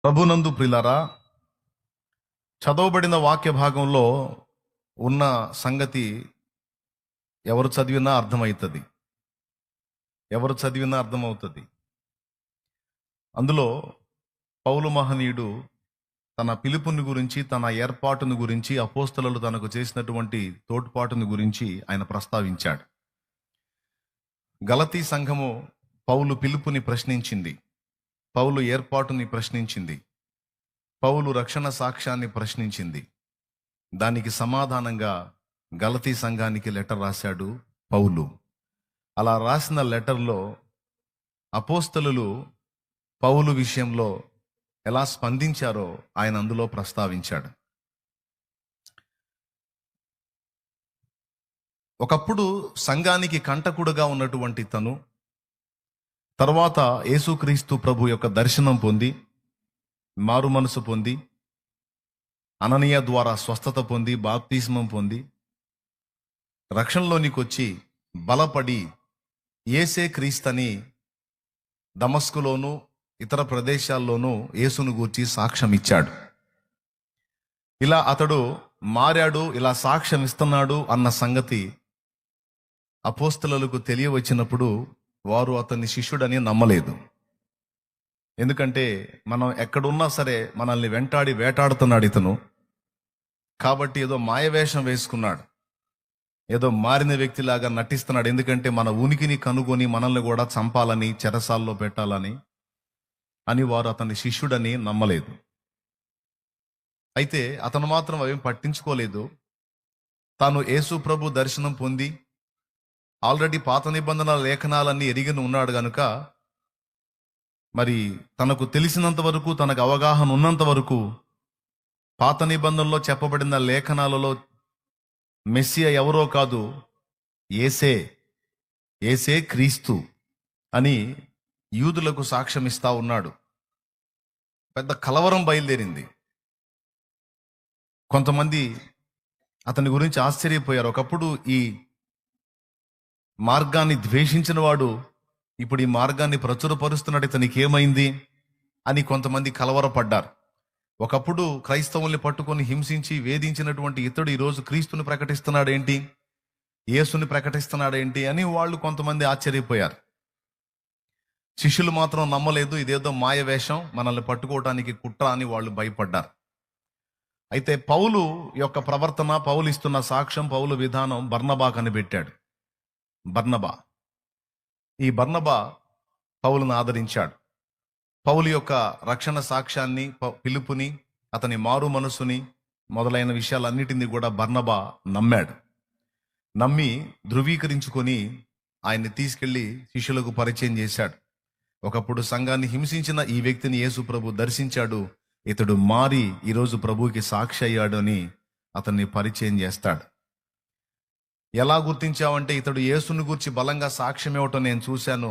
ప్రభునందు ప్రియులారా, చదవబడిన వాక్య భాగంలో ఉన్న సంగతి ఎవరు చదివినా అర్థమవుతుంది. అర్థమవుతుంది. అందులో పౌలు మహనీయుడు తన పిలుపుని గురించి, తన ఏర్పాటును గురించి, అపోస్తలులు తనకు చేసినటువంటి తోడ్పాటుని గురించి ఆయన ప్రస్తావించాడు. గలతీ సంఘము పౌలు పిలుపుని ప్రశ్నించింది, పౌలు ఏర్పాటుని ప్రశ్నించింది, పౌలు రక్షణ సాక్ష్యాన్ని ప్రశ్నించింది. దానికి సమాధానంగా గలతీ సంఘానికి లెటర్ రాశాడు పౌలు. అలా రాసిన లెటర్లో అపోస్తలులు పౌలు విషయంలో ఎలా స్పందించారో ఆయన అందులో ప్రస్తావించాడు. ఒకప్పుడు సంఘానికి కంటకుడుగా ఉన్నటువంటి తను తర్వాత యేసుక్రీస్తు ప్రభు యొక్క దర్శనం పొంది, మారు మనసు పొంది, అననీయ ద్వారా స్వస్థత పొంది, బాప్తిస్మం పొంది, రక్షణలోనికి వచ్చి బలపడి యేసే క్రీస్తని దమస్కులోను ఇతర ప్రదేశాల్లోనూ యేసును గూర్చి సాక్ష్యం ఇచ్చాడు. ఇలా అతడు మారాడు, ఇలా సాక్ష్యం ఇస్తున్నాడు అన్న సంగతి అపోస్తలులకు తెలియవచ్చినప్పుడు వారు అతన్ని శిష్యుడని నమ్మలేదు. ఎందుకంటే మనం ఎక్కడున్నా సరే మనల్ని వెంటాడి వేటాడుతున్నాడు ఇతను. కాబట్టి ఏదో మాయవేషం వేసుకున్నాడు, ఏదో మారిన వ్యక్తిలాగా నటిస్తున్నాడు. ఎందుకంటే మన ఉనికిని కనుగొని మనల్ని కూడా చంపాలని, చెరసాల్లో పెట్టాలని అని వారు అతన్ని శిష్యుడని నమ్మలేదు. అయితే అతను మాత్రం అవేం పట్టించుకోలేదు. తాను యేసు ప్రభు దర్శనం పొంది ఆల్రెడీ పాత నిబంధన లేఖనాలన్నీ ఎరిగిన ఉన్నాడు గనుక, మరి తనకు తెలిసినంత వరకు, తనకు అవగాహన ఉన్నంత వరకు పాత నిబంధనలో చెప్పబడిన లేఖనాలలో మెస్సియా ఎవరో కాదు, యేసే క్రీస్తు అని యూదులకు సాక్ష్యం ఇస్తా ఉన్నాడు. పెద్ద కలవరం బయలుదేరింది. కొంతమంది అతని గురించి ఆశ్చర్యపోయారు. ఒకప్పుడు ఈ మార్గాన్ని ద్వేషించిన వాడు ఇప్పుడు ఈ మార్గాన్ని ప్రచురపరుస్తున్నాడు, ఇతనికి ఏమైంది అని కొంతమంది కలవరపడ్డారు. ఒకప్పుడు క్రైస్తవుల్ని పట్టుకొని హింసించి వేధించినటువంటి ఇతడు ఈరోజు క్రీస్తుని ప్రకటిస్తున్నాడేంటి, యేసుని ప్రకటిస్తున్నాడేంటి అని వాళ్ళు కొంతమంది ఆశ్చర్యపోయారు. శిష్యులు మాత్రం నమ్మలేదు. ఇదేదో మాయవేషం, మనల్ని పట్టుకోవటానికి కుట్ర అని వాళ్ళు భయపడ్డారు. అయితే పౌలు యొక్క ప్రవర్తన, పౌలు ఇస్తున్న సాక్ష్యం, పౌలు విధానం బర్నబా కనిపెట్టాడు. ఈ బర్నబా పౌలును ఆదరించాడు. పౌలు యొక్క రక్షణ సాక్ష్యాన్ని, పిలుపుని, అతని మారు మనసుని మొదలైన విషయాలన్నిటినీ కూడా బర్నబా నమ్మాడు. నమ్మి ధృవీకరించుకొని ఆయన్ని తీసుకెళ్లి శిష్యులకు పరిచయం చేశాడు. ఒకప్పుడు సంఘాన్ని హింసించిన ఈ వ్యక్తిని యేసు ప్రభు దర్శించాడు. ఇతడు మారి ఈరోజు ప్రభువుకి సాక్షి అయ్యాడు అని అతన్ని పరిచయం చేస్తాడు. ఎలా గుర్తించావంటే, ఇతడు యేసుని గురించి బలంగా సాక్ష్యం ఇవ్వటం నేను చూశాను.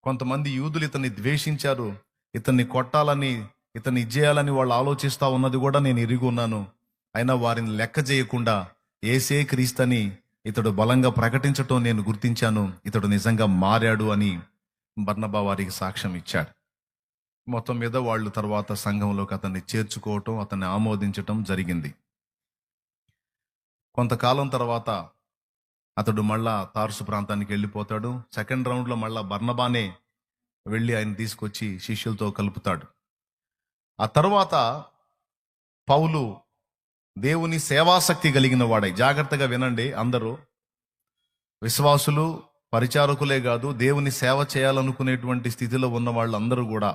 కొంతమంది యూదులు ఇతన్ని ద్వేషించారు, ఇతన్ని కొట్టాలని, ఇతన్ని ఇచ్చేయాలని వాళ్ళు ఆలోచిస్తా ఉన్నది కూడా నేను ఎరిగి ఉన్నాను. అయినా వారిని లెక్క చేయకుండా యేసే క్రీస్తని ఇతడు బలంగా ప్రకటించటం నేను గుర్తించాను. ఇతడు నిజంగా మారాడు అని బర్నబా వారికి సాక్ష్యం ఇచ్చాడు. మొత్తం మీద వాళ్ళు తర్వాత సంఘంలోకి అతన్ని చేర్చుకోవటం, అతన్ని ఆమోదించటం జరిగింది. కొంతకాలం తర్వాత అతడు మళ్ళా తార్సు ప్రాంతానికి వెళ్ళిపోతాడు. సెకండ్ రౌండ్లో మళ్ళా బర్నబానే వెళ్ళి ఆయన తీసుకొచ్చి శిష్యులతో కలుపుతాడు. ఆ తర్వాత పౌలు దేవుని సేవాశక్తి కలిగిన వాడై, జాగ్రత్తగా వినండి అందరూ, విశ్వాసులు, పరిచారకులే కాదు, దేవుని సేవ చేయాలనుకునేటువంటి స్థితిలో ఉన్న వాళ్ళు అందరూ కూడా,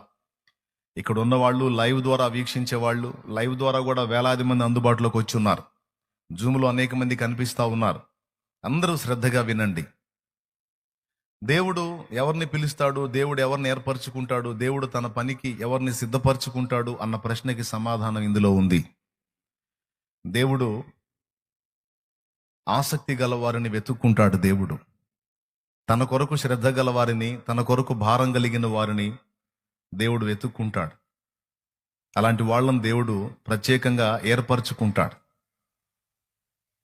ఇక్కడ ఉన్నవాళ్ళు, లైవ్ ద్వారా వీక్షించే వాళ్ళు, లైవ్ ద్వారా కూడా వేలాది మంది అందుబాటులోకి వచ్చి ఉన్నారు. జూమ్లో అనేక మంది కనిపిస్తూ ఉన్నారు. అందరూ శ్రద్ధగా వినండి. దేవుడు ఎవరిని పిలుస్తాడు, దేవుడు ఎవరిని ఏర్పరచుకుంటాడు, దేవుడు తన పనికి ఎవరిని సిద్ధపరచుకుంటాడు అన్న ప్రశ్నకి సమాధానం ఇందులో ఉంది. దేవుడు ఆసక్తి గలవారిని వెతుక్కుంటాడు. దేవుడు తన కొరకు శ్రద్ధ గలవారిని, తన కొరకు భారం కలిగిన వారిని దేవుడు వెతుక్కుంటాడు. అలాంటి వాళ్ళని దేవుడు ప్రత్యేకంగా ఏర్పరచుకుంటాడు.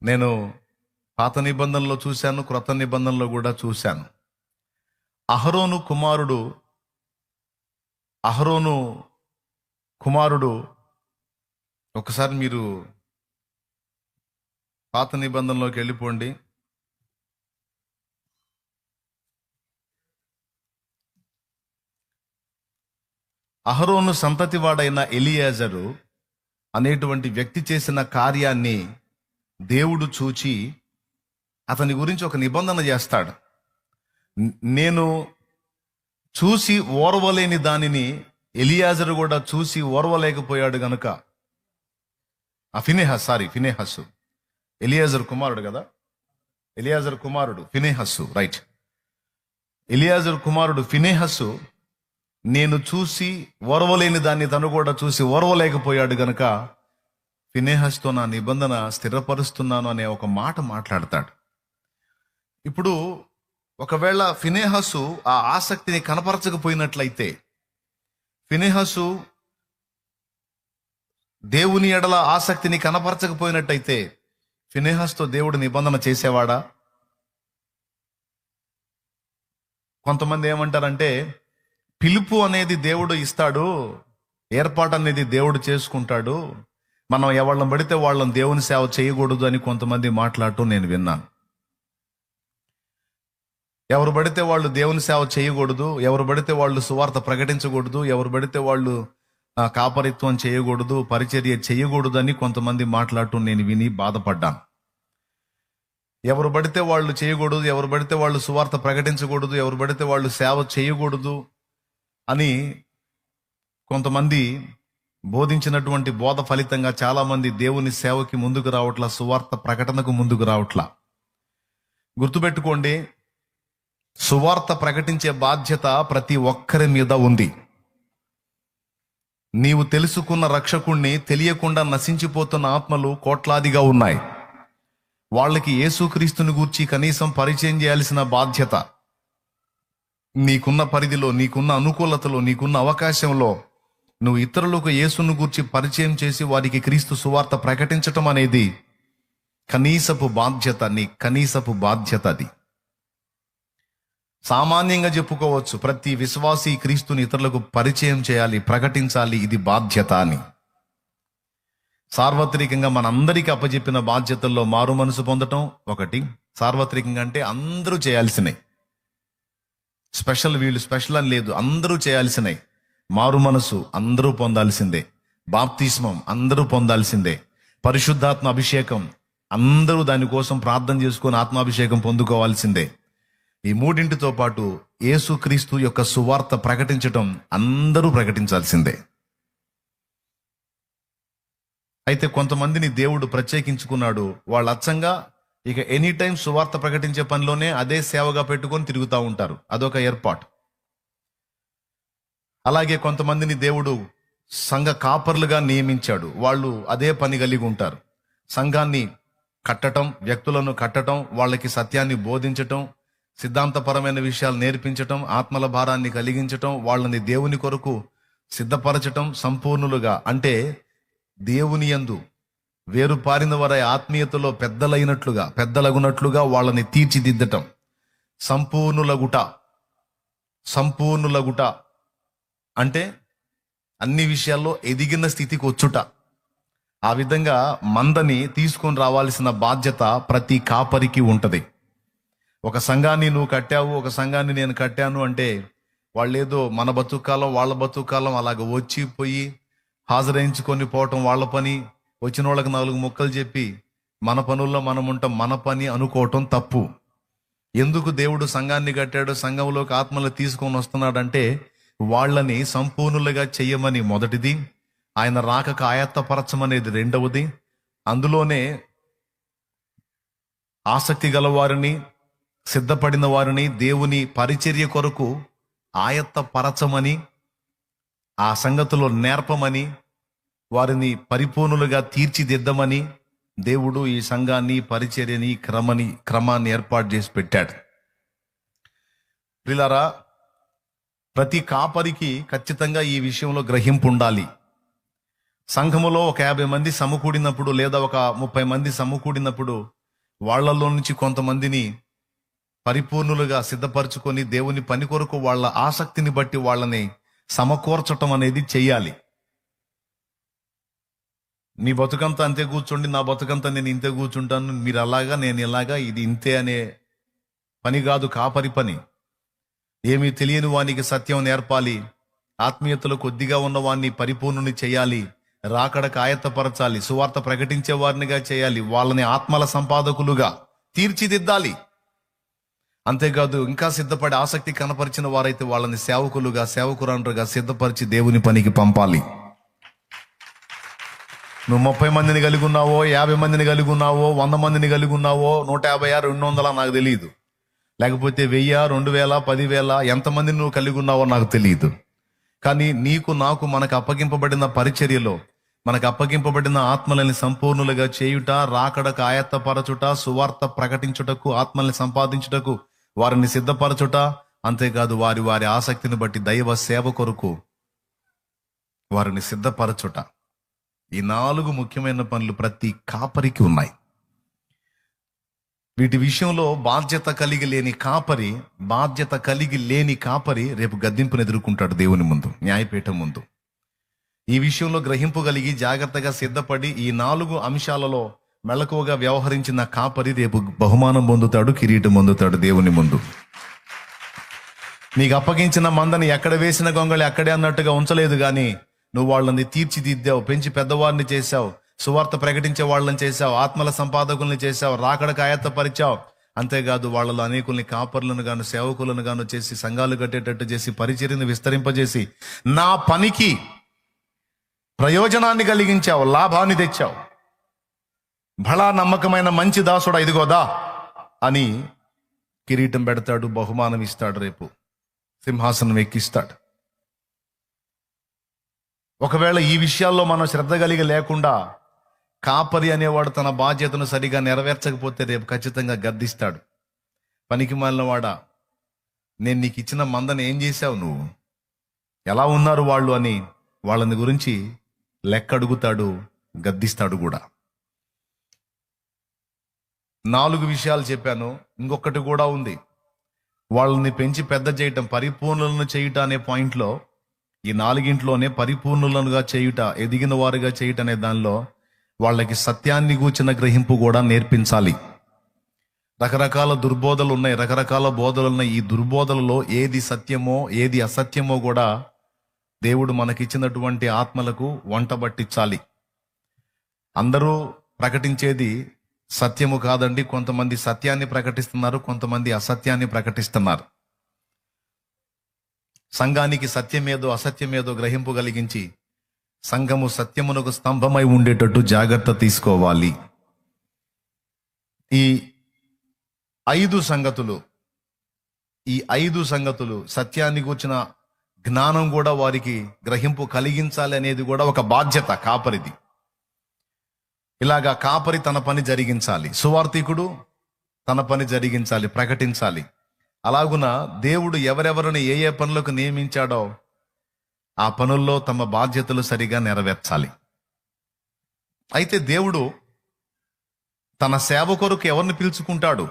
నేను పాత నిబంధనలో చూశాను, క్రొత్త నిబంధనలో కూడా చూశాను. అహరోను కుమారుడు, ఒకసారి మీరు పాత నిబంధనలోకి వెళ్ళిపోండి. అహరోను సంతతి వాడైన ఎలియాజరు అనేటువంటి వ్యక్తి చేసిన కార్యాన్ని దేవుడు చూచి అతని గురించి ఒక నిబంధన చేస్తాడు. నేను చూసి ఓర్వలేని దానిని ఎలియాజరు కూడా చూసి ఓర్వలేకపోయాడు గనుక, ఫినెహస్సు ఎలియాజరు కుమారుడు కదా, ఎలియాజరు కుమారుడు ఫినెహస్సు, రైట్. ఎలియాజరు కుమారుడు ఫినెహస్సు నేను చూసి ఓర్వలేని దాన్ని తను కూడా చూసి ఓర్వలేకపోయాడు గనుక ఫినెహస్తో నా నిబంధన స్థిరపరుస్తున్నాను అనే ఒక మాట మాట్లాడతాడు. ఇప్పుడు ఒకవేళ ఫినెహస్సు ఆ ఆసక్తిని కనపరచకపోయినట్లయితే, ఫినెహస్సు దేవుని ఎడల ఆసక్తిని కనపరచకపోయినట్టయితే ఫినెహస్తో దేవుడు నిబంధన చేసేవాడా? కొంతమంది ఏమంటారంటే, పిలుపు అనేది దేవుడు ఇస్తాడు, ఏర్పాటు అనేది దేవుడు చేసుకుంటాడు, మనం ఎవళ్ళని పడితే వాళ్ళని దేవుని సేవ చేయకూడదు అని కొంతమంది మాట్లాడటం నేను విన్నాను. ఎవరు పడితే వాళ్ళు దేవుని సేవ చేయకూడదు, ఎవరు పడితే వాళ్ళు సువార్త ప్రకటించకూడదు, ఎవరు పడితే వాళ్ళు కాపరిత్వం చేయకూడదు, పరిచర్య చేయకూడదు అని కొంతమంది మాట్లాడటం నేను విని బాధపడ్డాను. ఎవరు పడితే వాళ్ళు చేయకూడదు, ఎవరు పడితే వాళ్ళు సువార్త ప్రకటించకూడదు, ఎవరు పడితే వాళ్ళు సేవ చేయకూడదు అని కొంతమంది బోధించినటువంటి బోధ ఫలితంగా చాలా మంది దేవుని సేవకి ముందుకు రావట్లా, సువార్త ప్రకటనకు ముందుకు రావట్లా. గుర్తుపెట్టుకోండి, సువార్త ప్రకటించే బాధ్యత ప్రతి ఒక్కరి మీద ఉంది. నీవు తెలుసుకున్న రక్షకుణ్ణి తెలియకుండా నశించిపోతున్న ఆత్మలు కోట్లాదిగా ఉన్నాయి. వాళ్ళకి యేసుక్రీస్తుని గూర్చి కనీసం పరిచయం చేయాల్సిన బాధ్యత నీకున్న పరిధిలో, నీకున్న అనుకూలతలో, నీకున్న అవకాశంలో నువ్వు ఇతరులకు యేసును గూర్చి పరిచయం చేసి వారికి క్రీస్తు సువార్త ప్రకటించటం అనేది కనీసపు బాధ్యత, నీ కనీసపు బాధ్యత. అది సామాన్యంగా చెప్పుకోవచ్చు, ప్రతి విశ్వాసి క్రీస్తుని ఇతరులకు పరిచయం చేయాలి, ప్రకటించాలి, ఇది బాధ్యత అని. సార్వత్రికంగా మనందరికీ అప్పచెప్పిన బాధ్యతల్లో మారు మనసు పొందటం ఒకటి. సార్వత్రికంగా అంటే అందరూ చేయాల్సినవి, వీళ్ళు స్పెషల్ అని లేదు, అందరూ చేయాల్సినవి. మారు మనసు అందరూ పొందాల్సిందే, బాప్తిస్మం అందరూ పొందాల్సిందే, పరిశుద్ధాత్మ అభిషేకం అందరూ దానికోసం ప్రార్థన చేసుకొని ఆత్మాభిషేకం పొందుకోవాల్సిందే. ఈ మూడింటితో పాటు యేసుక్రీస్తు యొక్క సువార్త ప్రకటించటం అందరూ ప్రకటించాల్సిందే. అయితే కొంతమందిని దేవుడు ప్రత్యేకించుకున్నాడు, వాళ్ళు అచ్చంగా ఇక ఎనీ టైం సువార్త ప్రకటించే పనిలోనే అదే సేవగా పెట్టుకొని తిరుగుతూ ఉంటారు, అదొక ఏర్పాటు. అలాగే కొంతమందిని దేవుడు సంఘ కాపర్లుగా నియమించాడు, వాళ్ళు అదే పని కలిగి ఉంటారు. సంఘాన్ని కట్టటం, వ్యక్తులను కట్టటం, వాళ్ళకి సత్యాన్ని బోధించటం, సిద్ధాంతపరమైన విషయాలు నేర్పించటం, ఆత్మల భారాన్ని కలిగించటం, వాళ్ళని దేవుని కొరకు సిద్ధపరచటం, సంపూర్ణులుగా అంటే దేవుని యందు వేరు పారిన వారి ఆత్మీయతలో పెద్దలగునట్లుగా వాళ్ళని తీర్చిదిద్దటం, సంపూర్ణులగుట అంటే అన్ని విషయాల్లో ఎదిగిన స్థితికి వచ్చుట. ఆ విధంగా మందని తీసుకొని రావాల్సిన బాధ్యత ప్రతి కాపరికి ఉంటది. ఒక సంఘాన్ని నువ్వు కట్టావు, ఒక సంఘాన్ని నేను కట్టాను అంటే వాళ్ళేదో మన బతుకాలం వాళ్ళ బతుకాలం అలాగ వచ్చి పోయి హాజరించుకొని పోవటం వాళ్ళ పని, వచ్చిన వాళ్ళకి 4 ముక్కలు చెప్పి మన పనుల్లో మనం ఉంటాం, మన పని అనుకోవటం తప్పు. ఎందుకు దేవుడు సంఘాన్ని కట్టాడు, సంఘంలోకి ఆత్మలు తీసుకొని వస్తున్నాడంటే వాళ్ళని సంపూర్ణులుగా చెయ్యమని మొదటిది, ఆయన రాకక ఆయత్తపరచమనేది రెండవది. అందులోనే ఆసక్తి గల వారిని, సిద్ధపడిన వారిని దేవుని పరిచర్య కొరకు ఆయత్తపరచమని, ఆ సంగతిలో నేర్పమని, వారిని పరిపూర్ణులుగా తీర్చిదిద్దమని దేవుడు ఈ సంఘాన్ని, పరిచర్యని, క్రమాన్ని ఏర్పాటు చేసి పెట్టాడు. ప్రియులారా, ప్రతి కాపరికి ఖచ్చితంగా ఈ విషయంలో గ్రహింపు ఉండాలి. సంఘములో ఒక 50 మంది సమకూడినప్పుడు లేదా ఒక 30 మంది సమకూడినప్పుడు వాళ్లలో నుంచి కొంతమందిని పరిపూర్ణులుగా సిద్ధపరచుకొని దేవుని పని కొరకు వాళ్ళ ఆసక్తిని బట్టి వాళ్ళని సమకూర్చటం అనేది చెయ్యాలి. నీ బతుకంతా అంతే కూర్చోండి, నా బతుకంతా నేను ఇంతే కూర్చుంటాను, మీరు అలాగా నేను ఇలాగా, ఇది ఇంతే అనే పని కాదు కాపరి పని. ఏమీ తెలియని వానికి సత్యం నేర్పాలి, ఆత్మీయతలో కొద్దిగా ఉన్న వాడిని పరిపూర్ణుని చేయాలి, రాకడకు ఆయత్తపరచాలి, సువార్త ప్రకటించే వారినిగా చేయాలి, వాళ్ళని ఆత్మల సంపాదకులుగా తీర్చిదిద్దాలి. అంతేకాదు ఇంకా సిద్ధపడి ఆసక్తి కనపరిచిన వారైతే వాళ్ళని సేవకులుగా సేవకురాండ్రుగా సిద్ధపరిచి దేవుని పనికి పంపాలి. నువ్వు 30 మందిని కలిగి ఉన్నావో, 50 మందిని కలిగి ఉన్నావో, 100 మందిని కలిగి ఉన్నావో, 150, 200 నాకు తెలియదు, లేకపోతే 1000, 2000, 10,000 ఎంతమందిని నువ్వు కలిగి ఉన్నావో నాకు తెలియదు. కానీ నీకు నాకు మనకు అప్పగింపబడిన పరిచర్యలో, మనకు అప్పగింపబడిన ఆత్మలని సంపూర్ణులుగా చేయుట, రాకడకు ఆయత్తపరచుట, సువార్త ప్రకటించుటకు, ఆత్మల్ని సంపాదించుటకు వారిని సిద్ధపరచుట, అంతేకాదు వారి వారి ఆసక్తిని బట్టి దైవ సేవ కొరకు వారిని సిద్ధపరచుట. ఈ 4 ముఖ్యమైన పనులు ప్రతి కాపరికి ఉన్నాయి. వీటి విషయంలో బాధ్యత కలిగి లేని కాపరి రేపు గద్దింపును ఎదుర్కొంటాడు దేవుని ముందు, న్యాయపీఠం ముందు. ఈ విషయంలో గ్రహింపు కలిగి జాగ్రత్తగా సిద్ధపడి ఈ 4 అంశాలలో మెళకువగా వ్యవహరించిన కాపరి రేపు బహుమానం పొందుతాడు, కిరీటం పొందుతాడు దేవుని ముందు. నీకు అప్పగించిన మందని ఎక్కడ వేసిన గొంగళి అక్కడే అన్నట్టుగా ఉంచలేదు, కానీ నువ్వు వాళ్ళని తీర్చిదిద్దావు, పెంచి పెద్దవారిని చేశావు, సువార్త ప్రకటించే వాళ్ళని చేశావు, ఆత్మల సంపాదకుల్ని చేశావు, రాకడకు ఆయత్తపరిచావు. అంతేకాదు వాళ్ళలో అనేకుల్ని కాపర్లను గాను సేవకులను గాను చేసి సంఘాలు కట్టేటట్టు చేసి పరిచర్యను విస్తరింపజేసి నా పనికి ప్రయోజనాన్ని కలిగించావు, లాభాన్ని తెచ్చావు. బలా నమ్మకమైన మంచి దాసుడా ఇదిగోదా అని కిరీటం పెడతాడు, బహుమానం ఇస్తాడు, రేపు సింహాసనం ఎక్కిస్తాడు. ఒకవేళ ఈ విషయాల్లో మనం శ్రద్ధ కలిగి లేకుండా కాపరి అనేవాడు తన బాధ్యతను సరిగా నెరవేర్చకపోతే రేపు ఖచ్చితంగా గద్దిస్తాడు. పనికి మాలినవాడా, నేను నీకు ఇచ్చిన మందని ఏం చేశావు, నువ్వు ఎలా ఉన్నారు వాళ్ళు అని వాళ్ళని గురించి లెక్క అడుగుతాడు, గద్దిస్తాడు కూడా. 4 విషయాలు చెప్పాను, ఇంకొకటి కూడా ఉంది. వాళ్ళని పెంచి పెద్ద చేయటం, పరిపూర్ణులను చేయుట అనే పాయింట్లో ఈ 4 పరిపూర్ణులనుగా చేయుట, ఎదిగిన వారుగా చేయుట అనే దానిలో వాళ్ళకి సత్యాన్ని గూర్చిన గ్రహింపు కూడా నేర్పించాలి. రకరకాల దుర్బోధలు ఉన్నాయి, రకరకాల బోధలు ఉన్నాయి. ఈ దుర్బోధలలో ఏది సత్యమో ఏది అసత్యమో కూడా దేవుడు మనకిచ్చినటువంటి ఆత్మలకు వంట పట్టించాలి. అందరూ ప్రకటించేది సత్యము కాదండి. కొంతమంది సత్యాన్ని ప్రకటిస్తున్నారు, కొంతమంది అసత్యాన్ని ప్రకటిస్తున్నారు. సంఘానికి సత్యమేదో అసత్యమేదో గ్రహింపు కలిగించి సంఘము సత్యమునకు స్తంభమై ఉండేటట్టు జాగ్రత్త తీసుకోవాలి. ఈ 5 సంగతులు సత్యాన్ని గూర్చిన జ్ఞానం కూడా వారికి గ్రహింపు కలిగించాలి అనేది కూడా ఒక బాధ్యత కాపరిది. ఇలాగా కాపరి తన పని జరిగించాలి, సువార్థికుడు తన పని జరిగించాలి, ప్రకటించాలి. అలాగున దేవుడు ఎవరెవరిని ఏ ఏ పనులకు నియమించాడో ఆ పనుల్లో తమ బాధ్యతలు సరిగా నెరవేర్చాలి. అయితే దేవుడు తన సేవ కొరకు ఎవరిని పిలుచుకుంటాడు?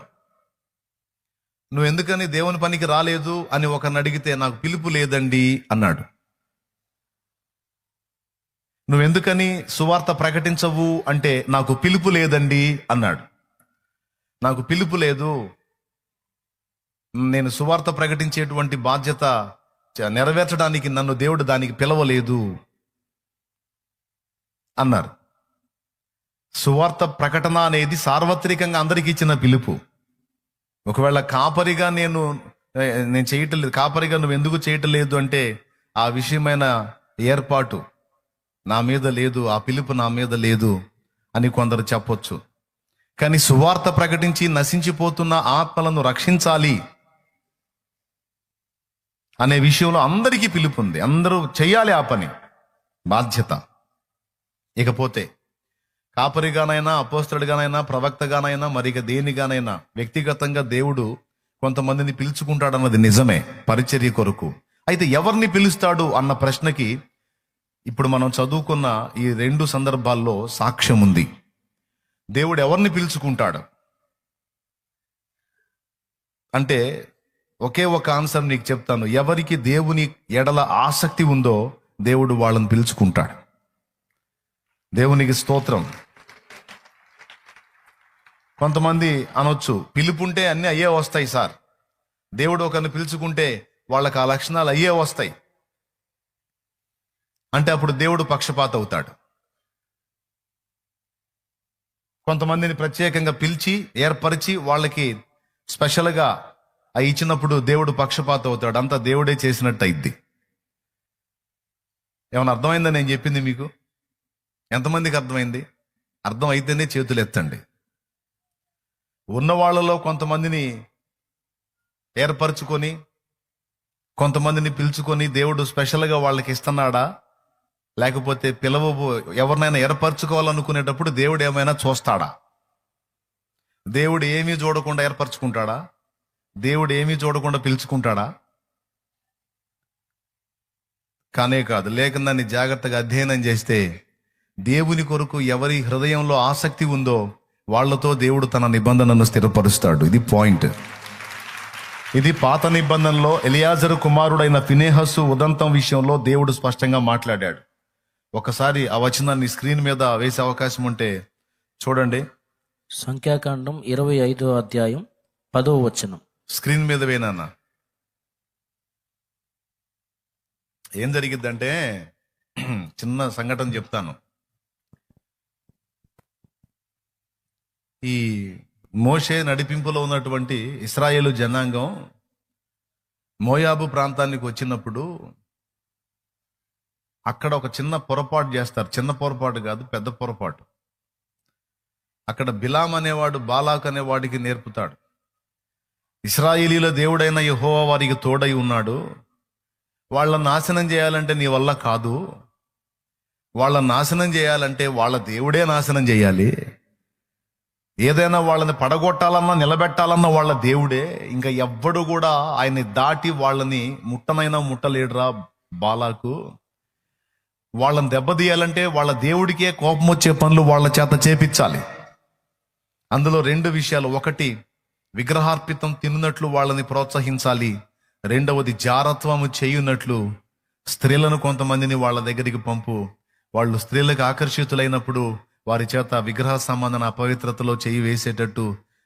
నువ్వు ఎందుకని దేవుని పనికి రాలేదు అని ఒకరిని అడిగితే నాకు పిలుపు లేదండి అన్నాడు. నువ్వెందుకని సువార్త ప్రకటించవు అంటే నాకు పిలుపు లేదండి అన్నాడు. నాకు పిలుపు లేదు, నేను సువార్త ప్రకటించేటువంటి బాధ్యత నెరవేర్చడానికి నన్ను దేవుడు దానికి పిలవలేదు అన్నారు. సువార్త ప్రకటన అనేది సార్వత్రికంగా అందరికి ఇచ్చిన పిలుపు. ఒకవేళ కాపరిగా నేను చేయటం లేదు, కాపరిగా నువ్వు ఎందుకు చేయటం లేదు అంటే ఆ విషయమైన ఏర్పాటు నా మీద లేదు, ఆ పిలుపు నా మీద లేదు అని కొందరు చెప్పొచ్చు. కానీ సువార్త ప్రకటించి నశించిపోతున్న ఆత్మలను రక్షించాలి అనే విషయంలో అందరికీ పిలుపు ఉంది, అందరూ చేయాలి ఆ పని, బాధ్యత. ఇకపోతే కాపరిగానైనా, అపోస్తలుడిగానైనా, ప్రవక్తగానైనా, మరిక దేనిగానైనా వ్యక్తిగతంగా దేవుడు కొంతమందిని పిలుచుకుంటాడన్నది నిజమే పరిచర్య కొరకు. అయితే ఎవరిని పిలుస్తాడు అన్న ప్రశ్నకి ఇప్పుడు మనం చదువుకున్న ఈ 2 సందర్భాల్లో సాక్ష్యం ఉంది. దేవుడు ఎవరిని పిలుచుకుంటాడు అంటే ఒకే ఒక ఆన్సర్ నీకు చెప్తాను. ఎవరికి దేవుని ఎడల ఆసక్తి ఉందో దేవుడు వాళ్ళని పిలుచుకుంటాడు. దేవునికి స్తోత్రం. కొంతమంది అనొచ్చు, పిలుపుంటే అన్నీ అయ్యే వస్తాయి సార్, దేవుడు ఒకరిని పిలుచుకుంటే వాళ్ళకి ఆ లక్షణాలు అయ్యే వస్తాయి అంటే అప్పుడు దేవుడు పక్షపాత అవుతాడు. కొంతమందిని ప్రత్యేకంగా పిలిచి ఏర్పరిచి వాళ్ళకి స్పెషల్గా అవి ఇచ్చినప్పుడు దేవుడు పక్షపాత అవుతాడు. అంతా దేవుడే చేసినట్టు అయింది. ఏమైనా అర్థమైందా నేను చెప్పింది మీకు? ఎంతమందికి అర్థమైంది? అర్థం అయితేనే చేతులు ఎత్తండి. ఉన్న వాళ్ళలో కొంతమందిని ఏర్పరచుకొని కొంతమందిని పిలుచుకొని దేవుడు స్పెషల్గా వాళ్ళకి ఇస్తున్నాడా, లేకపోతే ఎవరినైనా ఏర్పరచుకోవాలనుకునేటప్పుడు దేవుడు ఏమైనా చూస్తాడా? దేవుడు ఏమీ చూడకుండా ఏర్పరచుకుంటాడా? దేవుడు ఏమీ చూడకుండా పిలుచుకుంటాడా? కానే కాదు. లేఖనాన్ని జాగ్రత్తగా అధ్యయనం చేస్తే దేవుని కొరకు ఎవరి హృదయంలో ఆసక్తి ఉందో వాళ్లతో దేవుడు తన నిబంధనను స్థిరపరుస్తాడు. ఇది పాయింట్. ఇది పాత నిబంధనలో ఎలియాజరు కుమారుడైన ఫినెహసు ఉదంతం విషయంలో దేవుడు స్పష్టంగా మాట్లాడాడు. ఒకసారి ఆ వచనాన్ని స్క్రీన్ మీద వేసే అవకాశం ఉంటే చూడండి. సంఖ్యాకాండం 25వ అధ్యాయం 10వ వచనం. స్క్రీన్ మీద వేనా. ఏం జరిగిద్దంటే చిన్న సంఘటన చెప్తాను. ఈ మోషే నడిపింపులో ఉన్నటువంటి ఇశ్రాయేలు జనాంగం మోయాబు ప్రాంతానికి వచ్చినప్పుడు అక్కడ ఒక చిన్న పొరపాటు చేస్తారు. చిన్న పొరపాటు కాదు, పెద్ద పొరపాటు. అక్కడ బిలాం అనేవాడు బాలాక్ అనేవాడికి నేర్పుతాడు, ఇశ్రాయేలీల దేవుడైన యెహోవా వారికి తోడై ఉన్నాడు, వాళ్ళని నాశనం చేయాలంటే నీ వల్ల కాదు, వాళ్ళని నాశనం చేయాలంటే వాళ్ళ దేవుడే నాశనం చేయాలి, ఏదైనా వాళ్ళని పడగొట్టాలన్నా నిలబెట్టాలన్నా వాళ్ళ దేవుడే, ఇంకా ఎవ్వడు కూడా ఆయన్ని దాటి వాళ్ళని ముట్టనైనా ముట్టలేడురా బాలాకు. వాళ్ళని దెబ్బతీయాలంటే వాళ్ళ దేవుడికే కోపం వచ్చే పనులు వాళ్ళ చేత చేపించాలి. అందులో 2 విషయాలు. ఒకటి, విగ్రహార్పితం తిన్నట్లు వాళ్ళని ప్రోత్సహించాలి. రెండవది, జారత్వము చేయున్నట్లు స్త్రీలను కొంతమందిని వాళ్ళ దగ్గరికి పంపు. వాళ్ళు స్త్రీలకు ఆకర్షితులైనప్పుడు వారి చేత విగ్రహ సంబంధన అపవిత్రతలో చెయ్యి వేసేటట్టు,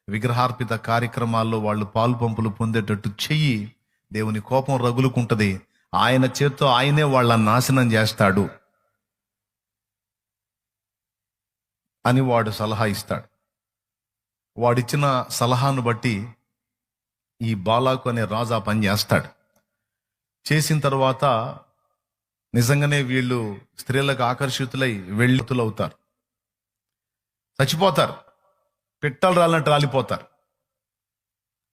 విగ్రహార్పిత కార్యక్రమాల్లో వాళ్ళు పాలు పంపులు పొందేటట్టు చెయ్యి. దేవుని కోపం రగులుకుంటది. ఆయన చేత్తో ఆయనే వాళ్ళని నాశనం చేస్తాడు అని వాడు సలహా ఇస్తాడు. వాడిచ్చిన సలహాను బట్టి ఈ బాలాకు అనే రాజు ఆ పని చేస్తాడు. చేసిన తర్వాత నిజంగానే వీళ్ళు స్త్రీలకు ఆకర్షితులై వెళ్ళుతులవుతారు, చచ్చిపోతారు, పిట్టలు రాలినట్టు రాలిపోతారు.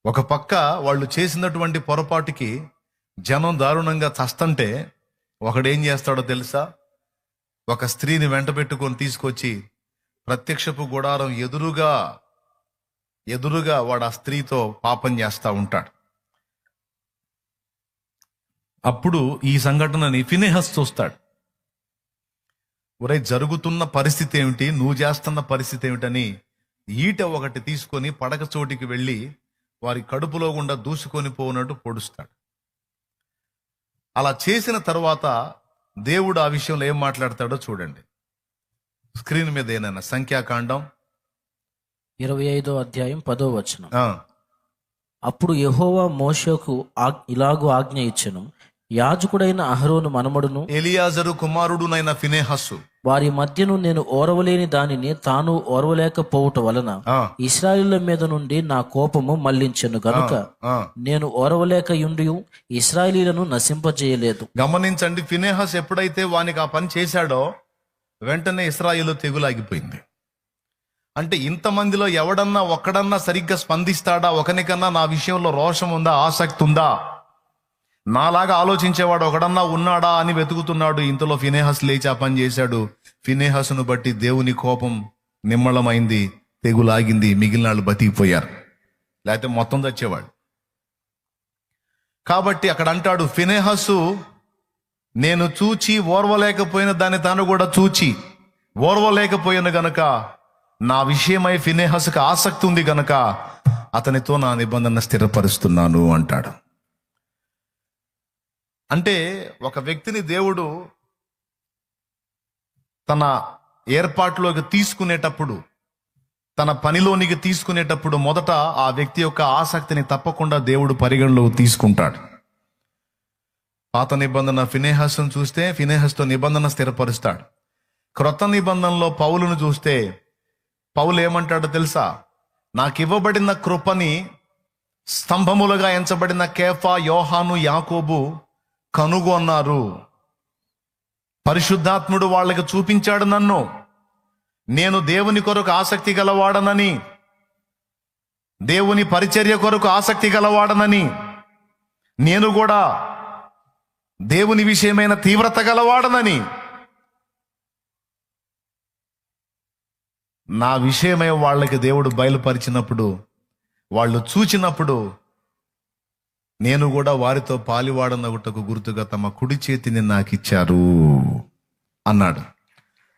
ఒక పక్క వాళ్ళు చేసినటువంటి పొరపాటుకి జనం దారుణంగా చస్తంటే ఒకడేం చేస్తాడో తెలుసా? ఒక స్త్రీని వెంట పెట్టుకొని తీసుకొచ్చి ప్రత్యక్షపు గుడారం ఎదురుగా వాడు ఆ స్త్రీతో పాపం చేస్తా ఉంటాడు. అప్పుడు ఈ సంఘటనని ఫినెహస్ చూస్తాడు. ఒరే, జరుగుతున్న పరిస్థితి ఏమిటి, నువ్వు చేస్తున్న పరిస్థితి ఏమిటని ఈట ఒకటి తీసుకొని పడక చోటికి వెళ్ళి వారి కడుపులో గుండా దూసుకొని పోనట్టు పొడుస్తాడు. అలా చేసిన తర్వాత దేవుడు ఆ విషయంలో ఏం మాట్లాడతాడో చూడండి. స్క్రీన్ మీద ఏనైనా సంఖ్యాకాండం 25వ అధ్యాయం 10వ వచనం. అప్పుడు యెహోవా మోషేకు ఇలాగూ ఆజ్ఞ ఇచ్చెను, యాజకుడైన అహరోను మనమడును ఎలియాజరు కుమారుడునైన ఫినెహసు వారి మధ్యను నేను ఓర్వలేని దానిని తాను ఓర్వలేకపోవటం వలన ఇశ్రాయేలుల మీద నుండి నా కోపము మళ్లించెను గనుక నేను ఓర్వలేకయుండి ఇశ్రాయేలీలను నశింపజేయలేదు. గమనించండి, ఫినెహస్ ఎప్పుడైతే వానికి ఆ పని చేశాడో వెంటనే ఇశ్రాయేలు తెగులాగిపోయింది. అంటే ఇంతమందిలో ఎవడన్నా ఒక్కడన్నా సరిగ్గా స్పందిస్తాడా? ఒకనికన్నా నా విషయంలో రోషం ఉందా, ఆసక్తి ఉందా, నాలాగా ఆలోచించేవాడు ఒకడన్నా ఉన్నాడా అని వెతుకుతున్నాడు. ఇంతలో ఫినెహస్ లేచి ఆ పని చేశాడు. ఫినెహసును బట్టి దేవుని కోపం నిమ్మళమైంది, తెగులాగింది, మిగిలిన వాళ్ళు బతికిపోయారు, లేకపోతే మొత్తం చచ్చేవాడు. కాబట్టి అక్కడ అంటాడు, ఫినెహసు నేను చూచి ఓర్వలేకపోయిన దాన్ని తాను కూడా చూచి ఓర్వలేకపోయిన గనక నా విషయమై ఫినెహసుకు ఆసక్తి ఉంది గనక అతనితో నా నిబంధన స్థిరపరుస్తున్నాను అంటాడు. అంటే ఒక వ్యక్తిని దేవుడు తన ఏర్పాటులోకి తీసుకునేటప్పుడు, తన పనిలోనికి తీసుకునేటప్పుడు మొదట ఆ వ్యక్తి యొక్క ఆసక్తిని తప్పకుండా దేవుడు పరిగణలోకి తీసుకుంటాడు. పాత నిబంధన ఫినెహస్ను చూస్తే ఫినెహస్తో నిబంధన స్థిరపరుస్తాడు. క్రొత్త నిబంధనలో పౌలును చూస్తే పౌలు ఏమంటాడో తెలుసా? నాకు ఇవ్వబడిన కృపని స్తంభములుగా ఎంచబడిన కేఫా, యోహాను, యాకోబు కనుగొన్నారు. పరిశుద్ధాత్ముడు వాళ్ళకి చూపించాడు నన్ను. నేను దేవుని కొరకు ఆసక్తి గలవాడనని, దేవుని పరిచర్య కొరకు ఆసక్తి గలవాడనని, నేను కూడా దేవుని విషయమైన తీవ్రత గలవాడనని, నా విషయమై వాళ్ళకి దేవుడు బయలుపరిచినప్పుడు, వాళ్ళు చూచినప్పుడు, నేను కూడా వారితో పాలివాడనగుటకు గుర్తుగా తమ కుడి చేతిని నాకు ఇచ్చారు అన్నాడు.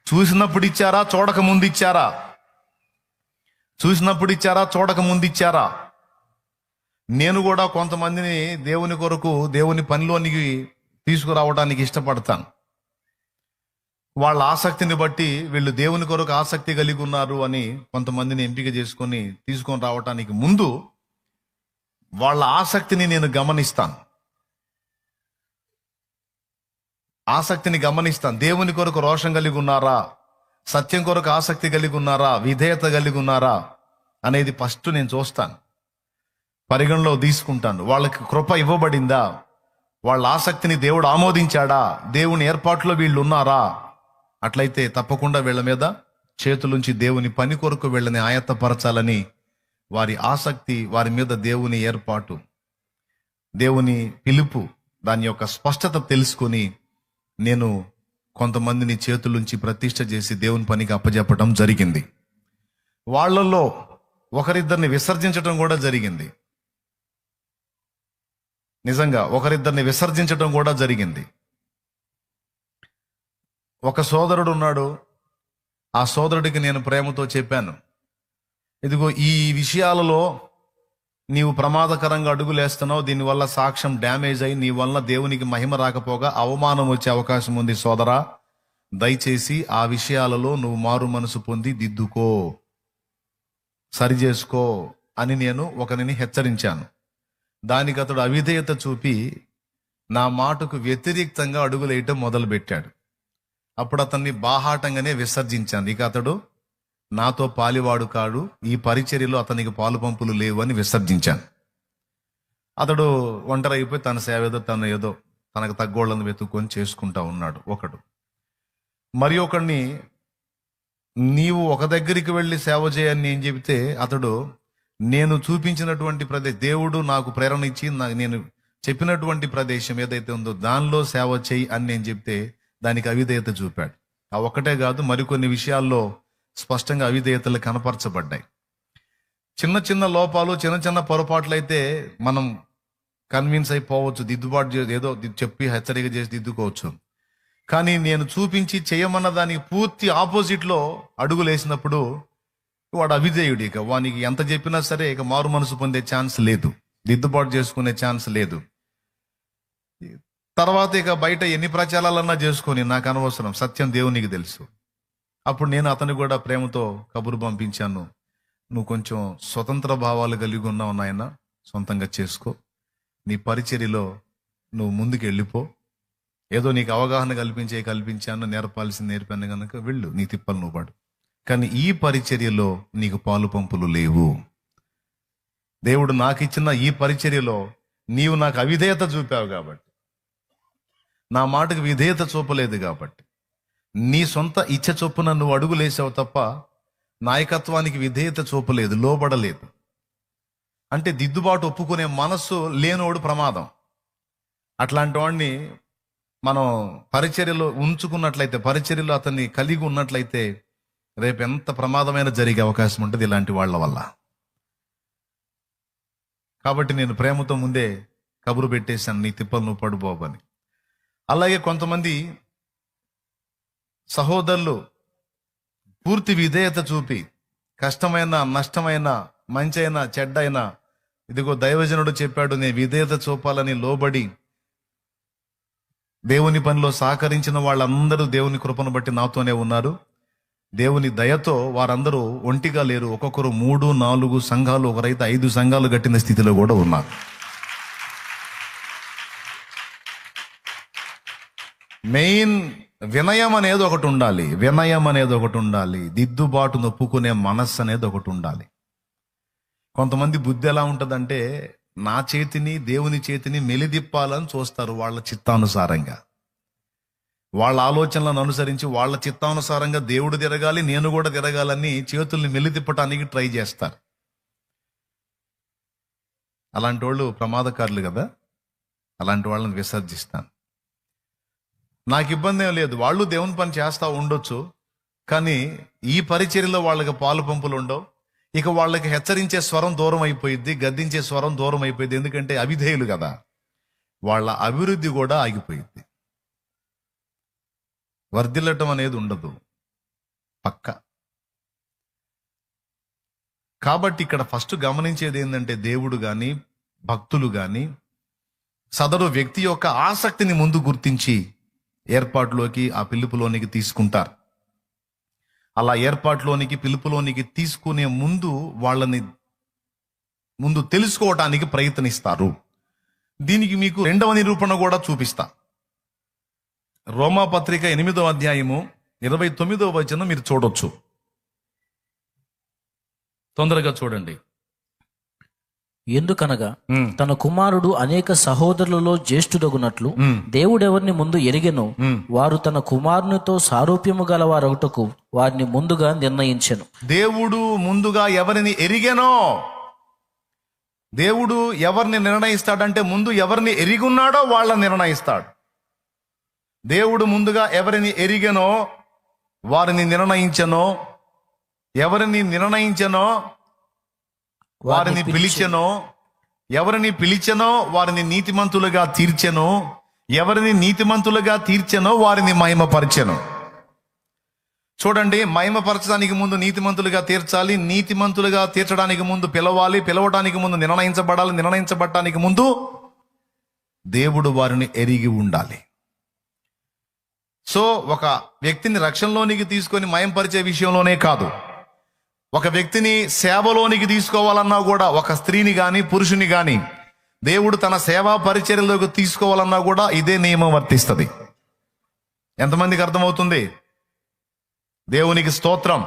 చూసినప్పుడు ఇచ్చారా, చూడక ముందు ఇచ్చారా? చూసినప్పుడు ఇచ్చారా, చూడక ముందు ఇచ్చారా? నేను కూడా కొంతమందిని దేవుని కొరకు, దేవుని పనిలోనికి తీసుకురావడానికి ఇష్టపడతాను. వాళ్ళ ఆసక్తిని బట్టి వీళ్ళు దేవుని కొరకు ఆసక్తి కలిగి ఉన్నారు అని కొంతమందిని ఎంపిక చేసుకొని తీసుకొని రావటానికి ముందు వాళ్ళ ఆసక్తిని నేను గమనిస్తాను. ఆసక్తిని గమనిస్తాను. దేవుని కొరకు రోషం కలిగి ఉన్నారా, సత్యం కొరకు ఆసక్తి కలిగి ఉన్నారా, విధేయత కలిగి ఉన్నారా అనేది ఫస్ట్ నేను చూస్తాను, పరిగణలో తీసుకుంటాను. వాళ్ళకి కృప ఇవ్వబడిందా, వాళ్ళ ఆసక్తిని దేవుడు ఆమోదించాడా, దేవుని ఏర్పాట్లో వీళ్ళు ఉన్నారా? అట్లయితే తప్పకుండా వీళ్ళ మీద చేతులుంచి దేవుని పని కొరకు వీళ్ళని ఆయత్తపరచాలని, వారి ఆసక్తి, వారి మీద దేవుని ఏర్పాటు, దేవుని పిలుపు, దాని యొక్క స్పష్టత తెలుసుకొని నేను కొంతమందిని చేతులుంచి ప్రతిష్ఠ చేసి దేవుని పనికి అప్పజెప్పడం జరిగింది. వాళ్ళల్లో ఒకరిద్దరిని విసర్జించడం కూడా జరిగింది. నిజంగా ఒకరిద్దరిని విసర్జించడం కూడా జరిగింది. ఒక సోదరుడు ఉన్నాడు. ఆ సోదరుడికి నేను ప్రేమతో చెప్పాను, ఇదిగో ఈ విషయాలలో నీవు ప్రమాదకరంగా అడుగులేస్తున్నావు, దీనివల్ల సాక్ష్యం డ్యామేజ్ అయి నీ వల్ల దేవునికి మహిమ రాకపోగా అవమానం వచ్చే అవకాశం ఉంది సోదరా. దయచేసి ఆ విషయాలలో నువ్వు మారు మనసు పొంది దిద్దుకో, సరి చేసుకో అని నేను ఒకరిని హెచ్చరించాను. దానికి అతడు అవిధేయత చూపి నా మాటకు వ్యతిరేక్తంగా అడుగులేయటం మొదలుపెట్టాడు. అప్పుడు అతన్ని బాహాటంగానే విసర్జించాను. ఇక అతడు నాతో పాలివాడు కాడు, ఈ పరిచర్యలో అతనికి పాలు పంపులు లేవు అని విసర్జించాను. అతడు ఒంటరి అయిపోయి తన సేవ ఏదో తను ఏదో తనకు తగ్గోళ్ళను వెతుక్కొని చేసుకుంటా ఉన్నాడు ఒకడు. మరి ఒకడిని నీవు ఒక దగ్గరికి వెళ్ళి సేవ చేయని నేను చెబితే అతడు నేను చూపించినటువంటి దేవుడు నాకు ప్రేరణ ఇచ్చి నేను చెప్పినటువంటి ప్రదేశం ఏదైతే ఉందో దానిలో సేవ చేయి అని నేను చెప్తే దానికి అవిధేయత చూపాడు. ఆ ఒక్కటే కాదు, మరికొన్ని విషయాల్లో స్పష్టంగా అవిధేయతలు కనపరచబడ్డాయి. చిన్న చిన్న లోపాలు, చిన్న చిన్న పొరపాట్లు అయితే మనం కన్విన్స్ అయిపోవచ్చు, దిద్దుబాటు ఏదో చెప్పి హెచ్చరిక చేసి దిద్దుకోవచ్చు. కానీ నేను చూపించి చేయమన్న దానికి పూర్తి ఆపోజిట్లో అడుగులేసినప్పుడు వాడు అవిధేయుడు. ఇక వానికి ఎంత చెప్పినా సరే ఇక మారు మనసు పొందే ఛాన్స్ లేదు, దిద్దుబాటు చేసుకునే ఛాన్స్ లేదు. తర్వాత ఇక బయట ఎన్ని ప్రచారాలన్నా చేసుకొని నాకు అనవసరం, సత్యం దేవునికి తెలుసు. అప్పుడు నేను అతను కూడా ప్రేమతో కబురు పంపించాను, నువ్వు కొంచెం స్వతంత్ర భావాలు కలిగి ఉన్నావు నాయన, సొంతంగా చేసుకో, నీ పరిచర్యలో నువ్వు ముందుకు వెళ్ళిపో, ఏదో నీకు అవగాహన కల్పించాను, నేర్పాల్సింది నేర్పాను కనుక వెళ్ళు, నీ తిప్పలు నువ్వు పడు, కానీ ఈ పరిచర్యలో నీకు పాలు పంపులు లేవు. దేవుడు నాకు ఇచ్చిన ఈ పరిచర్యలో నీవు నాకు అవిధేయత చూపావు కాబట్టి, నా మాటకు విధేయత చూపలేదు కాబట్టి, నీ సొంత ఇచ్చ చొప్పున నువ్వు అడుగులేసావు తప్ప నాయకత్వానికి విధేయత చూపలేదు, లోబడలేదు. అంటే దిద్దుబాటు ఒప్పుకునే మనస్సు లేనోడు ప్రమాదం. అట్లాంటి వాడిని మనం పరిచర్యలో ఉంచుకున్నట్లయితే, పరిచర్యలో అతన్ని కలిగి ఉన్నట్లయితే రేపు ఎంత ప్రమాదమైన జరిగే అవకాశం ఉంటుంది ఇలాంటి వాళ్ళ వల్ల. కాబట్టి నేను ప్రేమతో ముందే కబురు పెట్టేశాను, నీ తిప్పలు నువ్వు పడు బాబు అని. అలాగే కొంతమంది సహోదరులు పూర్తి విధేయత చూపి కష్టమైన, నష్టమైన, మంచైనా చెడ్డైనా, ఇదిగో దైవజనుడు చెప్పాడు నేను విధేయత చూపాలని లోబడి దేవుని పనిలో సహకరించిన వాళ్ళందరూ దేవుని కృపను బట్టి నాతోనే ఉన్నారు. దేవుని దయతో వారందరూ ఒంటిగా లేరు. ఒక్కొక్కరు 3, 4 సంఘాలు, ఒకరైతే 5 సంఘాలు కట్టిన స్థితిలో కూడా ఉన్నారు. మెయిన్ వినయం అనేది ఒకటి ఉండాలి. వినయం అనేది ఒకటి ఉండాలి. దిద్దుబాటు నొప్పుకునే మనస్సు అనేది ఒకటి ఉండాలి. కొంతమంది బుద్ధి ఎలా ఉంటుందంటే, నా చేతిని దేవుని చేతిని మెలిదిప్పాలని చూస్తారు వాళ్ళ చిత్తానుసారంగా. వాళ్ళ ఆలోచనలను అనుసరించి వాళ్ళ చిత్తానుసారంగా దేవుడు తిరగాలి, నేను కూడా తిరగాలని చేతుల్ని మెలితిప్పటానికి ట్రై చేస్తారు. అలాంటి వాళ్ళు ప్రమాదకారులు కదా. అలాంటి వాళ్ళని విసర్జిస్తాను. నాకు ఇబ్బంది ఏం లేదు, వాళ్ళు దేవుని పని చేస్తూ ఉండొచ్చు. కానీ ఈ పరిచర్యలో వాళ్ళకి పాలు పంపులు ఉండవు. ఇక వాళ్ళకి హెచ్చరించే స్వరం దూరం అయిపోయింది, గద్దించే స్వరం దూరం అయిపోయింది. ఎందుకంటే అవిధేయులు కదా. వాళ్ళ అభివృద్ధి కూడా ఆగిపోయింది. వర్ధిల్లటం అనేది ఉండదు పక్క. కాబట్టి ఇక్కడ ఫస్ట్ గమనించేది ఏంటంటే, దేవుడు గాని భక్తులు గాని సదరు వ్యక్తి యొక్క ఆసక్తిని ముందు గుర్తించి ఏర్పాటులోకి, ఆ పిలుపులోనికి తీసుకుంటారు. అలా ఏర్పాటులోనికి, పిలుపులోనికి తీసుకునే ముందు వాళ్ళని ముందు తెలుసుకోవటానికి ప్రయత్నిస్తారు. దీనికి మీకు 2వ నిరూపణ కూడా చూపిస్తా. రోమాపత్రిక 8వ అధ్యాయము 29వ వచనం మీరు చూడొచ్చు. తొందరగా చూడండి. ఎందుకనగా తన కుమారుడు అనేక సహోదరులలో జ్యేష్ఠుడగునట్లు దేవుడెవరిని ముందు ఎరిగెనో వారు తన కుమారునితో సారూప్యము గల వారొకటకు వారిని ముందుగా నిర్ణయించెను. దేవుడు ముందుగా ఎవరిని ఎరిగెనో, దేవుడు ఎవరిని నిర్ణయిస్తాడంటే ముందు ఎవరిని ఎరిగున్నాడో వాళ్ళని నిర్ణయిస్తాడు. దేవుడు ముందుగా ఎవరిని ఎరిగెనో వారిని నిర్ణయించెనో, ఎవరిని నిర్ణయించెనో వారిని పిలిచెనో, ఎవరిని పిలిచెనో వారిని నీతిమంతులుగా తీర్చెనో, ఎవరిని నీతిమంతులుగా తీర్చెనో వారిని మహిమపరచెను. చూడండి, మహిమపరచడానికి ముందు నీతిమంతులుగా తీర్చాలి, నీతిమంతులుగా తీర్చడానికి ముందు పిలవాలి, పిలవడానికి ముందు నిర్ణయించబడాలి, నిర్ణయించబడటానికి ముందు దేవుడు వారిని ఎరిగి ఉండాలి. సో ఒక వ్యక్తిని రక్షణలోనికి తీసుకొని మహిమపరిచే విషయంలోనే కాదు, ఒక వ్యక్తిని సేవలోనికి తీసుకోవాలన్నా కూడా, ఒక స్త్రీని గాని పురుషుని గాని దేవుడు తన సేవా పరిచర్యలోకి తీసుకోవాలన్నా కూడా ఇదే నియమం వర్తిస్తుంది. ఎంతమందికి అర్థమవుతుంది? దేవునికి స్తోత్రం.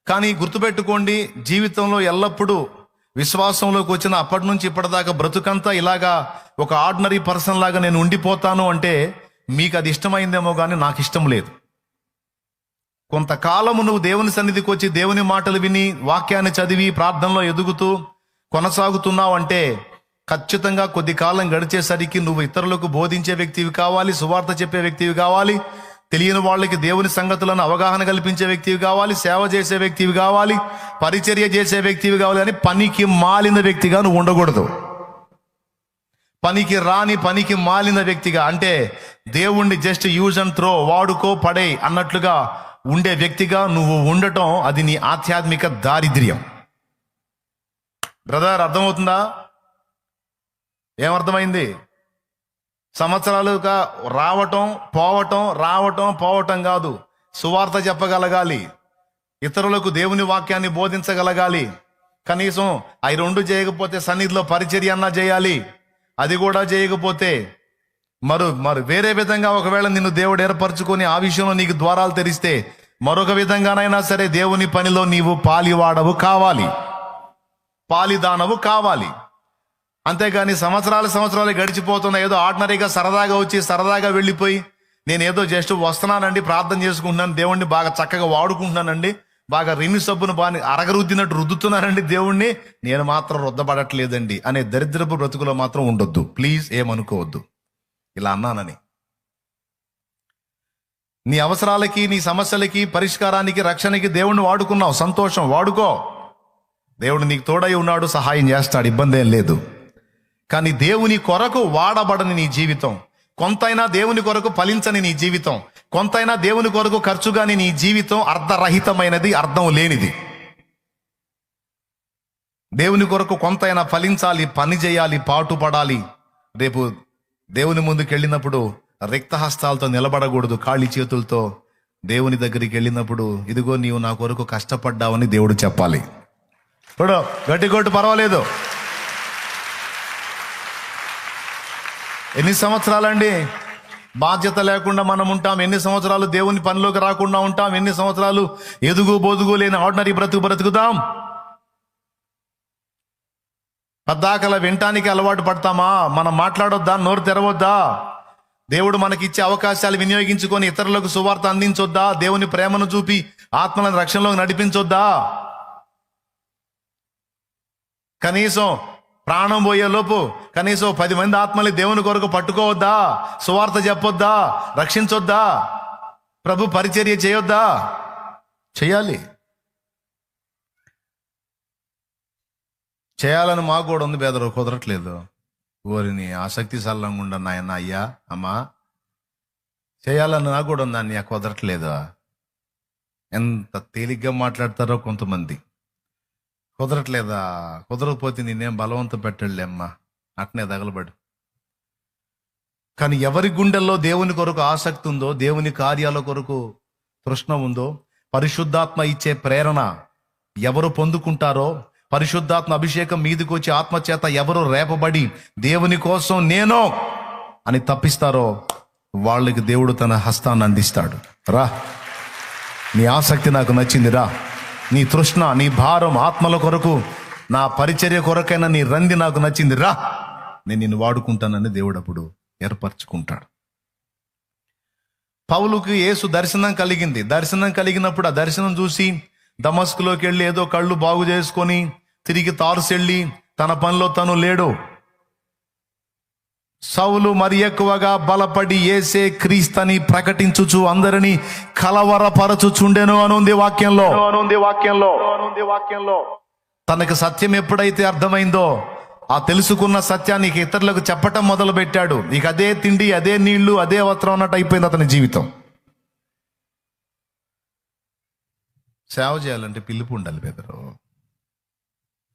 కానీ గుర్తుపెట్టుకోండి, జీవితంలో ఎల్లప్పుడూ విశ్వాసంలోకి వచ్చిన అప్పటి నుంచి ఇప్పటిదాకా బ్రతుకంతా ఇలాగా ఒక ఆర్డినరీ పర్సన్ లాగా నేను ఉండిపోతాను అంటే మీకు అది ఇష్టమైందేమో కానీ నాకు ఇష్టం లేదు. కొంతకాలము నువ్వు దేవుని సన్నిధికి వచ్చి దేవుని మాటలు విని వాక్యాన్ని చదివి ప్రార్థనలో ఎదుగుతూ కొనసాగుతున్నావు అంటే ఖచ్చితంగా కొద్ది కాలం గడిచేసరికి నువ్వు ఇతరులకు బోధించే వ్యక్తివి కావాలి, సువార్త చెప్పే వ్యక్తివి కావాలి, తెలియని వాళ్ళకి దేవుని సంగతులను అవగాహన కల్పించే వ్యక్తివి కావాలి, సేవ చేసే వ్యక్తివి కావాలి, పరిచర్య చేసే వ్యక్తివి కావాలి. అని పనికి మాలిన వ్యక్తిగా నువ్వు ఉండకూడదు. పనికి రాని, పనికి మాలిన వ్యక్తిగా, అంటే దేవుణ్ణి జస్ట్ యూజ్ అండ్ త్రో, వాడుకో పడే అన్నట్లుగా ఉండే వ్యక్తిగా నువ్వు ఉండటం అది నీ ఆధ్యాత్మిక దారిద్ర్యం. బ్రదర్, అర్థమవుతుందా? ఏమర్థమైంది? సంవత్సరాలుగా రావటం పోవటం కాదు, సువార్త చెప్పగలగాలి, ఇతరులకు దేవుని వాక్యాన్ని బోధించగలగాలి. కనీసం అవి 2 చేయకపోతే సన్నిధిలో పరిచర్య అన్నా చేయాలి. అది కూడా చేయకపోతే మరి వేరే విధంగా ఒకవేళ నిన్ను దేవుడు ఏర్పరచుకొని ఆ విషయంలో నీకు ద్వారాలు తెరిస్తే మరొక విధంగానైనా సరే దేవుని పనిలో నీవు పాలివాడవు కావాలి, పాలిదానవు కావాలి. అంతేగాని సంవత్సరాలు గడిచిపోతున్నా ఏదో ఆర్డినరీగా సరదాగా వచ్చి సరదాగా వెళ్ళిపోయి నేను ఏదో జస్ట్ వస్తున్నానండి, ప్రార్థన చేసుకుంటున్నాను, దేవుణ్ణి బాగా చక్కగా వాడుకుంటున్నానండి, బాగా రిన్ని సబ్బును బాగా అరగరుద్దినట్టు రుద్దుతున్నానండి దేవుణ్ణి, నేను మాత్రం రుద్దబడట్లేదండి అనే దరిద్రపు బ్రతుకులో మాత్రం ఉండొద్దు. ప్లీజ్ ఏమనుకోవద్దు ఇలా అన్నానని. నీ అవసరాలకి, నీ సమస్యలకి, పరిష్కారానికి, రక్షణకి దేవుణ్ణి వాడుకున్నావు, సంతోషం, వాడుకో. దేవుడు నీకు తోడై ఉన్నాడు, సహాయం చేస్తాడు, ఇబ్బంది ఏం లేదు. కానీ దేవుని కొరకు వాడబడని నీ జీవితం, కొంతైనా దేవుని కొరకు ఫలించని నీ జీవితం, కొంతైనా దేవుని కొరకు ఖర్చుగాని నీ జీవితం అర్ధరహితమైనది, అర్థం లేనిది. దేవుని కొరకు కొంతైనా ఫలించాలి, పని చేయాలి, పాటుపడాలి. రేపు దేవుని ముందుకు వెళ్ళినప్పుడు రిక్త హస్తాలతో నిలబడకూడదు, ఖాళీ చేతులతో దేవుని దగ్గరికి వెళ్ళినప్పుడు ఇదిగో నీవు నా కొరకు కష్టపడ్డావని దేవుడు చెప్పాలి. చూడు, గట్టి కొట్టు, పర్వాలేదు. ఎన్ని సంవత్సరాలండి బాధ్యత లేకుండా మనం ఉంటాం? ఎన్ని సంవత్సరాలు దేవుని పనిలోకి రాకుండా ఉంటాం? ఎన్ని సంవత్సరాలు ఎదుగు బొదుగు లేని ఆర్డినరీ బ్రతుకుదాం? పద్దాకల వినటానికి అలవాటు పడతామా? మనం మాట్లాడొద్దా? నోరు తెరవద్దా? దేవుడు మనకిచ్చే అవకాశాలు వినియోగించుకొని ఇతరులకు సువార్త అందించొద్దా? దేవుని ప్రేమను చూపి ఆత్మలను రక్షణలోకి నడిపించొద్దా? కనీసం ప్రాణం పోయే లోపు కనీసం 10 మంది ఆత్మల్ని దేవుని కొరకు పట్టుకోవద్దా? సువార్త చెప్పొద్దా? రక్షించొద్దా? ప్రభు పరిచర్య చేయొద్దా? చేయాలి. చేయాలని మాకు కూడా ఉంది బెదరు, కుదరట్లేదు. ఓరిని ఆసక్తి సల్లంగా నాయన, అయ్యా అమ్మా, చేయాలని నాకు కూడా ఉంది అన్నయ్య, కుదరట్లేదు. ఎంత తేలిగ్గా మాట్లాడతారో కొంతమంది. కుదరట్లేదా? కుదరకపోతే నేనేం బలవంతం పెట్టలే అమ్మా, అట్నే తగలబడు. కానీ ఎవరి గుండెల్లో దేవుని కొరకు ఆసక్తి ఉందో, దేవుని కార్యాల కొరకు తృష్ణ ఉందో, పరిశుద్ధాత్మ ఇచ్చే ప్రేరణ ఎవరు పొందుకుంటారో, పరిశుద్ధాత్మ అభిషేకం మీదకి వచ్చి ఆత్మచేత ఎవరు రేపబడి దేవుని కోసం నేను అని తప్పిస్తారో వాళ్ళకి దేవుడు తన హస్తాన్ని అందిస్తాడు. రా, నీ ఆసక్తి నాకు నచ్చింది, రా, నీ తృష్ణ, నీ భారం ఆత్మల కొరకు, నా పరిచర్య కొరకైనా నీ రంది నాకు నచ్చింది, రా, నేను నిన్ను వాడుకుంటానని దేవుడు అప్పుడు ఏర్పరచుకుంటాడు. పౌలుకి యేసు దర్శనం కలిగింది. దర్శనం కలిగినప్పుడు ఆ దర్శనం చూసి దమస్కులోకి వెళ్ళి ఏదో కళ్ళు బాగు చేసుకొని తిరిగి తార్సు వెళ్ళి తన పనిలో తను లేడు. సౌలు మరి ఎక్కువగా బలపడి యేసే క్రీస్తని ప్రకటించుచు అందరినీ కలవరపరచుచుండెను అనుంది వాక్యంలో. తనకు సత్యం ఎప్పుడైతే అర్థమైందో, ఆ తెలుసుకున్న సత్యాన్ని ఇతరులకు చెప్పటం మొదలు పెట్టాడు. ఇక అదే తిండి, అదే నీళ్లు, అదే వస్త్రం అన్నట్టు అయిపోయింది అతని జీవితం. సేవ చేయాలంటే పిలుపు ఉండాలి బెదరు.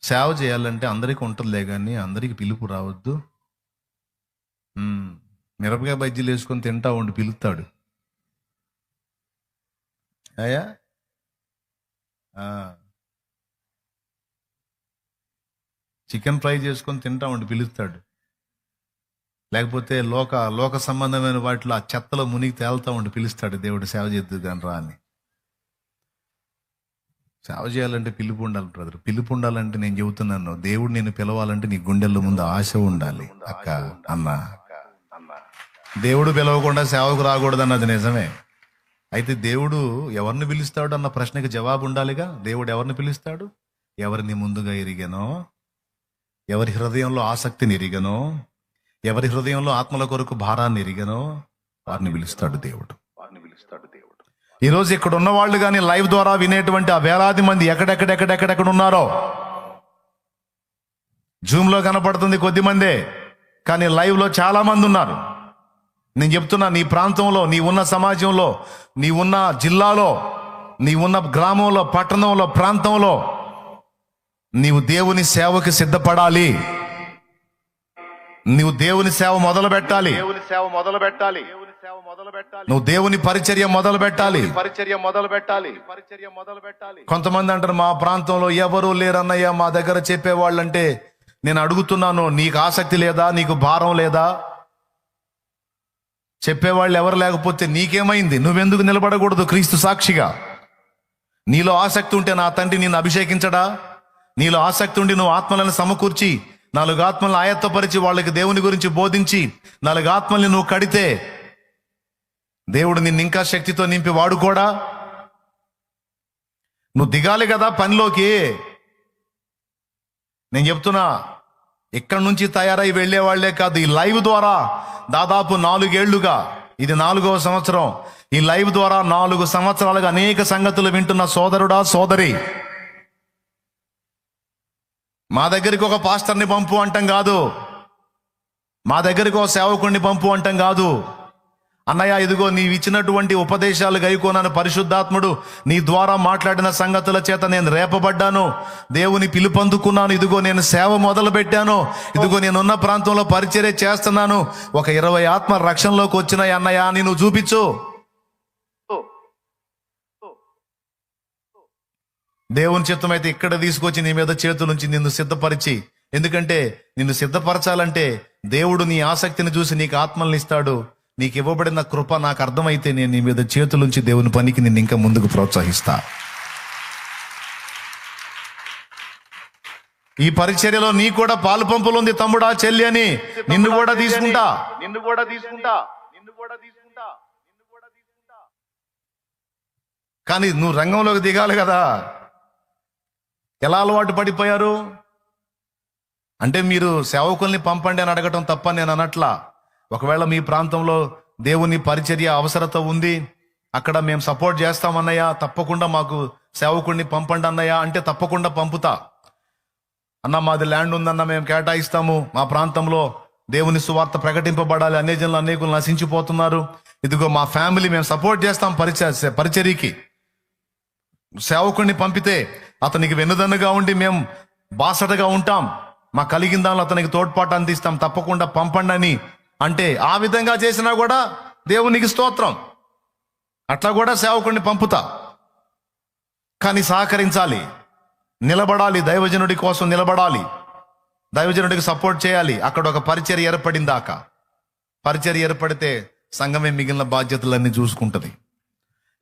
సేవ చేయాలంటే అందరికీ ఉంటుందిలే కానీ అందరికి పిలుపు రావద్దు. మిరపకాయ బజ్జీలు వేసుకొని తింటా ఉండి పిలుస్తాడు. అయ్యా చికెన్ ఫ్రై చేసుకొని తింటా ఉండి పిలుస్తాడు. లేకపోతే లోక సంబంధమైన వాటిలో ఆ చెత్తలో మునిగి తేలుతా ఉండి పిలుస్తాడు. దేవుడు సేవ చేద్దు కానీ రా అని. సేవ చేయాలంటే పిలుపు ఉండాలి బ్రదర్. పిలుపు ఉండాలంటే నేను చెబుతున్నాను, దేవుడు నేను పిలవాలంటే నీ గుండెల్లో ముందు ఆశ ఉండాలి. అక్క, అన్న, దేవుడు పిలవకుండా సేవకు రాకూడదు అన్నది నిజమే. అయితే దేవుడు ఎవరిని పిలుస్తాడు అన్న ప్రశ్నకి జవాబు ఉండాలిగా. దేవుడు ఎవరిని పిలుస్తాడు? ఎవరిని ముందుగా ఎరిగానో, ఎవరి హృదయంలో ఆసక్తిని ఎరిగానో, ఎవరి హృదయంలో ఆత్మల కొరకు భారాన్ని ఎరిగానో వారిని పిలుస్తాడు దేవుడు. ఈరోజు ఇక్కడ ఉన్న వాళ్ళు కానీ లైవ్ ద్వారా వినేటువంటి ఆ వేలాది మంది ఎక్కడెక్కడ ఉన్నారో, జూమ్లో కనపడుతుంది కొద్ది మందే, కానీ లైవ్లో చాలా మంది ఉన్నారు. నేను చెప్తున్నా, నీ ప్రాంతంలో, నీ ఉన్న సమాజంలో, నీ ఉన్న జిల్లాలో, నీ ఉన్న గ్రామంలో, పట్టణంలో, ప్రాంతంలో నీవు దేవుని సేవకి సిద్ధపడాలి. నువ్వు దేవుని సేవ మొదలు పెట్టాలి. నువ్వు దేవుని పరిచర్య మొదలు పెట్టాలి. కొంతమంది అంటారు, మా ప్రాంతంలో ఎవరు లేరన్నయ్య మా దగ్గర చెప్పేవాళ్ళంటే. నేను అడుగుతున్నాను, నీకు ఆసక్తి లేదా? నీకు భారం లేదా? చెప్పేవాళ్ళు ఎవరు లేకపోతే నీకేమైంది? నువ్వెందుకు నిలబడకూడదు క్రీస్తు సాక్షిగా? నీలో ఆసక్తి ఉంటే నా తండ్రి నిన్ను అభిషేకించడా? నీలో ఆసక్తి ఉండి నువ్వు ఆత్మలను సమకూర్చి 4 ఆత్మలను ఆయత్తపరిచి వాళ్ళకి దేవుని గురించి బోధించి 4 ఆత్మల్ని నువ్వు కడితే దేవుడు నిన్ను ఇంకా శక్తితో నింపి వాడుకోడా? నువ్వు దిగాలి కదా పనిలోకి. నేను చెప్తున్నా, ఇక్కడ నుంచి తయారై వెళ్లే వాళ్లే కాదు, ఈ లైవ్ ద్వారా దాదాపు 4 ఏళ్లుగా, ఇది 4వ సంవత్సరం, ఈ లైవ్ ద్వారా 4 సంవత్సరాలుగా అనేక సంగతులు వింటున్న సోదరుడా, సోదరి, మా దగ్గరికి ఒక పాస్టర్ని పంపు అంటాం కాదు, మా దగ్గరికి ఒక సేవకుడిని పంపు అంటాం కాదు. అన్నయ్య, ఇదిగో నీవు ఇచ్చినటువంటి ఉపదేశాలు గైకోనని పరిశుద్ధాత్ముడు నీ ద్వారా మాట్లాడిన సంగతుల చేత నేను రేపబడ్డాను, దేవుని పిలుపొందుకున్నాను, ఇదిగో నేను సేవ మొదలు పెట్టాను, ఇదిగో నేనున్న ప్రాంతంలో పరిచర్య చేస్తున్నాను, ఒక 20 ఆత్మ రక్షణలోకి వచ్చినాయి అన్నయ్య అని నువ్వు చూపించు. దేవుని చిత్తం అయితే ఇక్కడ తీసుకొచ్చి నీ మీద చేతులుంచి నిన్ను సిద్ధపరిచి, ఎందుకంటే నిన్ను సిద్ధపరచాలంటే దేవుడు నీ ఆసక్తిని చూసి నీకు ఆత్మల్ని ఇస్తాడు. నీకు ఇవ్వబడిన కృప నాకు అర్థమైతే నేను నీ మీద చేతులుంచి దేవుని పనికి నిన్ను ఇంకా ముందుకు ప్రోత్సహిస్తా. ఈ పరిచర్యలో నీ కూడా పాలు పంపులు ఉంది తమ్ముడా, చెల్లి అని నిన్ను కూడా తీసుకుంటా. కానీ నువ్వు రంగంలోకి దిగాలి కదా. ఎలా అలవాటు పడిపోయారు అంటే, మీరు సేవకుల్ని పంపండి అని అడగటం తప్ప నేను అనట్లా. ఒకవేళ మీ ప్రాంతంలో దేవుని పరిచర్య అవసరత ఉంది, అక్కడ మేము సపోర్ట్ చేస్తామన్నయ్యా, తప్పకుండా మాకు సేవకుడిని పంపండి అన్నయ్యా అంటే తప్పకుండా పంపుతా. అన్న మాది ల్యాండ్ ఉందన్న, మేము కేటాయిస్తాము, మా ప్రాంతంలో దేవుని సువార్త ప్రకటింపబడాలి, అన్యజనులు అనేకులు నశించిపోతున్నారు, ఇదిగో మా ఫ్యామిలీ మేము సపోర్ట్ చేస్తాం పరిచర్యకి. సేవకుడిని పంపితే అతనికి వెన్నుదన్నుగా ఉండి మేము బాసటగా ఉంటాం, మా కలిగిన దానిలో అతనికి తోడ్పాటు అందిస్తాం, తప్పకుండా పంపండి అని అంటే, ఆ విధంగా చేసినా కూడా దేవునికి స్తోత్రం, అట్లా కూడా సేవకుడిని పంపుతా. కానీ సహకరించాలి, నిలబడాలి, దైవజనుడి కోసం నిలబడాలి, దైవజనుడికి సపోర్ట్ చేయాలి. అక్కడ ఒక పరిచర్య ఏర్పడిందాక, పరిచర్య ఏర్పడితే సంఘమే మిగిలిన బాధ్యతలన్నీ చూసుకుంటది.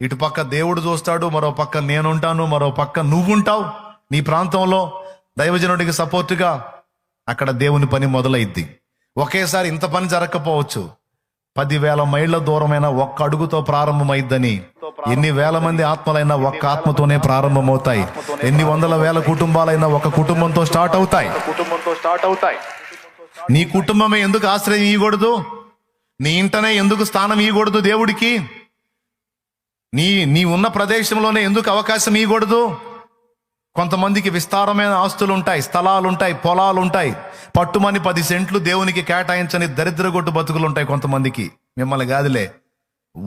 ఇటు పక్క దేవుడు చూస్తాడు, మరో పక్క నేనుంటాను, మరో పక్క నువ్వుంటావు నీ ప్రాంతంలో దైవజనుడికి సపోర్టుగా. అక్కడ దేవుని పని మొదలైద్ది. ఒకేసారి ఇంత పని జరగకపోవచ్చు, 10,000 మైళ్ళ దూరమైన ఒక్క అడుగుతో ప్రారంభమైద్దని. ఎన్ని వేల మంది ఆత్మలైనా ఒక్క ఆత్మతోనే ప్రారంభమవుతాయి. ఎన్ని వందల వేల కుటుంబాలైనా ఒక కుటుంబంతో స్టార్ట్ అవుతాయి. నీ కుటుంబమే ఎందుకు ఆశ్రయం ఇవ్వకూడదు? నీ ఇంటనే ఎందుకు స్థానం ఇవ్వకూడదు దేవుడికి? నీ ఉన్న ప్రదేశంలోనే ఎందుకు అవకాశం ఇవ్వకూడదు? కొంతమందికి విస్తారమైన ఆస్తులు ఉంటాయి, స్థలాలు ఉంటాయి, పొలాలు ఉంటాయి, పట్టుమని 10 సెంట్లు దేవునికి కేటాయించని దరిద్రగొట్టు బతుకులు ఉంటాయి కొంతమందికి. మిమ్మల్ని కాదులే,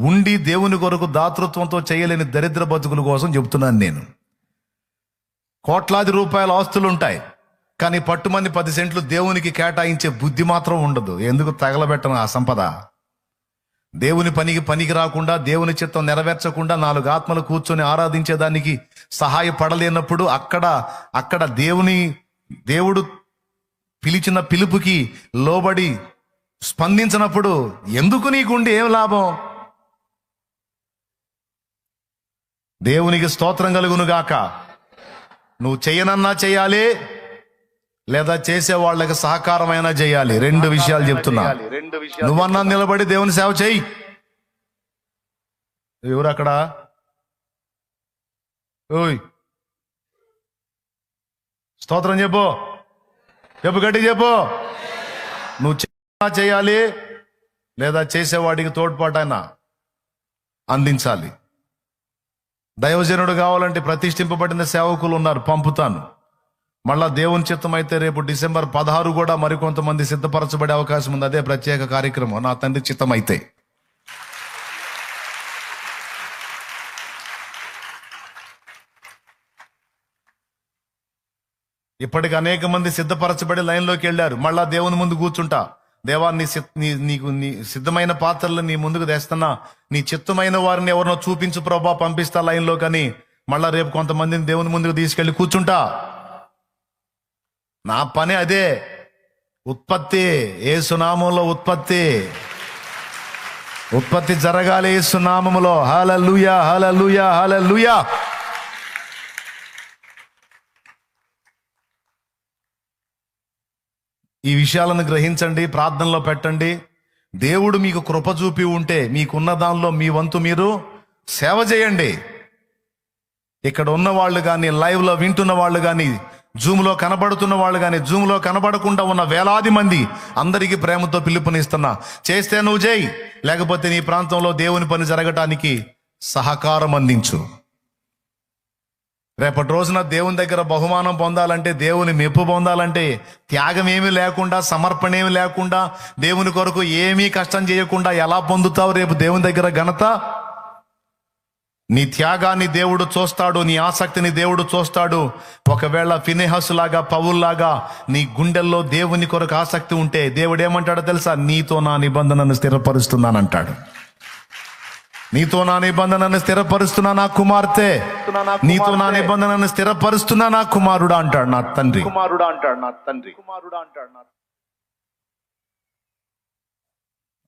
ఉండి దేవుని కొరకు దాతృత్వంతో చేయలేని దరిద్ర బతుకుల కోసం చెబుతున్నాను నేను. కోట్లాది రూపాయల ఆస్తులు ఉంటాయి, కానీ పట్టుమని 10 సెంట్లు దేవునికి కేటాయించే బుద్ధి మాత్రం ఉండదు. ఎందుకు తగలబెట్టను ఆ సంపద? దేవుని పనికి రాకుండా, దేవుని చిత్తం నెరవేర్చకుండా 4 ఆత్మలు కూర్చొని ఆరాధించేదానికి సహాయపడలేనప్పుడు, అక్కడ దేవుడు పిలిచిన పిలుపుకి లోబడి స్పందించినప్పుడు ఎందుకు నీకుండి ఏం లాభం? దేవునికి స్తోత్రం కలుగునుగాక. నువ్వు చేయనన్నా చేయాలి, లేదా చేసే వాళ్ళకి సహకారమైనా చేయాలి. 2 విషయాలు చెప్తున్నా. నువ్వన్నా నిలబడి దేవుని సేవ చేయి. ఎవరు అక్కడ? ఓయ్, స్తోత్రం చెప్పు గట్టి చెప్పు. నువ్వు చేయాలి, లేదా చేసేవాడికి తోడ్పాటైనా అందించాలి. దైవజనుడు కావాలంటే ప్రతిష్ఠింపబడిన సేవకులు ఉన్నారు, పంపుతాను. మళ్ళా దేవుని చిత్తం అయితే రేపు డిసెంబర్ 16 కూడా మరికొంతమంది సిద్ధపరచబడే అవకాశం ఉంది. అదే ప్రత్యేక కార్యక్రమం, నా తండ్రి చిత్తం అయితే. ఇప్పటికి అనేక మంది సిద్ధపరచబడి లైన్లోకి వెళ్ళారు. మళ్ళా దేవుని ముందు కూర్చుంటా, దేవా నీకు నీ సిద్ధమైన పాత్రలు నీ ముందుకు తెస్తున్నా, నీ చిత్తమైన వారిని ఎవరినో చూపించు ప్రభా, పంపిస్తా లైన్లో. కానీ మళ్ళా రేపు కొంతమందిని దేవుని ముందుకు తీసుకెళ్లి కూర్చుంటా. నా పని అదే. ఉత్పత్తి యేసు నామములో ఉత్పత్తి జరగాలి యేసు నామములో. హల్లెలూయా, హల్లెలూయా, హల్లెలూయా. ఈ విషయాలను గ్రహించండి, ప్రార్థనలో పెట్టండి. దేవుడు మీకు కృప చూపి ఉంటే మీకున్న దానిలో మీ వంతు మీరు సేవ చేయండి. ఇక్కడ ఉన్న వాళ్ళు కానీ, లైవ్లో వింటున్న వాళ్ళు కానీ, జూమ్లో కనబడుతున్న వాళ్ళు కానీ, జూమ్లో కనబడకుండా ఉన్న వేలాది మంది అందరికీ ప్రేమతో పిలుపునిస్తున్నా, చేస్తే నువ్వు చేయి, లేకపోతే నీ ప్రాంతంలో దేవుని పని జరగటానికి సహకారం అందించు. రేపటి రోజున దేవుని దగ్గర బహుమానం పొందాలంటే, దేవుని మెప్పు పొందాలంటే, త్యాగం ఏమీ లేకుండా, సమర్పణ ఏమీ లేకుండా, దేవుని కొరకు ఏమీ కష్టం చేయకుండా ఎలా పొందుతావు రేపు దేవుని దగ్గర ఘనత? నీ త్యాగాన్ని దేవుడు చూస్తాడు, నీ ఆసక్తిని దేవుడు చూస్తాడు. ఒకవేళ ఫినెహసు లాగా, పౌల్లాగా నీ గుండెల్లో దేవుని కొరకు ఆసక్తి ఉంటే దేవుడు ఏమంటాడో తెలుసా? నీతో నా నిబంధనను స్థిరపరుస్తున్నానంటాడు. నీతో నా నిబంధనను స్థిరపరుస్తున్నా నా కుమార్తె, నీతో నా నిబంధనను స్థిరపరుస్తున్నా నా కుమారుడా అంటాడు నా తండ్రి.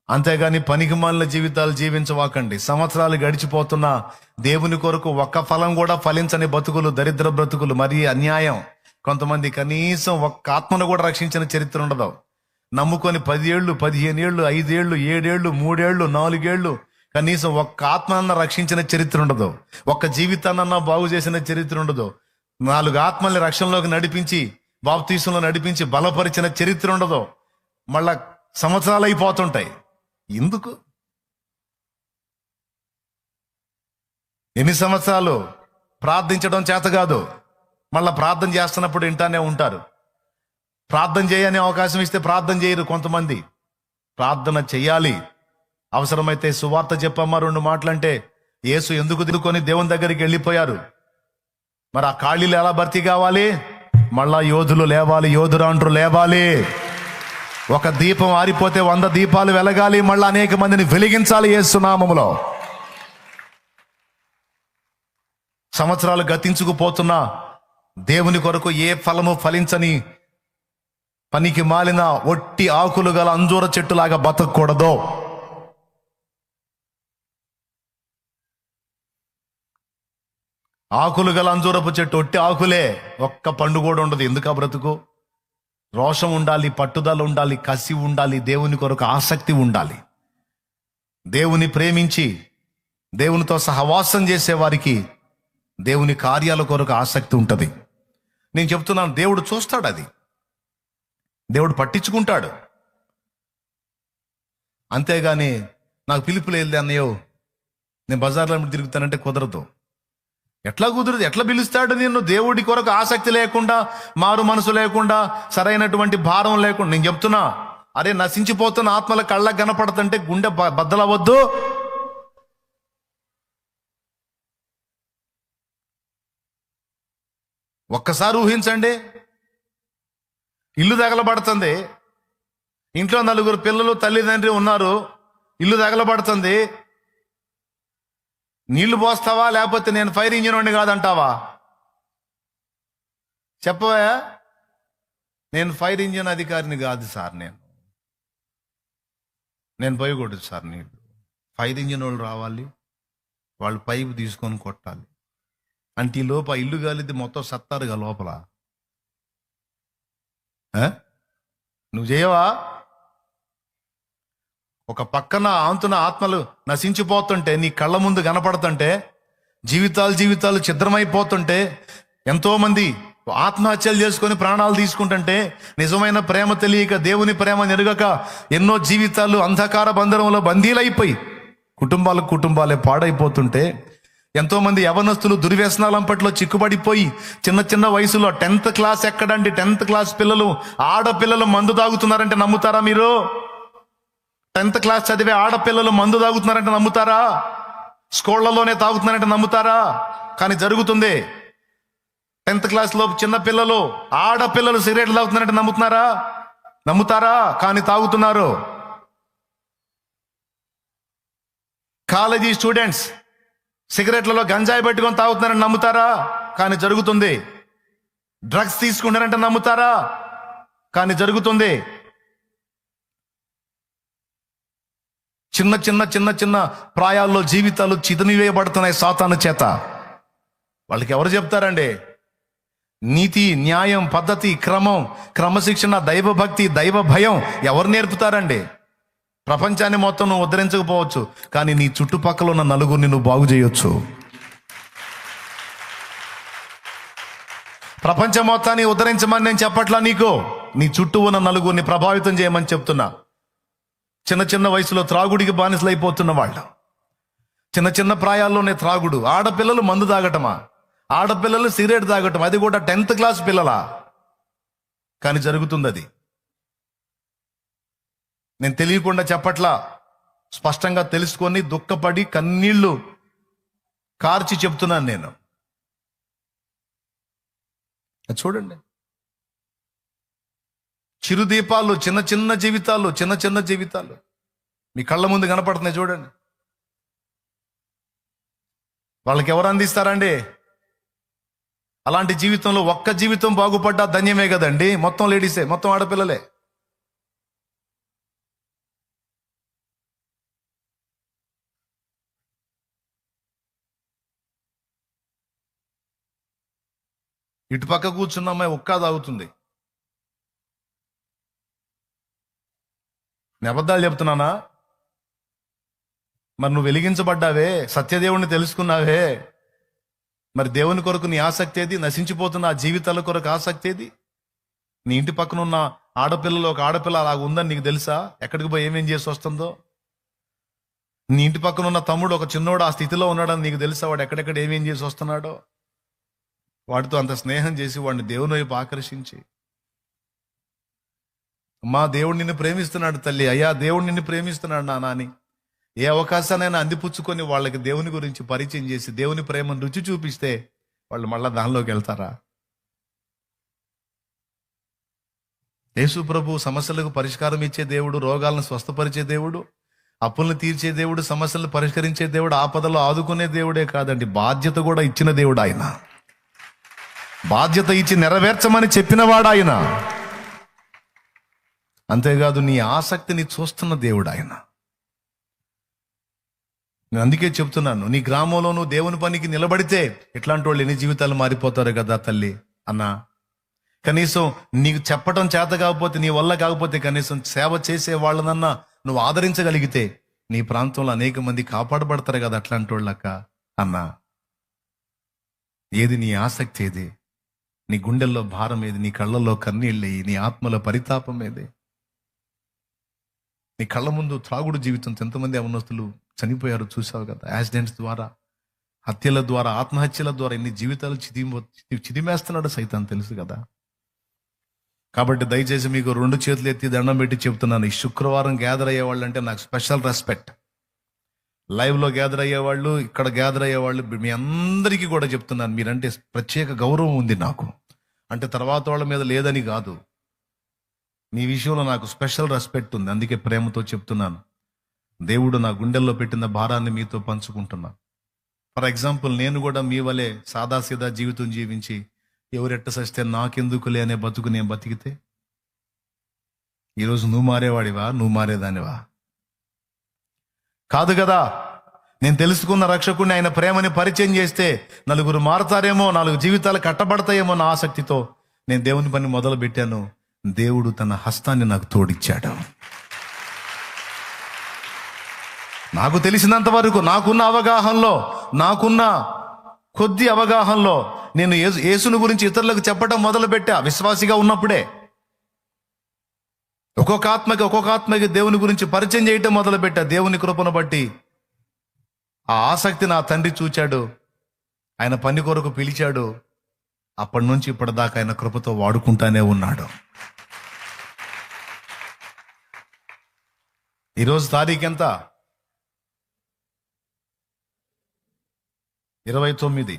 అంతేగాని పనికిమాలిన జీవితాలు జీవించవాకండి. సంవత్సరాలు గడిచిపోతున్నా దేవుని కొరకు ఒక్క ఫలం కూడా ఫలించని బతుకులు, దరిద్ర బ్రతుకులు, మరీ అన్యాయం. కొంతమంది కనీసం ఒక్క ఆత్మను కూడా రక్షించిన చరిత్ర ఉండదు. నమ్ముకొని 10 ఏళ్ళు, 15 ఏళ్ళు, 5 ఏళ్ళు, 7 ఏళ్ళు, 3 ఏళ్ళు, 4 ఏళ్ళు కనీసం ఒక్క ఆత్మనన్నా రక్షించిన చరిత్ర ఉండదు. ఒక్క జీవితాన్నన్నా బాగు చేసిన చరిత్ర ఉండదు. 4 ఆత్మల్ని రక్షణలోకి నడిపించి, బాప్తీసంలో నడిపించి బలపరిచిన చరిత్ర ఉండదు. మళ్ళా సంవత్సరాలు అయిపోతుంటాయి. ఎందుకు? ఎన్ని సంవత్సరాలు ప్రార్థించడం చేత కాదు. మళ్ళా ప్రార్థన చేస్తున్నప్పుడు వింటానే ఉంటారు. ప్రార్థన చేయని అవకాశం ఇస్తే ప్రార్థన చేయరు కొంతమంది. ప్రార్థన చెయ్యాలి. అవసరమైతే సువార్త చెప్పమ్మా 2 మాటలంటే యేసు ఎందుకు దిగుకొని దేవుని దగ్గరికి వెళ్ళిపోయారు. మరి ఆ ఖాళీలు ఎలా భర్తీ కావాలి? మళ్ళా యోధులు లేవాలి, యోధురాండ్రు లేవాలి. ఒక దీపం ఆరిపోతే 100 దీపాలు వెలగాలి. మళ్ళీ అనేక మందిని వెలిగించాలి యేసు నామములో. సంవత్సరాలు గతించుకుపోతున్నా దేవుని కొరకు ఏ ఫలము ఫలించని పనికి మాలిన ఒట్టి ఆకులు గల అంజూర చెట్టులాగా బతకూడదు. ఆకులు గల అంజూరపు చెట్టు ఒట్టి ఆకులే, ఒక్క పండు కూడా ఉండదు. ఎందుకు ఆ బ్రతుకు? రోషం ఉండాలి, పట్టుదల ఉండాలి, కసి ఉండాలి, దేవుని కొరకు ఆసక్తి ఉండాలి. దేవుని ప్రేమించి దేవునితో సహవాసం చేసే వారికి దేవుని కార్యాల కొరకు ఆసక్తి ఉంటుంది. నేను చెప్తున్నాను, దేవుడు చూస్తాడు, అది దేవుడు పట్టించుకుంటాడు. అంతేగాని నాకు పిలుపులు వెళ్ళి అన్నయ్యో నేను బజార్లో తిరుగుతానంటే కుదరదు. ఎట్లా కుదరదు? ఎట్లా పిలుస్తాడు నిన్ను? దేవుడి కొరకు ఆసక్తి లేకుండా, మారు మనసు లేకుండా, సరైనటువంటి భారం లేకుండా. నేను చెప్తున్నా, అరే నశించిపోతున్న ఆత్మల కళ్ళకు కనపడుతుంటే గుండె బద్దలవద్దు. ఒక్కసారి ఊహించండి, ఇల్లు తగలబడుతుంది, ఇంట్లో 4 పిల్లలు, తల్లిదండ్రి ఉన్నారు, ఇల్లు తగలబడుతుంది. నీళ్లు పోస్తావా? లేకపోతే నేను ఫైర్ ఇంజిన్ వాడిని కాదంటావా? చెప్పవా? నేను ఫైర్ ఇంజిన్ అధికారిని కాదు సార్, నేను పోయకూడదు సార్. నీళ్ళు ఫైర్ ఇంజిన్ వాళ్ళు రావాలి, వాళ్ళు పైపు తీసుకొని కొట్టాలి అంటే ఈ లోపల ఇల్లు కాలిది మొత్తం సత్తారుగా లోపల. నువ్వు చేయవా? ఒక పక్కన ఆంతున ఆత్మలు నశించిపోతుంటే, నీ కళ్ళ ముందు కనపడుతుంటే, జీవితాలు ఛిద్రమైపోతుంటే, ఎంతో మంది ఆత్మహత్యలు చేసుకొని ప్రాణాలు తీసుకుంటుంటే, నిజమైన ప్రేమ తెలియక, దేవుని ప్రేమ ఎరుగక ఎన్నో జీవితాలు అంధకార బంధనంలో బందీలైపోయి కుటుంబాలే పాడైపోతుంటే, ఎంతో మంది యవనస్తులు దుర్వ్యసనాలంపట్లో చిక్కుబడిపోయి చిన్న వయసులో 10th క్లాస్ ఎక్కడండి, 10th క్లాస్ పిల్లలు, ఆడపిల్లలు మందు తాగుతున్నారంటే నమ్ముతారా మీరు? 10th క్లాస్ చదివే ఆడపిల్లలు మందు తాగుతున్నారంటే నమ్ముతారా? స్కూళ్లలోనే తాగుతున్నారంటే నమ్ముతారా? కానీ జరుగుతుంది. 10th క్లాస్ లో చిన్న పిల్లలు, ఆడపిల్లలు సిగరెట్లు తాగుతున్నారంటే నమ్ముతారా? కానీ తాగుతున్నారు. కాలేజీ స్టూడెంట్స్ సిగరెట్లలో గంజాయి పెట్టుకొని తాగుతున్నారని నమ్ముతారా? కానీ జరుగుతుంది. డ్రగ్స్ తీసుకుంటారంటే నమ్ముతారా? కానీ జరుగుతుంది. చిన్న ప్రాయాల్లో జీవితాలు చిదిమివేయబడుతున్నాయి సాతాను చేత. వాళ్ళకి ఎవరు చెప్తారండి? నీతి, న్యాయం, పద్ధతి, క్రమశిక్షణ, దైవభక్తి, దైవ భయం ఎవరు నేర్పుతారండి? ప్రపంచాన్ని మొత్తం నువ్వు ఉద్ధరించకపోవచ్చు, కానీ నీ చుట్టుపక్కల ఉన్న నలుగురిని నువ్వు బాగు చేయొచ్చు. ప్రపంచం మొత్తాన్ని ఉద్ధరించమని నేను చెప్పట్లా నీకు, నీ చుట్టూ ఉన్న నలుగురిని ప్రభావితం చేయమని చెప్తున్నా. చిన్న వయసులో త్రాగుడికి బానిసలైపోతున్న వాళ్ళు, చిన్న ప్రాయాల్లోనే త్రాగుడు. ఆడపిల్లలు మందు తాగటమా? ఆడపిల్లలు సిగరెట్ తాగటం, అది కూడా 10th క్లాస్ పిల్లలా? కానీ జరుగుతుంది అది. నేను తెలియకుండా చెప్పట్లా, స్పష్టంగా తెలుసుకొని దుఃఖపడి కన్నీళ్లు కార్చి చెప్తున్నాను నేను. చూడండి, చిరు దీపాలు, చిన్న జీవితాలు మీ కళ్ళ ముందు కనపడుతున్నాయి. చూడండి, వాళ్ళకి ఎవరు అందిస్తారండి? అలాంటి జీవితంలో ఒక్క జీవితం బాగుపడ్డా ధన్యమే కదండి. మొత్తం లేడీసే, మొత్తం ఆడపిల్లలే. ఇటు పక్క కూర్చున్న అమ్మాయి ఒక్క తాగుతుంది. నేను అబద్ధాలు చెప్తున్నానా? మరి నువ్వు వెలిగించబడ్డావే, సత్యదేవుణ్ణి తెలుసుకున్నావే, మరి దేవుని కొరకు నీ ఆసక్తి ఏది? నశించిపోతున్న ఆ జీవితాల కొరకు ఆసక్తి ఏది? నీ ఇంటి పక్కన ఉన్న ఆడపిల్లలో ఒక ఆడపిల్ల అలాగ ఉందని నీకు తెలుసా? ఎక్కడికి పోయి ఏమేం చేసి వస్తుందో? నీ ఇంటి పక్కన ఉన్న తమ్ముడు ఒక చిన్నోడు ఆ స్థితిలో ఉన్నాడని నీకు తెలుసా? వాడు ఎక్కడెక్కడ ఏమేం చేసి వస్తున్నాడో? వాడితో అంత స్నేహం చేసి వాడిని దేవుని వైపు ఆకర్షించి, అమ్మా దేవుడు నిన్ను ప్రేమిస్తున్నాడు తల్లి, అయ్యా దేవుడు నిన్ను ప్రేమిస్తున్నాడు నాన్న అని ఏ అవకాశానైనా అందిపుచ్చుకొని వాళ్ళకి దేవుని గురించి పరిచయం చేసి దేవుని ప్రేమను రుచి చూపిస్తే వాళ్ళు మళ్ళా దానిలోకి వెళ్తారా? యేసు ప్రభు సమస్యలకు పరిష్కారం ఇచ్చే దేవుడు, రోగాలను స్వస్థపరిచే దేవుడు, అప్పులను తీర్చే దేవుడు, సమస్యలను పరిష్కరించే దేవుడు, ఆపదలో ఆదుకునే దేవుడే కాదండి, బాధ్యత కూడా ఇచ్చిన దేవుడు ఆయన. బాధ్యత ఇచ్చి నెరవేర్చమని చెప్పినవాడు ఆయన. అంతేకాదు నీ ఆసక్తిని చూస్తున్న దేవుడు ఆయన. నేను అందుకే చెప్తున్నాను, నీ గ్రామంలో నువ్వు దేవుని పనికి నిలబడితే ఇట్లాంటి వాళ్ళు ఎన్ని జీవితాలు మారిపోతారు కదా తల్లి అన్నా. కనీసం నీకు చెప్పడం చేత కాకపోతే, నీ వల్ల కాకపోతే కనీసం సేవ చేసే వాళ్ళనన్నా నువ్వు ఆదరించగలిగితే నీ ప్రాంతంలో అనేక మంది కాపాడబడతారు కదా అట్లాంటి వాళ్ళక అన్నా. ఏది నీ ఆసక్తి? ఏది నీ గుండెల్లో భారం? ఏది నీ కళ్ళల్లో కన్నీళ్ళేయి? నీ ఆత్మలో పరితాపం ఏది? నీ కళ్ళ ముందు త్రాగుడు జీవితంతో ఎంతమంది అవనస్తులు చనిపోయారు చూసావు కదా. యాక్సిడెంట్స్ ద్వారా, హత్యల ద్వారా, ఆత్మహత్యల ద్వారా ఎన్ని జీవితాలు చిదిమేస్తున్నాడు సైతాన్, తెలుసు కదా. కాబట్టి దయచేసి మీకు 2 చేతులు ఎత్తి దండం పెట్టి చెప్తున్నాను, ఈ శుక్రవారం గ్యాదర్ అయ్యేవాళ్ళు అంటే నాకు స్పెషల్ రెస్పెక్ట్. లైవ్లో గ్యాదర్ అయ్యేవాళ్ళు, ఇక్కడ గ్యాదర్ అయ్యేవాళ్ళు, మీ అందరికీ కూడా చెప్తున్నాను, మీరంటే ప్రత్యేక గౌరవం ఉంది నాకు. అంటే తర్వాత వాళ్ళ మీద లేదని కాదు, మీ విషయంలో నాకు స్పెషల్ రెస్పెక్ట్ ఉంది. అందుకే ప్రేమతో చెప్తున్నాను. దేవుడు నా గుండెల్లో పెట్టిన భారాన్ని మీతో పంచుకుంటున్నా. ఫర్ ఎగ్జాంపుల్, నేను కూడా మీ వలె సాదాసీదా జీవితం జీవించి ఎవరెట్ట సస్తే నాకెందుకులే అనే బతుకు నేను బతికితే ఈరోజు నువ్వు మారేవాడివా? నువ్వు మారేదానివా? కాదు కదా. నేను తెలుసుకున్న రక్షకుడిని, ఆయన ప్రేమని పరిచయం చేస్తే నలుగురు మారతారేమో, 4 జీవితాలు కట్టబడతాయేమో నా ఆసక్తితో నేను దేవుని పని మొదలు పెట్టాను. దేవుడు తన హస్తాన్ని నాకు తోడిచ్చాడు. నాకు తెలిసినంత వరకు, నాకున్న అవగాహనలో, నాకున్న కొద్ది అవగాహనలో నేను యేసుని గురించి ఇతరులకు చెప్పడం మొదలుపెట్టా. విశ్వాసిగా ఉన్నప్పుడే ఒక్కొక్క ఆత్మకి దేవుని గురించి పరిచయం చేయటం మొదలుపెట్టా. దేవుని కృపను బట్టి ఆ ఆసక్తి నా తండ్రి చూచాడు, ఆయన పని కొరకు పిలిచాడు. అప్పటి నుంచి ఇప్పటిదాకా ఆయన కృపతో వాడుకుంటానే ఉన్నాడు. ఈరోజు తారీఖు ఎంత? 29.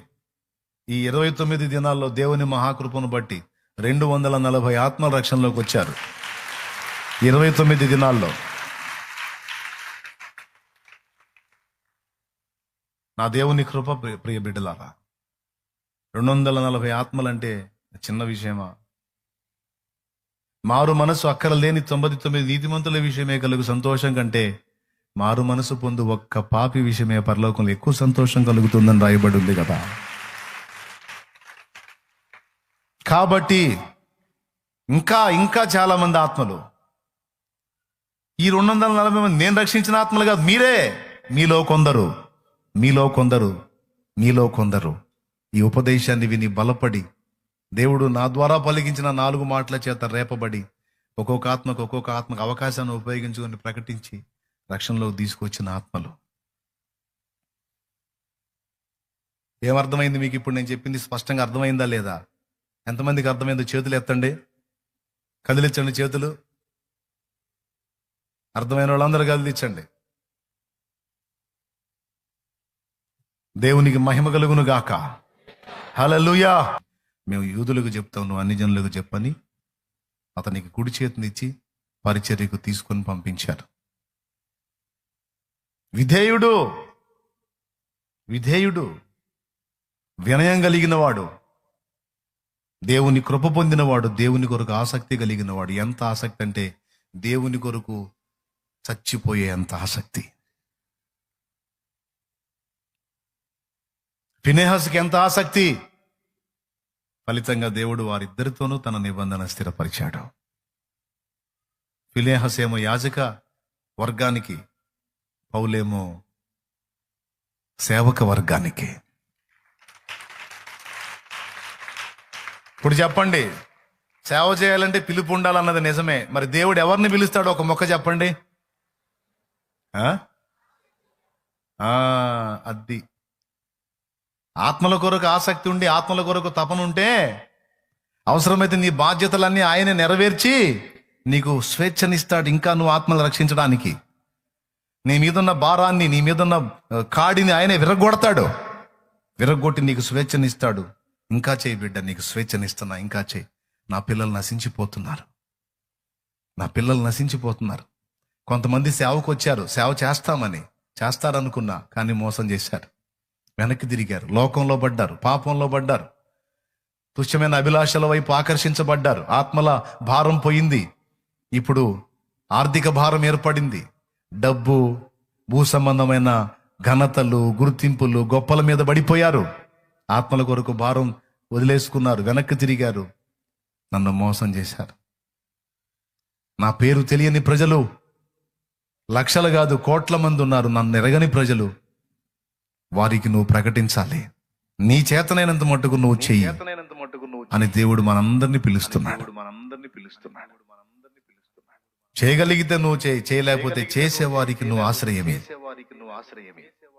ఈ 29 దినాల్లో దేవుని మహాకృపను బట్టి 240 ఆత్మల రక్షణలోకి వచ్చారు. 29 దినాల్లో. నా దేవుని కృప ప్రియ బిడ్డలారా, 240 ఆత్మలంటే చిన్న విషయమా? మారు మనసు అక్కర లేని 99 నీతిమంతుల విషయమే కలుగు సంతోషం కంటే మారు మనసు పొందు ఒక్క పాపి విషయమే పరలోకంలో ఎక్కువ సంతోషం కలుగుతుందని రాయబడి ఉంది కదా. కాబట్టి ఇంకా ఇంకా చాలా మంది ఆత్మలు, ఈ 240 మంది నేను రక్షించిన ఆత్మలు కాదు, మీరే, మీలో కొందరు ఈ ఉపదేశాన్ని విని బలపడి దేవుడు నా ద్వారా పలికించిన 4 మాటల చేత రేపబడి ఒక్కొక్క ఆత్మకు అవకాశాన్ని ఉపయోగించుకొని ప్రకటించి రక్షణలోకి తీసుకొచ్చిన ఆత్మలు. ఏమర్థమైంది మీకు? ఇప్పుడు నేను చెప్పింది స్పష్టంగా అర్థమైందా లేదా? ఎంతమందికి అర్థమైందో చేతులు ఎత్తండి, కదిలించండి చేతులు. అర్థమైన వాళ్ళందరూ కదిలించండి. దేవునికి మహిమ కలుగును గాక. హల్లెలూయా. మేము యూదులకు చెప్తాం, నువ్వు అన్ని జనులకు చెప్పని అతనికి కుడి చేతినిచ్చి పరిచర్యకు తీసుకొని పంపించారు. విధేయుడు వినయం కలిగిన వాడు, దేవుని కృప పొందినవాడు, దేవుని కొరకు ఆసక్తి కలిగిన వాడు. ఎంత ఆసక్తి అంటే దేవుని కొరకు చచ్చిపోయే అంత ఆసక్తి. ఫినెహాసుకి ఎంత ఆసక్తి! ఫలితంగా దేవుడు వారిద్దరితోనూ తన నిబంధన స్థిరపరిచాడు. ఫినెహాసు ఏమో యాజక వర్గానికి, పౌలేమో సేవక వర్గానికి. ఇప్పుడు చెప్పండి, సేవ చేయాలంటే పిలుపు ఉండాలన్నది నిజమే. మరి దేవుడు ఎవరిని పిలుస్తాడో ఒక మొక్క చెప్పండి. అది ఆత్మల కొరకు ఆసక్తి ఉండి, ఆత్మల కొరకు తపన ఉంటే, అవసరమైతే నీ బాధ్యతలన్నీ ఆయనే నెరవేర్చి నీకు స్వేచ్ఛనిస్తాడు. ఇంకా నువ్వు ఆత్మలు రక్షించడానికి నీ మీదున్న భారాన్ని, నీ మీదున్న కాడిని ఆయనే విరగొడతాడు. విరగొట్టి నీకు స్వేచ్ఛనిస్తాడు. ఇంకా చేయి బిడ్డ, నీకు స్వేచ్ఛనిస్తున్నా, ఇంకా చేయి. నా పిల్లలు నశించిపోతున్నారు, నా పిల్లలు నశించిపోతున్నారు. కొంతమంది సేవకు వచ్చారు, సేవ చేస్తామని, చేస్తారనుకున్నా, కానీ మోసం చేశారు, వెనక్కి తిరిగారు, లోకంలో పడ్డారు, పాపంలో పడ్డారు, తుచ్చమైన అభిలాషల వైపు ఆకర్షించబడ్డారు. ఆత్మల భారం పోయింది. ఇప్పుడు ఆర్థిక భారం ఏర్పడింది. డబ్బు, భూ సంబంధమైన ఘనతలు, గుర్తింపులు, గొప్పల మీద పడిపోయారు. ఆత్మల కొరకు భారం వదిలేసుకున్నారు, వెనక్కి తిరిగారు, నన్ను మోసం చేశారు. నా పేరు తెలియని ప్రజలు లక్షలు కాదు కోట్ల మంది ఉన్నారు, నన్ను ఎరగని ప్రజలు. వారికి నువ్వు ప్రకటించాలి, నీ చేతనైనంత మట్టుకు నువ్వు చెయ్యి అని దేవుడు మనందరినీ పిలుస్తున్నాడు. చేయగలిగితే నువ్వు చేయి, చేయలేకపోతే చేసేవారికి నువ్వు ఆశ్రయమే.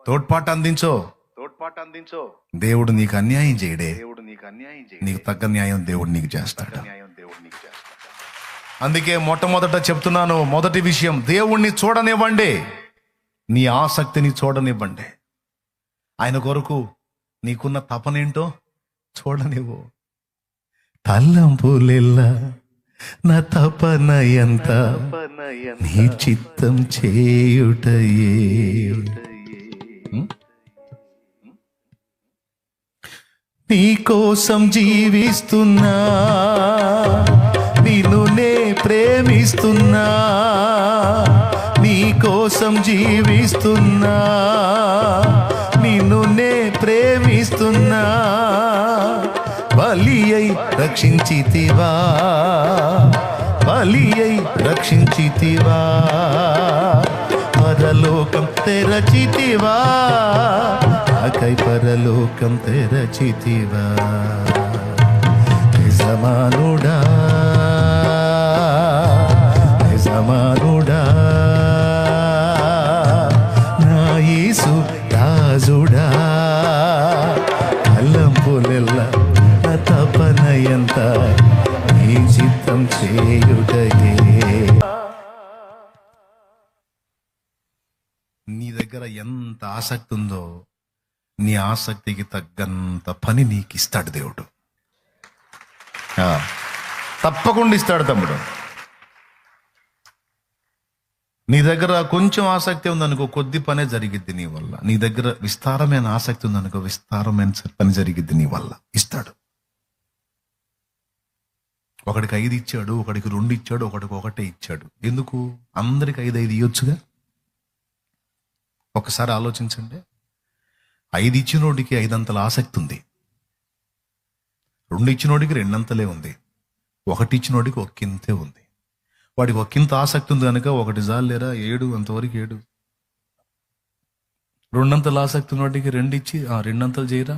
తోడ్పాటు అందించో. దేవుడు నీకు అన్యాయం చేయడే, నీకు తగ్గ న్యాయం దేవుడు నీకు చేస్తాడు. అందుకే మొట్టమొదట చెప్తున్నాను, మొదటి విషయం, దేవుణ్ణి చూడనివ్వండి, నీ ఆసక్తిని చూడనివ్వండి. ఆయన కొరకు నీకున్న తపనేంటో చూడనివ్వు. తల్లంపులెల్లా నా తపన ఎంత, నీ చిత్తం చేయుటయే. నీ కోసం జీవిస్తున్నా, నిన్ను నే ప్రేమిస్తున్నా, నీ కోసం జీవిస్తున్నా, నిన్ను నే ప్రేమిస్తున్నా. బలి అయి రక్షించితివా, బలి అయి రక్షించితివా, పరలోకం తెరచితివా, నాకై పరలోకం తెరచితివా. యజమానుడా, యజమానుడా, నా యేసు రాజుడా, తలంపులెల్లా నా తపన ఎంత, నీ చిత్తం చేయుటయే. నీ దగ్గర ఎంత ఆసక్తి ఉందో, నీ ఆసక్తికి తగ్గంత పని నీకు ఇస్తాడు దేవుడు. తప్పకుండా ఇస్తాడు తమ్ముడు. నీ దగ్గర కొంచెం ఆసక్తి ఉందనుకో, కొద్ది పనే జరిగిద్ది నీ వల్ల. నీ దగ్గర విస్తారమైన ఆసక్తి ఉందనుకో, విస్తారమైన పని జరిగిద్ది నీ వల్ల. ఇస్తాడు. ఒకడికి 5 ఇచ్చాడు, ఒకడికి 2 ఇచ్చాడు, ఒకడికి 1 ఇచ్చాడు. ఎందుకు? అందరికి 5 ఇవ్వచ్చుగా. ఒకసారి ఆలోచించండి. 5 ఇచ్చినోడికి 5 అంతల ఆసక్తి ఉంది, 2 ఇచ్చినోడికి 2 అంతలే ఉంది, 1 ఇచ్చినోడికి 1 ఇంతే ఉంది. వాడికి 1 ఇంత ఆసక్తి ఉంది కనుక 1 జాలేరా 7, అంతవరకు 7. 2 అంతల ఆసక్తి ఉన్నోడికి 2 ఇచ్చి 2 అంతలు చేయరా.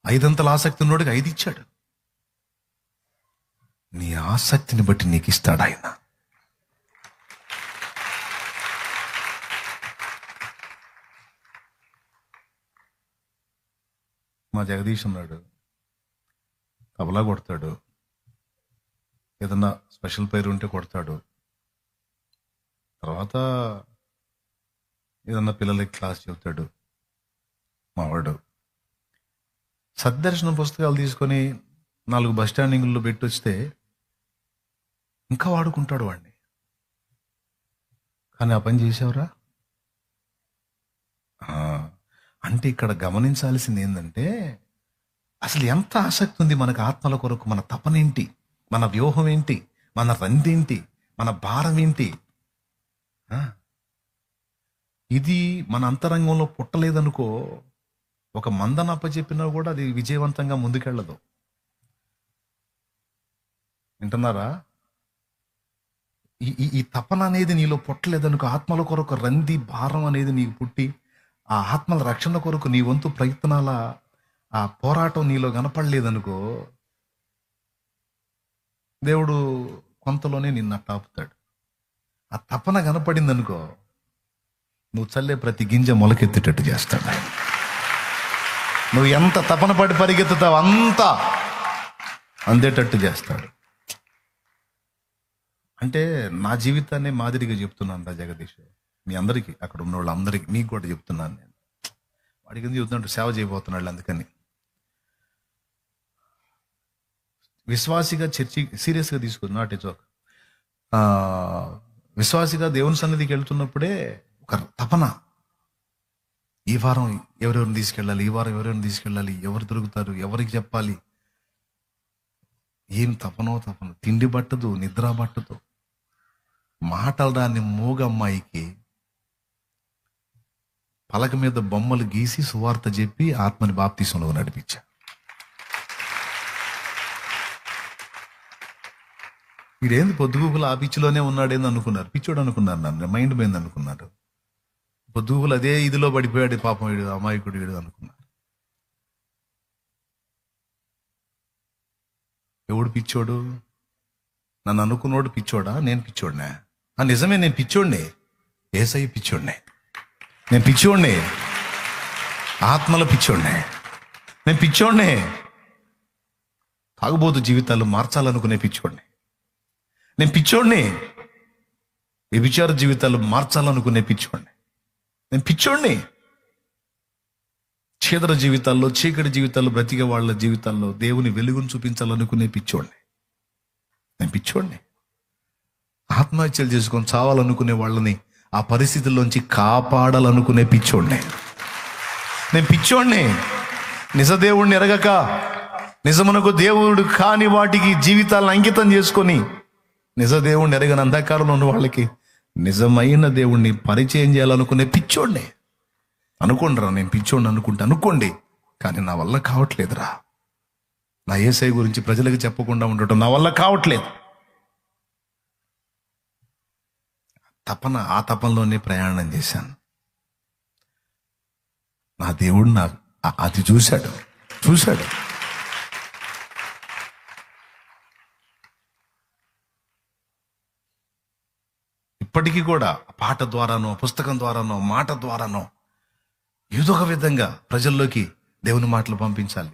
5 అంతల ఆసక్తి ఉన్నోడికి 5 ఇచ్చాడు. నీ ఆసక్తిని బట్టి నీకు ఇస్తాడు ఆయన. మా జగదీష్ ఉన్నాడు, తబలా కొడతాడు, ఏదన్నా స్పెషల్ పేరు ఉంటే కొడతాడు, తర్వాత ఏదన్నా పిల్లలకి క్లాస్ చెబుతాడు. మావాడు సద్దర్శనం పుస్తకాలు తీసుకొని 4 బస్ స్టాండింగ్లో పెట్టి వస్తే ఇంకా వాడుకుంటాడు వాడిని. కానీ ఆ పని చేసావురా, అంటే ఇక్కడ గమనించాల్సింది ఏంటంటే, అసలు ఎంత ఆసక్తి ఉంది మనకు ఆత్మల కొరకు, మన తపనేంటి, మన వ్యూహం ఏంటి, మన రందేంటి, మన భారం ఏంటి. ఆ, ఇది మన అంతరంగంలో పుట్టలేదనుకో, ఒక మందన అప్పచెప్పినా కూడా అది విజయవంతంగా ముందుకెళ్ళదు. వింటున్నారా? ఈ ఈ ఈ తపన అనేది నీలో పుట్టలేదనుకో, ఆత్మల కొరకు రంది భారం అనేది నీకు పుట్టి, ఆ ఆత్మల రక్షణ కొరకు నీ వంతు ప్రయత్నాల ఆ పోరాటం నీలో కనపడలేదనుకో, దేవుడు కొంతలోనే నిన్ను అట్టాపుతాడు. ఆ తపన కనపడిందనుకో, నువ్వు చల్లే ప్రతి గింజ మొలకెత్తేటట్టు చేస్తాడు. నువ్వు ఎంత తపన పడి పరిగెత్తుతావు అంత అందేటట్టు చేస్తాడు. అంటే నా జీవితాన్ని మాదిరిగా చెప్తున్నాను రా జగదీష్, మీ అందరికీ, అక్కడ ఉన్న వాళ్ళందరికీ, మీకు కూడా చెప్తున్నాను నేను. వాడికి ఎందుకు చెప్తున్నట్టు సేవ చేయబోతున్నాడు. అందుకని విశ్వాసిగా చర్చి సీరియస్గా తీసుకుని, నాట్ ఏ జోక్. విశ్వాసిగా దేవుని సన్నిధికి వెళ్తున్నప్పుడే ఒక తపన, ఈ వారం ఎవరెవరిని తీసుకెళ్ళాలి, ఈ వారం ఎవరెవరిని తీసుకెళ్ళాలి, ఎవరు దొరుకుతారు, ఎవరికి చెప్పాలి. ఏం తపనో తపన, తిండి పట్టదు, నిద్ర పట్టదు. మాటలు రాని మూగమ్మాయికి పలక మీద బొమ్మలు గీసి సువార్త చెప్పి ఆత్మని బాప్తీసంలో నడిపించా. వీడేంది పొద్దుగూకులు ఆ పిచ్చిలోనే ఉన్నాడేంది అనుకున్నారు, పిచ్చోడు అనుకున్నారు, నన్ను మైండ్ పోయింది అనుకున్నారు. పొద్దుగూకులు అదే ఇదిలో పడిపోయాడు పాపం, వీడు అమాయకుడు వీడు అనుకున్నారు. ఎవడు పిచ్చోడు? నన్ను అనుకున్నోడు పిచ్చోడా, నేను పిచ్చోడినా? నిజమే, నేను పిచ్చోడిని. ఏసై పిచ్చోడిని, నేను పిచ్చోడిని. ఆత్మల పిచ్చోడిని, నేను పిచ్చోడిని. తాగుబోతు జీవితాలు మార్చాలనుకునే పిచ్చోడిని, నేను పిచ్చోడిని. వ్యభిచార జీవితాలు మార్చాలనుకునే పిచ్చోడిని, నేను పిచ్చోడిని. చీదర జీవితాల్లో, చీకటి జీవితాల్లో బ్రతికే వాళ్ళ జీవితాల్లో దేవుని వెలుగును చూపించాలనుకునే పిచ్చోడిని, నేను పిచ్చోడిని. ఆత్మహత్యలు చేసుకొని చావాలనుకునే వాళ్ళని ఆ పరిస్థితుల్లోంచి కాపాడాలనుకునే పిచ్చోడిని, నేను పిచ్చోడిని. నిజదేవుడిని ఎరగక, నిజమునకు దేవుడు కాని వాటికి జీవితాలను అంకితం చేసుకొని, నిజదేవుడిని ఎరగని అంధకారంలో ఉన్న వాళ్ళకి నిజమైన దేవుణ్ణి పరిచయం చేయాలనుకునే పిచ్చోడిని. అనుకోండిరా, నేను పిచ్చోడిని అనుకోండి, కానీ నా వల్ల కావట్లేదురా. నా యేసయ్య గురించి ప్రజలకు చెప్పకుండా ఉండటం నా వల్ల కావట్లేదు. ఆ తపనలోనే ప్రయాణం చేశాను. నా దేవుడు అది చూశాడు. ఇప్పటికీ కూడా పాట ద్వారానో, పుస్తకం ద్వారానో, మాట ద్వారానో ఏదో ఒక విధంగా ప్రజల్లోకి దేవుని మాటలు పంపించాలి.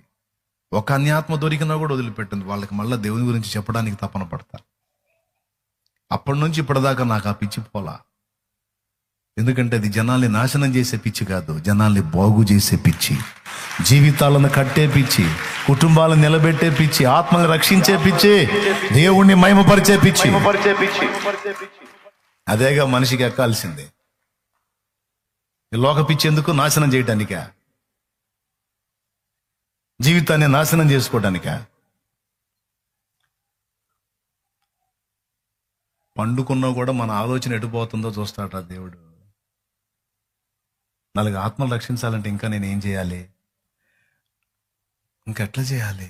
ఒక అన్యాత్మ దొరికినా కూడా వదిలిపెట్టింది, వాళ్ళకి మళ్ళీ దేవుని గురించి చెప్పడానికి తపన పడతా. అప్పటి నుంచి ఇప్పటిదాకా నాకు ఆ పిచ్చి పోలా. ఎందుకంటే అది జనాల్ని నాశనం చేసే పిచ్చి కాదు, జనాల్ని బాగు చేసే పిచ్చి, జీవితాలను కట్టే పిచ్చి, కుటుంబాలను నిలబెట్టే పిచ్చి, ఆత్మను రక్షించే పిచ్చి, దేవుణ్ణి మహిమపరిచే పిచ్చి. అదేగా మనిషికి ఎక్కాల్సిందే. ఈ లోక పిచ్చి ఎందుకు? నాశనం చేయటానికా? జీవితాన్ని నాశనం చేసుకోవడానికా? పండుకున్నా కూడా మన ఆలోచన ఎటుపోతుందో చూస్తాడు ఆ దేవుడు. 4 ఆత్మలు రక్షించాలంటే ఇంకా నేను ఏం చేయాలి, ఇంకెట్లా చేయాలి?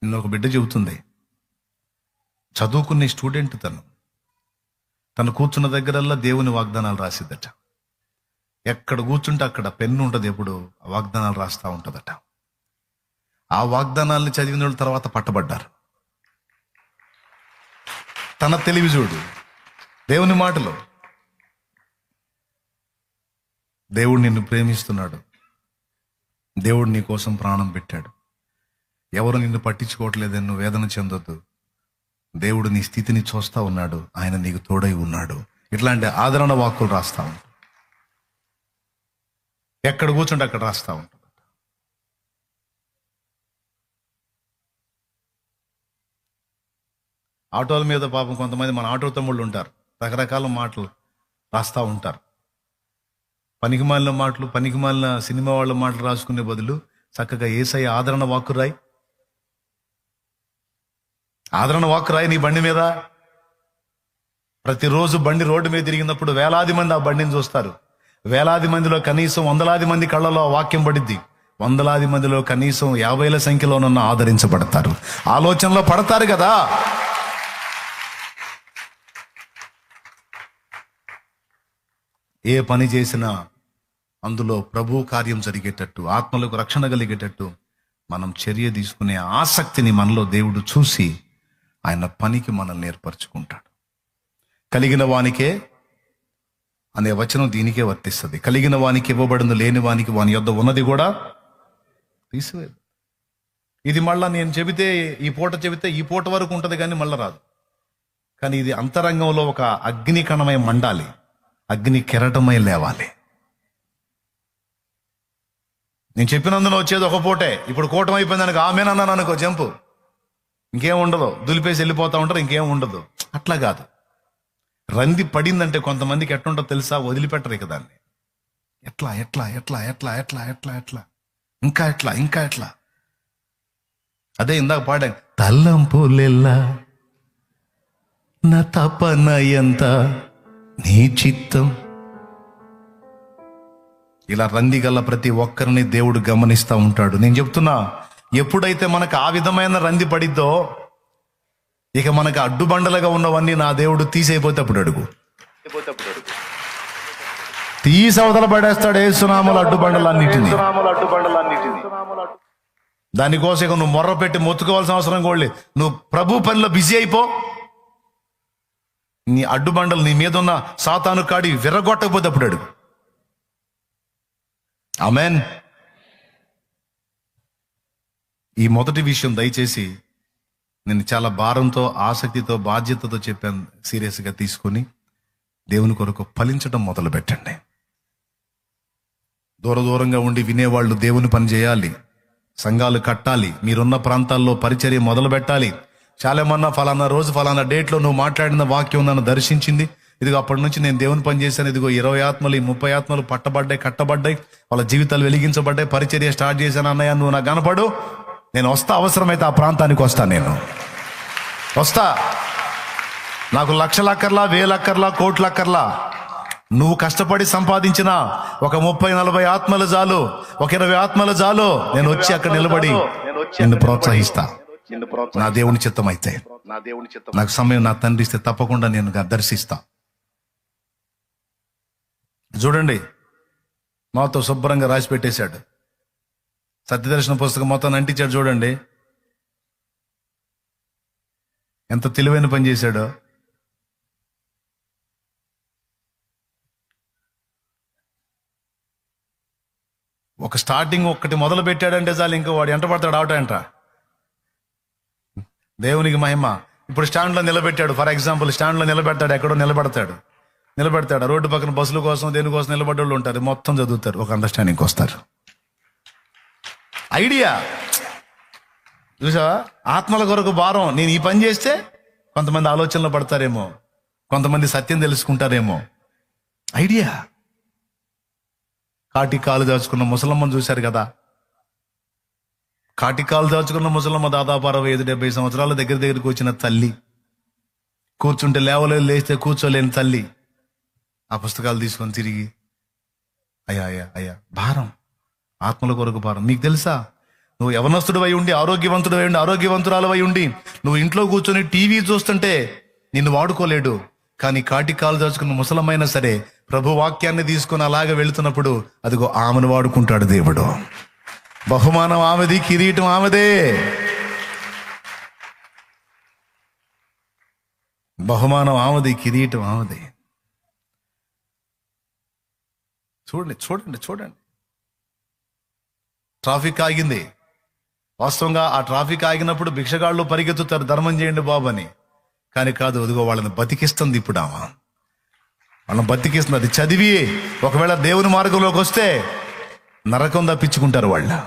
నిన్న ఒక బిడ్డ చెబుతుంది, చదువుకునే స్టూడెంట్ తను కూర్చున్న దగ్గరల్లా దేవుని వాగ్దానాలు రాసిద్దట. ఎక్కడ కూర్చుంటే అక్కడ పెన్ను ఉంటుంది, ఎప్పుడు వాగ్దానాలు రాస్తూ ఉంటుందట. ఆ వాగ్దానాల్ని చదివిన వాళ్ళ తర్వాత పట్టబడ్డారు. తన తెలివి చూడు, దేవుని మాటలు. దేవుడు నిన్ను ప్రేమిస్తున్నాడు, దేవుడు నీ కోసం ప్రాణం పెట్టాడు. ఎవరు నిన్ను పట్టించుకోవట్లేదని నువ్వు వేదన చెందొద్దు. దేవుడు నీ స్థితిని చూస్తా ఉన్నాడు, ఆయన నీకు తోడై ఉన్నాడు. ఇట్లాంటి ఆదరణ వాక్కులు రాస్తా ఉంటాడు. ఎక్కడ కూర్చుంటే అక్కడ రాస్తా ఉంటాడు. ఆటోల మీద పాపం కొంతమంది మన ఆటో తమ్ముళ్ళు ఉంటారు, రకరకాల మాటలు రాస్తా ఉంటారు. పనికిమాలిన మాటలు, పనికిమాలిన సినిమా వాళ్ళ మాటలు రాసుకునే బదులు చక్కగా యేసయ్య ఆదరణ వాక్కు రాయి. ఆదరణ వాక్కు రాయి నీ బండి మీద. ప్రతిరోజు బండి రోడ్డు మీద తిరిగినప్పుడు వేలాది మంది ఆ బండిని చూస్తారు. వేలాది మందిలో కనీసం వందలాది మంది కళ్ళలో ఆ వాక్యం పడిద్ది. వందలాది మందిలో కనీసం 50,000 సంఖ్యలోనన్నా ఆదరించబడతారు, ఆలోచనలో పడతారు కదా. ఏ పని చేసినా అందులో ప్రభు కార్యం జరిగేటట్టు, ఆత్మలకు రక్షణ కలిగేటట్టు మనం చర్య తీసుకునే ఆసక్తిని మనలో దేవుడు చూసి ఆయన పనికి మనల్ని ఏర్పరచుకుంటాడు. కలిగిన వానికే అనే వచనం దీనికే వర్తిస్తుంది. కలిగిన వానికి ఇవ్వబడింది, లేని వానికి వాని యొద్ద ఉన్నది కూడా తీసివేది. ఇది మళ్ళా నేను చెబితే ఈ పూట వరకు ఉంటుంది కానీ మళ్ళా రాదు. కానీ ఇది అంతరంగంలో ఒక అగ్ని కణమై మండాలి, అగ్ని కెరటమై లేవాలి. నేను చెప్పినందున వచ్చేది ఒక పూటే. ఇప్పుడు కూటం అయిపోయిందానికి ఆమెనన్నాను అనుకో, జంపు, ఇంకేం ఉండదు, దులిపేసి వెళ్ళిపోతా ఉంటారు, ఇంకేం ఉండదు. అట్లా కాదు. రంది పడిందంటే కొంతమందికి ఎట్లుంటో తెలుసా, వదిలిపెట్టరు ఇక దాన్ని. ఎట్లా ఎట్లా ఎట్లా ఎట్లా ఎట్లా ఎట్లా ఎట్లా ఇంకా ఎట్లా ఇంకా ఎట్లా. అదే ఇందాక పాడా, తల్లంపులెల్లా నా తపన ఎంత నీ చిత్తం. ఇలా రంది గల ప్రతి ఒక్కరిని దేవుడు గమనిస్తూ ఉంటాడు. నేను చెప్తున్నా, ఎప్పుడైతే మనకు ఆ విధమైన రంది పడిద్దో ఇక మనకు అడ్డుబండలుగా ఉన్నవన్నీ నా దేవుడు తీసేయపోతే అప్పుడు అడుగు, తీసి అవతల పడేస్తాడు యేసునామములో అడ్డుబండలన్నిటిని. దానికోసం ఇక నువ్వు మొర్ర పెట్టి మొత్తుకోవాల్సిన అవసరం కూడా లేదు. నువ్వు ప్రభు పనిలో బిజీ అయిపో. నీ అడ్డుబండలు, నీ మీద ఉన్న సాతాను కాడి విర్రగొట్టకపోతే అప్పుడు అడుగు. ఆమేన్. ఈ మొదటి విషయం దయచేసి నేను చాలా భారంతో, ఆసక్తితో, బాధ్యతతో చెప్పాను. సీరియస్గా తీసుకొని దేవుని కొరకు ఫలించడం మొదలు పెట్టండి. దూరంగా ఉండి వినేవాళ్ళు దేవుని పని చేయాలి, సంఘాలు కట్టాలి, మీరున్న ప్రాంతాల్లో పరిచర్య మొదలు పెట్టాలి. చాలామన్నా ఫలానా రోజు ఫలానా డేట్లో నువ్వు మాట్లాడిన వాక్యం నన్ను దర్శించింది, ఇదిగో అప్పటి నుంచి నేను దేవుని పని చేశాను, ఇదిగో 20 ఆత్మలు 30 ఆత్మలు పట్టబడ్డాయి, కట్టబడ్డాయి, వాళ్ళ జీవితాలు వెలిగించబడ్డాయి, పరిచర్య స్టార్ట్ చేశాను అన్నయ్య, నువ్వు నాకు కనపడు, నేను వస్తా, అవసరమైతే ఆ ప్రాంతానికి వస్తా, నేను వస్తా. నాకు లక్షలక్కర్లా, వేలక్కర్లా, కోట్లక్కర్లా. నువ్వు కష్టపడి సంపాదించిన ఒక 30-40 ఆత్మలు చాలు, ఒక 20 ఆత్మలు చాలు. నేను వచ్చి అక్కడ నిలబడి నిన్ను ప్రోత్సహిస్తా. నా దేవుని చిత్తం అయితే, నాకు సమయం నా తండ్రి ఇస్తే తప్పకుండా నేను దర్శిస్తా. చూడండి, మాతో శుభ్రంగా రాసి పెట్టేశాడు. సత్యదర్శన పుస్తకం మొత్తం అంటించాడు. చూడండి ఎంత తెలివైన పని చేశాడో. ఒక స్టార్టింగ్ ఒక్కటి మొదలు పెట్టాడంటే చాలు, ఇంకో వాడు ఎంట పడతాడు ఆట ఎంట. దేవునికి మహిమ. ఇప్పుడు స్టాండ్లో నిలబెట్టాడు, ఫర్ ఎగ్జాంపుల్ స్టాండ్లో నిలబెడతాడు, ఎక్కడో నిలబెడతాడు. రోడ్డు పక్కన బస్సుల కోసం దేనికోసం నిలబడ్డోళ్ళు ఉంటారు, మొత్తం చదువుతారు, ఒక అండర్స్టాండింగ్కి వస్తారు. ఐడియా చూసావా? ఆత్మల కొరకు భారం. నేను ఈ పని చేస్తే కొంతమంది ఆలోచనలో పడతారేమో, కొంతమంది సత్యం తెలుసుకుంటారేమో. ఐడియా. కాటి కాలు దాచుకున్న ముసలమ్మను చూశారు కదా. కాటి కాలు దాచుకున్న ముసలమ్మ దాదాపు 65-70 సంవత్సరాల దగ్గరికి వచ్చిన తల్లి. కూర్చుంటే లేవలేదు, లేస్తే కూర్చోలేని తల్లి. ఆ పుస్తకాలు తీసుకొని తిరిగి అయ్యా భారం, ఆత్మల కొరకు భారం. నీకు తెలుసా, నువ్వు యవనస్తుడు అయి ఉండి, ఆరోగ్యవంతురాలు అయి ఉండి, నువ్వు ఇంట్లో కూర్చొని టీవీ చూస్తుంటే నిన్ను వాడుకోలేడు. కానీ కాటి కాలు దాచుకున్న ముసలమైనా సరే ప్రభు వాక్యాన్ని తీసుకొని అలాగే వెళుతున్నప్పుడు అదిగో ఆమెను వాడుకుంటాడు దేవుడు. బహుమానం ఆమెది, కిరీటం ఆమెదే. బహుమానం ఆమెది, కిరీటం ఆమెదే. చూడండి. ట్రాఫిక్ ఆగింది. వాస్తవంగా ఆ ట్రాఫిక్ ఆగినప్పుడు భిక్షగాళ్ళు పరిగెత్తుతారు, ధర్మం చేయండి బాబు అని. కానీ కాదు, అదిగో వాళ్ళని బతికిస్తుంది. ఇప్పుడు వాళ్ళని బతికిస్తుంది. అది చదివి ఒకవేళ దేవుని మార్గంలోకి వస్తే నరకం తప్పించుకుంటారు వాళ్ళు.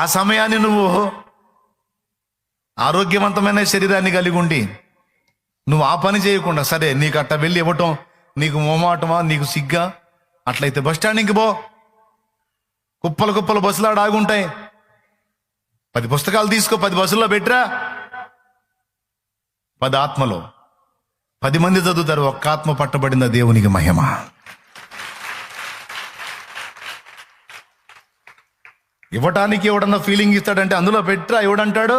ఆ సమయాన్ని నువ్వు ఆరోగ్యవంతమైన శరీరాన్ని కలిగి ఉండి నువ్వు ఆ పని చేయకుండా, సరే నీకు అట్ట వెళ్ళి ఇవ్వటం నీకు మొమాటమా, నీకు సిగ్గా? అట్లయితే బస్ స్టాండింగ్కి పో. కుప్పలు కుప్పలు బస్సులు ఆడ ఆగుంటాయి. 10 పుస్తకాలు తీసుకో, 10 బస్సుల్లో పెట్టరా. 10 ఆత్మలో 10 మంది చదువుతారు, ఒక్క ఆత్మ పట్టబడింద దేవునికి మహిమ. ఇవ్వటానికి ఎవడన్నా ఫీలింగ్ ఇస్తాడంటే అందులో పెట్టరా, ఎవడంటాడు?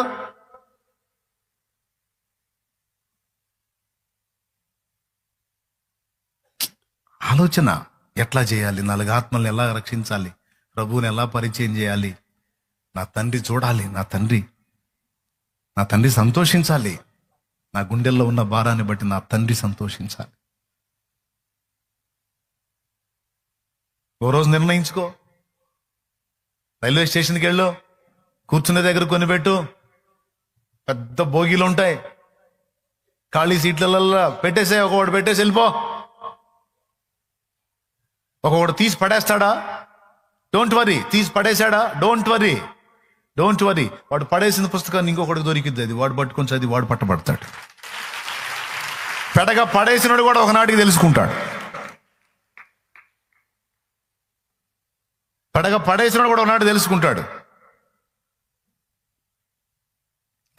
ఆలోచన ఎట్లా చేయాలి, 4 ఆత్మల్ని ఎలా రక్షించాలి, ప్రభువుని ఎలా పరిచయం చేయాలి, నా తండ్రి చూడాలి, నా తండ్రి సంతోషించాలి, నా గుండెల్లో ఉన్న భారాన్ని బట్టి నా తండ్రి సంతోషించాలి. ఓ రోజు నిర్ణయించుకో. రైల్వే స్టేషన్కి వెళ్ళు, కూర్చునే దగ్గర కొనిపెట్టు. పెద్ద బోగీలు ఉంటాయి, ఖాళీ సీట్లలో పెట్టేసే, ఒకటి పెట్టేసి వెళ్ళిపో. ఒకడు తీసి పడేస్తాడా? Don't worry. తీసి పడేశాడా? Don't worry. వాడు పడేసిన పుస్తకాన్ని ఇంకొకటి దొరికిద్ది, అది వాడు పట్టుకొని చదివి వాడు పట్టబడతాడు. పెడగా పడేసినాడు కూడా ఒకనాటికి తెలుసుకుంటాడు.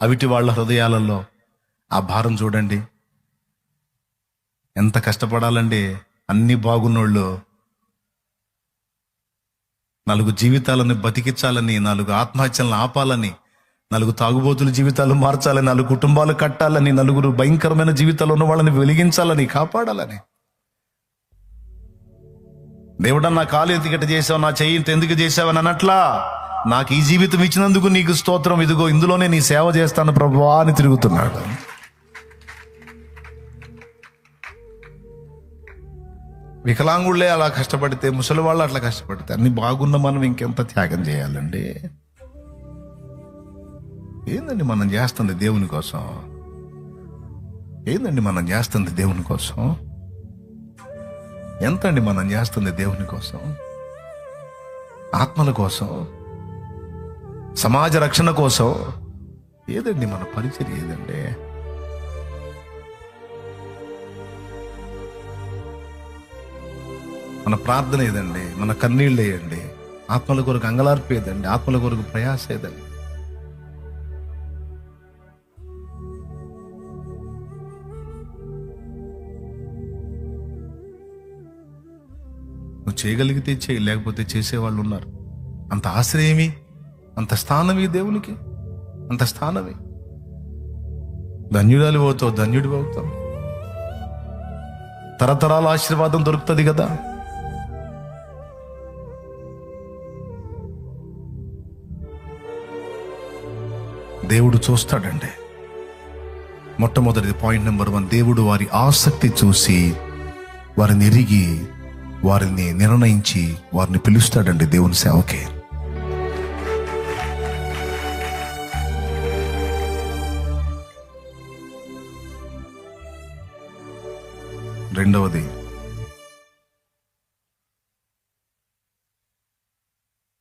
అవిటి వాళ్ళ హృదయాలలో ఆ భారం చూడండి, ఎంత కష్టపడాలండి. అన్ని బాగున్నోళ్ళు 4 జీవితాలను బతికించాలని, 4 ఆత్మహత్యలను ఆపాలని, 4 తాగుబోతుల జీవితాలు మార్చాలని, 4 కుటుంబాలు కట్టాలని, 4 భయంకరమైన జీవితాలు ఉన్న వాళ్ళని వెలిగించాలని, కాపాడాలని. దేవుడా, నా కాలు ఎందుకు చేసావు, నా చెయ్యి ఎందుకు చేసావని అన్నట్లా, నాకు ఈ జీవితం ఇచ్చినందుకు నీకు స్తోత్రం, ఇదిగో ఇందులోనే నీ సేవ చేస్తాను ప్రభువా అని తిరుగుతున్నాడు. వికలాంగుళ్ళే అలా కష్టపడితే, ముసలి వాళ్ళు అట్లా కష్టపడితే, అన్ని బాగున్న మనం ఇంకెంత త్యాగం చేయాలండి? ఏందండి మనం చేస్తుంది దేవుని కోసం? ఎంతండి మనం చేస్తుంది దేవుని కోసం? ఆత్మల కోసం, సమాజ రక్షణ కోసం. ఏదండి మన పరిచయం? ఏదండి? మన ప్రార్థన ఏదండి? మన కన్నీళ్ళు వేయండి. ఆత్మల కొరకు అంగలార్పు ఏదండి? ఆత్మల కొరకు ప్రయాస ఏదండి? నువ్వు చేయగలిగితే చేయి, లేకపోతే చేసేవాళ్ళు ఉన్నారు. అంత ఆశ్రయమి, అంత స్థానమి దేవునికి, అంత స్థానమి. ధన్యుడాలు అవుతావు, ధన్యుడి అవుతావు. తరతరాల ఆశీర్వాదం దొరుకుతుంది కదా. దేవుడు చూస్తాడండి. మొట్టమొదటిది పాయింట్ నెంబర్ 1, దేవుడు వారి ఆసక్తి చూసి వారిని ఎరిగి వారిని నిర్ణయించి వారిని పిలుస్తాడండి దేవుని సేవకి. రెండవది,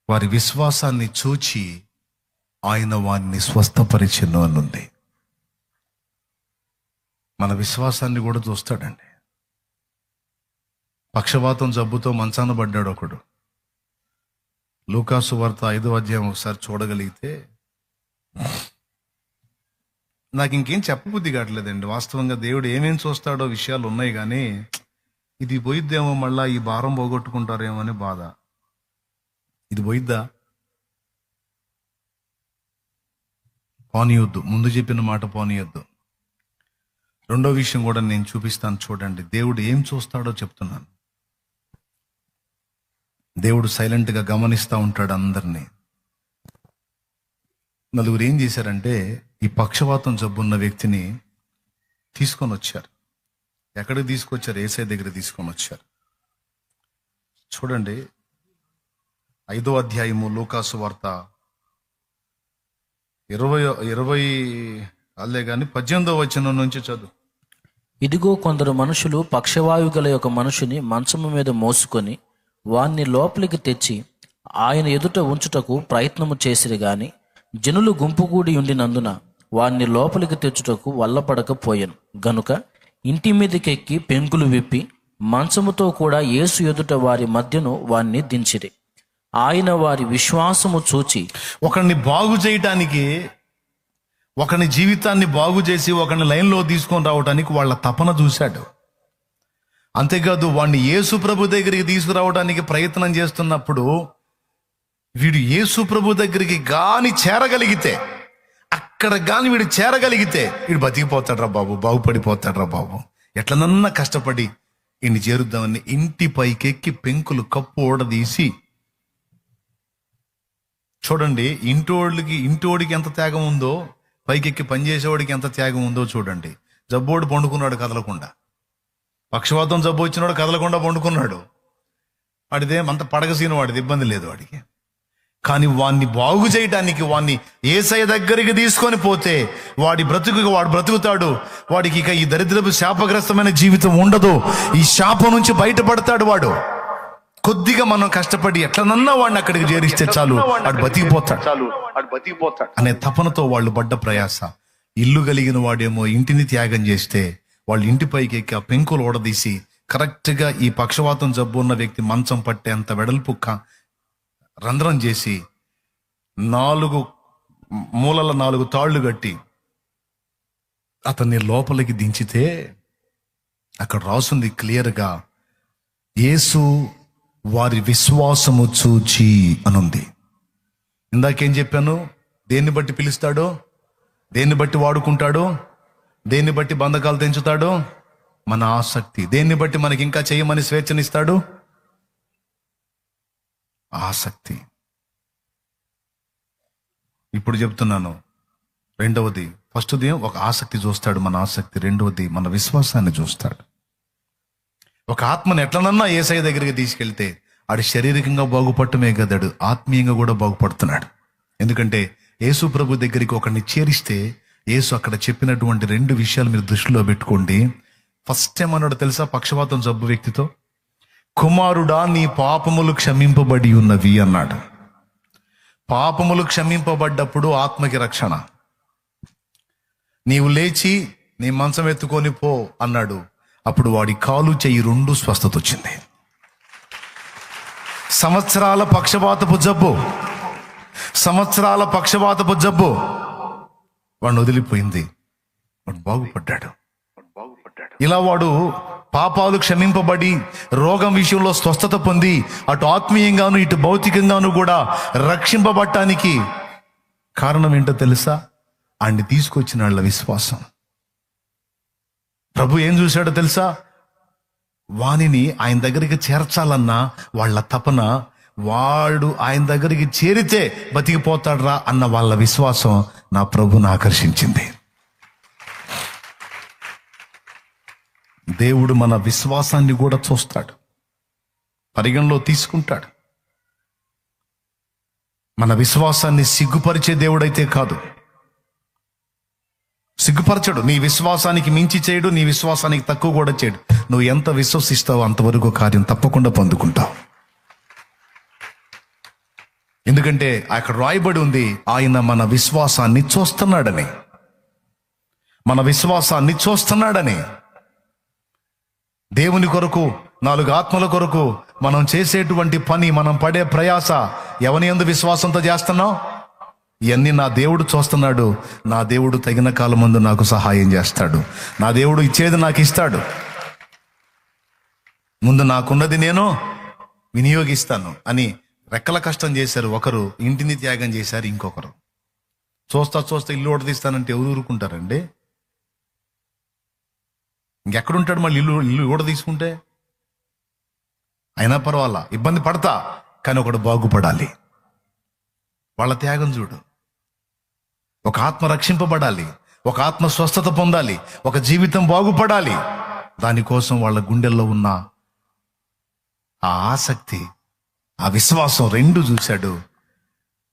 వారి విశ్వాసాన్ని చూచి ఆయన వారిని స్వస్థపరిచెను అనుంది. మన విశ్వాసాన్ని కూడా చూస్తాడండి. పక్షవాతం జబ్బుతో మంచాన పడ్డాడు ఒకడు. లూకాసు వార్త 5వ అధ్యాయం ఒకసారి చూడగలిగితే, నాకు ఇంకేం చెప్పబుద్ధి కావట్లేదండి. వాస్తవంగా దేవుడు ఏమేం చూస్తాడో విషయాలు ఉన్నాయి, కానీ ఇది పోయిద్దేమో, మళ్ళా ఈ భారం పోగొట్టుకుంటారేమో అని బాధ. ఇది పోయిద్దా? పోనీయొద్దు, ముందు చెప్పిన మాట పోనీయొద్దు. రెండో విషయం కూడా నేను చూపిస్తాను, చూడండి. దేవుడు ఏం చూస్తాడో చెప్తున్నాను. దేవుడు సైలెంట్గా గమనిస్తూ ఉంటాడు అందరినీ. నలుగురు ఏం చేశారంటే, ఈ పక్షవాతం జబ్బున్న వ్యక్తిని తీసుకొని వచ్చారు. ఎక్కడికి తీసుకొచ్చారు? యేసయ్య దగ్గర తీసుకొని వచ్చారు. చూడండి, 5వ అధ్యాయము లూకాసు వార్త 18వ వచనం నుంచి చదువు. ఇదిగో కొందరు మనుషులు పక్షవాయు గల ఒక మనుషుని మంచము మీద మోసుకొని వాణ్ణి లోపలికి తెచ్చి ఆయన ఎదుట ఉంచుటకు ప్రయత్నము చేసిరి గాని జనులు గుంపు కూడి ఉండినందున వాణ్ణి లోపలికి తెచ్చుటకు వల్లపడకపోయాను గనుక ఇంటి మీదకెక్కి పెంకులు విప్పి మంచముతో కూడా యేసు ఎదుట వారి మధ్యను వారిని దించిరి. ఆయన వారి విశ్వాసము చూచి, ఒకరిని బాగు చేయటానికి, ఒకరిని జీవితాన్ని బాగు చేసి ఒకరిని లైన్లో తీసుకొని రావడానికి వాళ్ళ తపన చూశాడు. అంతేకాదు, వాడిని యేసు ప్రభు దగ్గరికి తీసుకురావడానికి ప్రయత్నం చేస్తున్నప్పుడు వీడు యేసు ప్రభు దగ్గరికి గాని చేరగలిగితే, అక్కడ గాని వీడు చేరగలిగితే వీడు బతికిపోతాడ్రా బాబు, బాగుపడిపోతాడ్రా బాబు, ఎట్లనన్నా కష్టపడి ఈయన్ని చేరుద్దామని ఇంటి పైకెక్కి పెంకులు కప్పు ఓడదీసి, చూడండి ఇంటోడికి ఎంత త్యాగం ఉందో, పైకెక్కి పనిచేసేవాడికి ఎంత త్యాగం ఉందో చూడండి. జబ్బోడు పండుకున్నాడు కదలకుండా, పక్షవాతం జబ్బు వచ్చినాడు కదలకుండా పండుకున్నాడు. వాడిదే అంత పడగసీను, వాడిది ఇబ్బంది లేదు వాడికి. కానీ వాడిని బాగు చేయటానికి, వాడిని యేసయ్య దగ్గరికి తీసుకొని పోతే వాడు బ్రతుకుతాడు. వాడికి ఇక ఈ దరిద్రపు శాపగ్రస్తమైన జీవితం ఉండదు. ఈ శాపం నుంచి బయటపడతాడు వాడు. కొద్దిగా మనం కష్టపడి ఎట్లనన్నా వాడిని అక్కడికి చేరిస్తే చాలు, వాడు బతికిపోతాడు అనే తపనతో వాళ్ళు పడ్డ ప్రయాస. ఇల్లు కలిగిన వాడేమో ఇంటిని త్యాగం చేస్తే, వాళ్ళు ఇంటిపైకి ఎక్కి ఆ పెంకులు ఓడదీసి కరెక్ట్గా ఈ పక్షవాతం జబ్బు ఉన్న వ్యక్తి మంచం పట్టేంత వెడల్పు రంధ్రం చేసి 4 మూలల 4 తాళ్లు కట్టి అతన్ని లోపలికి దించితే అక్కడ రాసుంది క్లియర్గా, యేసు వారి విశ్వాసము చూచి అనుంది. ఇందాకేం చెప్పాను? దేన్ని బట్టి పిలుస్తాడో, దేన్ని బట్టి వాడుకుంటాడో, దేన్ని బట్టి బంధకాలు తెంచుతాడో? మన ఆసక్తి. దేన్ని బట్టి మనకి ఇంకా చేయమని స్వేచ్ఛనిస్తాడు? ఆసక్తి. ఇప్పుడు చెప్తున్నాను, రెండవది, ఫస్ట్ది ఒక ఆసక్తి చూస్తాడు, మన ఆసక్తి. రెండవది మన విశ్వాసాన్ని చూస్తాడు. ఒక ఆత్మను ఎట్లనన్నా యేసయ్య దగ్గరికి తీసుకెళ్తే ఆడు శారీరకంగా బాగుపడటమే కదాడు, ఆత్మీయంగా కూడా బాగుపడుతున్నాడు. ఎందుకంటే యేసు ప్రభు దగ్గరికి ఒకరిని చేరిస్తే యేసు అక్కడ చెప్పినటువంటి 2 విషయాలు మీరు దృష్టిలో పెట్టుకోండి. ఫస్ట్ ఏమన్నాడు తెలుసా? పక్షవాతం జబ్బు వ్యక్తితో, కుమారుడా నీ పాపములు క్షమింపబడి ఉన్నవి అన్నాడు. పాపములు క్షమింపబడ్డప్పుడు ఆత్మకి రక్షణ. నీవు లేచి నీ మంచం ఎత్తుకొని పో అన్నాడు. అప్పుడు వాడి కాలు చెయ్యి 2 స్వస్థత వచ్చింది. సంవత్సరాల పక్షపాతపు జబ్బు వాడిని వదిలిపోయింది. వాడు బాగుపడ్డాడు. ఇలా వాడు పాపాలు క్షమింపబడి రోగం విషయంలో స్వస్థత పొంది అటు ఆత్మీయంగాను ఇటు భౌతికంగాను కూడా రక్షింపబడటానికి కారణం ఏంటో తెలుసా? ఆయన్ని తీసుకొచ్చిన వాళ్ళ విశ్వాసం. ప్రభు ఏం చూశాడో తెలుసా? వానిని ఆయన దగ్గరికి చేర్చాలన్న వాళ్ళ తపన, వాడు ఆయన దగ్గరికి చేరితే బతికిపోతాడ్రా అన్న వాళ్ళ విశ్వాసం నా ప్రభుని ఆకర్షించింది. దేవుడు మన విశ్వాసాన్ని కూడా చూస్తాడు, పరిగణలో తీసుకుంటాడు. మన విశ్వాసాన్ని సిగ్గుపరిచే దేవుడైతే కాదు, సిగ్గుపరచడు. నీ విశ్వాసానికి మించి చేయడు, నీ విశ్వాసానికి తక్కువ కూడా చేయడు. నువ్వు ఎంత విశ్వసిస్తావో అంతవరకు కార్యం తప్పకుండా పొందుకుంటావు. ఎందుకంటే అక్కడ రాయబడి ఉంది, ఆయన మన విశ్వాసాన్ని చూస్తున్నాడని. మన విశ్వాసాన్ని చూస్తున్నాడని. దేవుని కొరకు, 4 ఆత్మల కొరకు మనం చేసేటువంటి పని, మనం పడే ప్రయాస ఎవని యందు విశ్వాసంతో చేస్తున్నాం? ఇవన్నీ నా దేవుడు చూస్తున్నాడు. నా దేవుడు తగిన కాలం ముందు నాకు సహాయం చేస్తాడు. నా దేవుడు ఇచ్చేది నాకు ఇస్తాడు. ముందు నాకున్నది నేను వినియోగిస్తాను అని రెక్కల కష్టం చేశారు ఒకరు, ఇంటిని త్యాగం చేశారు ఇంకొకరు. చూస్తా ఇల్లు ఓడదీస్తానంటే ఎవరు ఊరుకుంటారండి? ఇంకెక్కడుంటాడు మళ్ళీ ఇల్లు కూడా తీసుకుంటే? అయినా పర్వాలా, ఇబ్బంది పడతా, కానీ ఒకడు బాగుపడాలి. వాళ్ళ త్యాగం చూడు. ఒక ఆత్మ రక్షింపబడాలి, ఒక ఆత్మ స్వస్థత పొందాలి, ఒక జీవితం బాగుపడాలి. దానికోసం వాళ్ళ గుండెల్లో ఉన్న ఆ ఆసక్తి, ఆ విశ్వాసం 2 చూశాడు.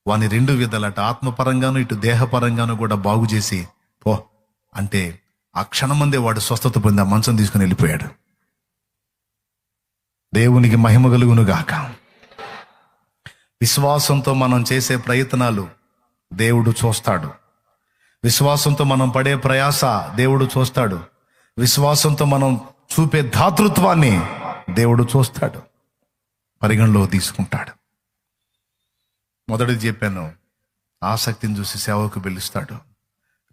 వాని 2 విధాలట, ఆత్మపరంగాను ఇటు దేహపరంగాను కూడా బాగు చేసి పో అంటే ఆ క్షణమందే వాడు స్వస్థత పొంది ఆ మంచం తీసుకుని వెళ్ళిపోయాడు. దేవునికి మహిమ కలుగును గాక. విశ్వాసంతో మనం చేసే ప్రయత్నాలు దేవుడు చూస్తాడు. విశ్వాసంతో మనం పడే ప్రయాస దేవుడు చూస్తాడు. విశ్వాసంతో మనం చూపే దాతృత్వాన్ని దేవుడు చూస్తాడు, పరిగణలో తీసుకుంటాడు. మొదటిది చెప్పాను, ఆసక్తిని చూసి సేవకు పిలుస్తాడు.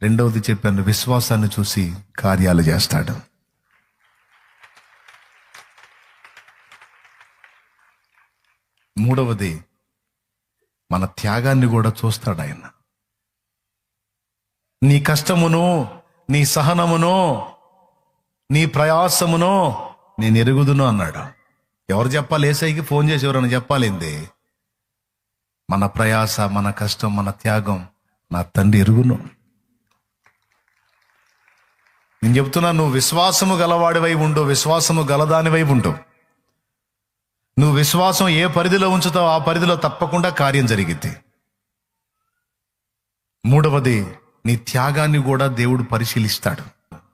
రెండవది చెప్పాను, విశ్వాసాన్ని చూసి కార్యాలు చేస్తాడు. మూడవది మన త్యాగాన్ని కూడా చూస్తాడు ఆయన. నీ కష్టమును, నీ సహనమును, నీ ప్రయాసమును నేను ఎరుగుదును అన్నాడు. ఎవరు చెప్పాలి? యేసయ్యకి ఫోన్ చేసి ఎవరైనా చెప్పాలింది? మన ప్రయాస, మన కష్టం, మన త్యాగం నా తండ్రి ఎరుగును. నేను చెప్తున్నా, నువ్వు విశ్వాసము గలవాడివై ఉండు, విశ్వాసము గలదానివై ఉండు. నువ్వు విశ్వాసం ఏ పరిధిలో ఉంచుతావు ఆ పరిధిలో తప్పకుండా కార్యం జరిగిద్ది. మూడవది, నీ త్యాగాన్ని కూడా దేవుడు పరిశీలిస్తాడు.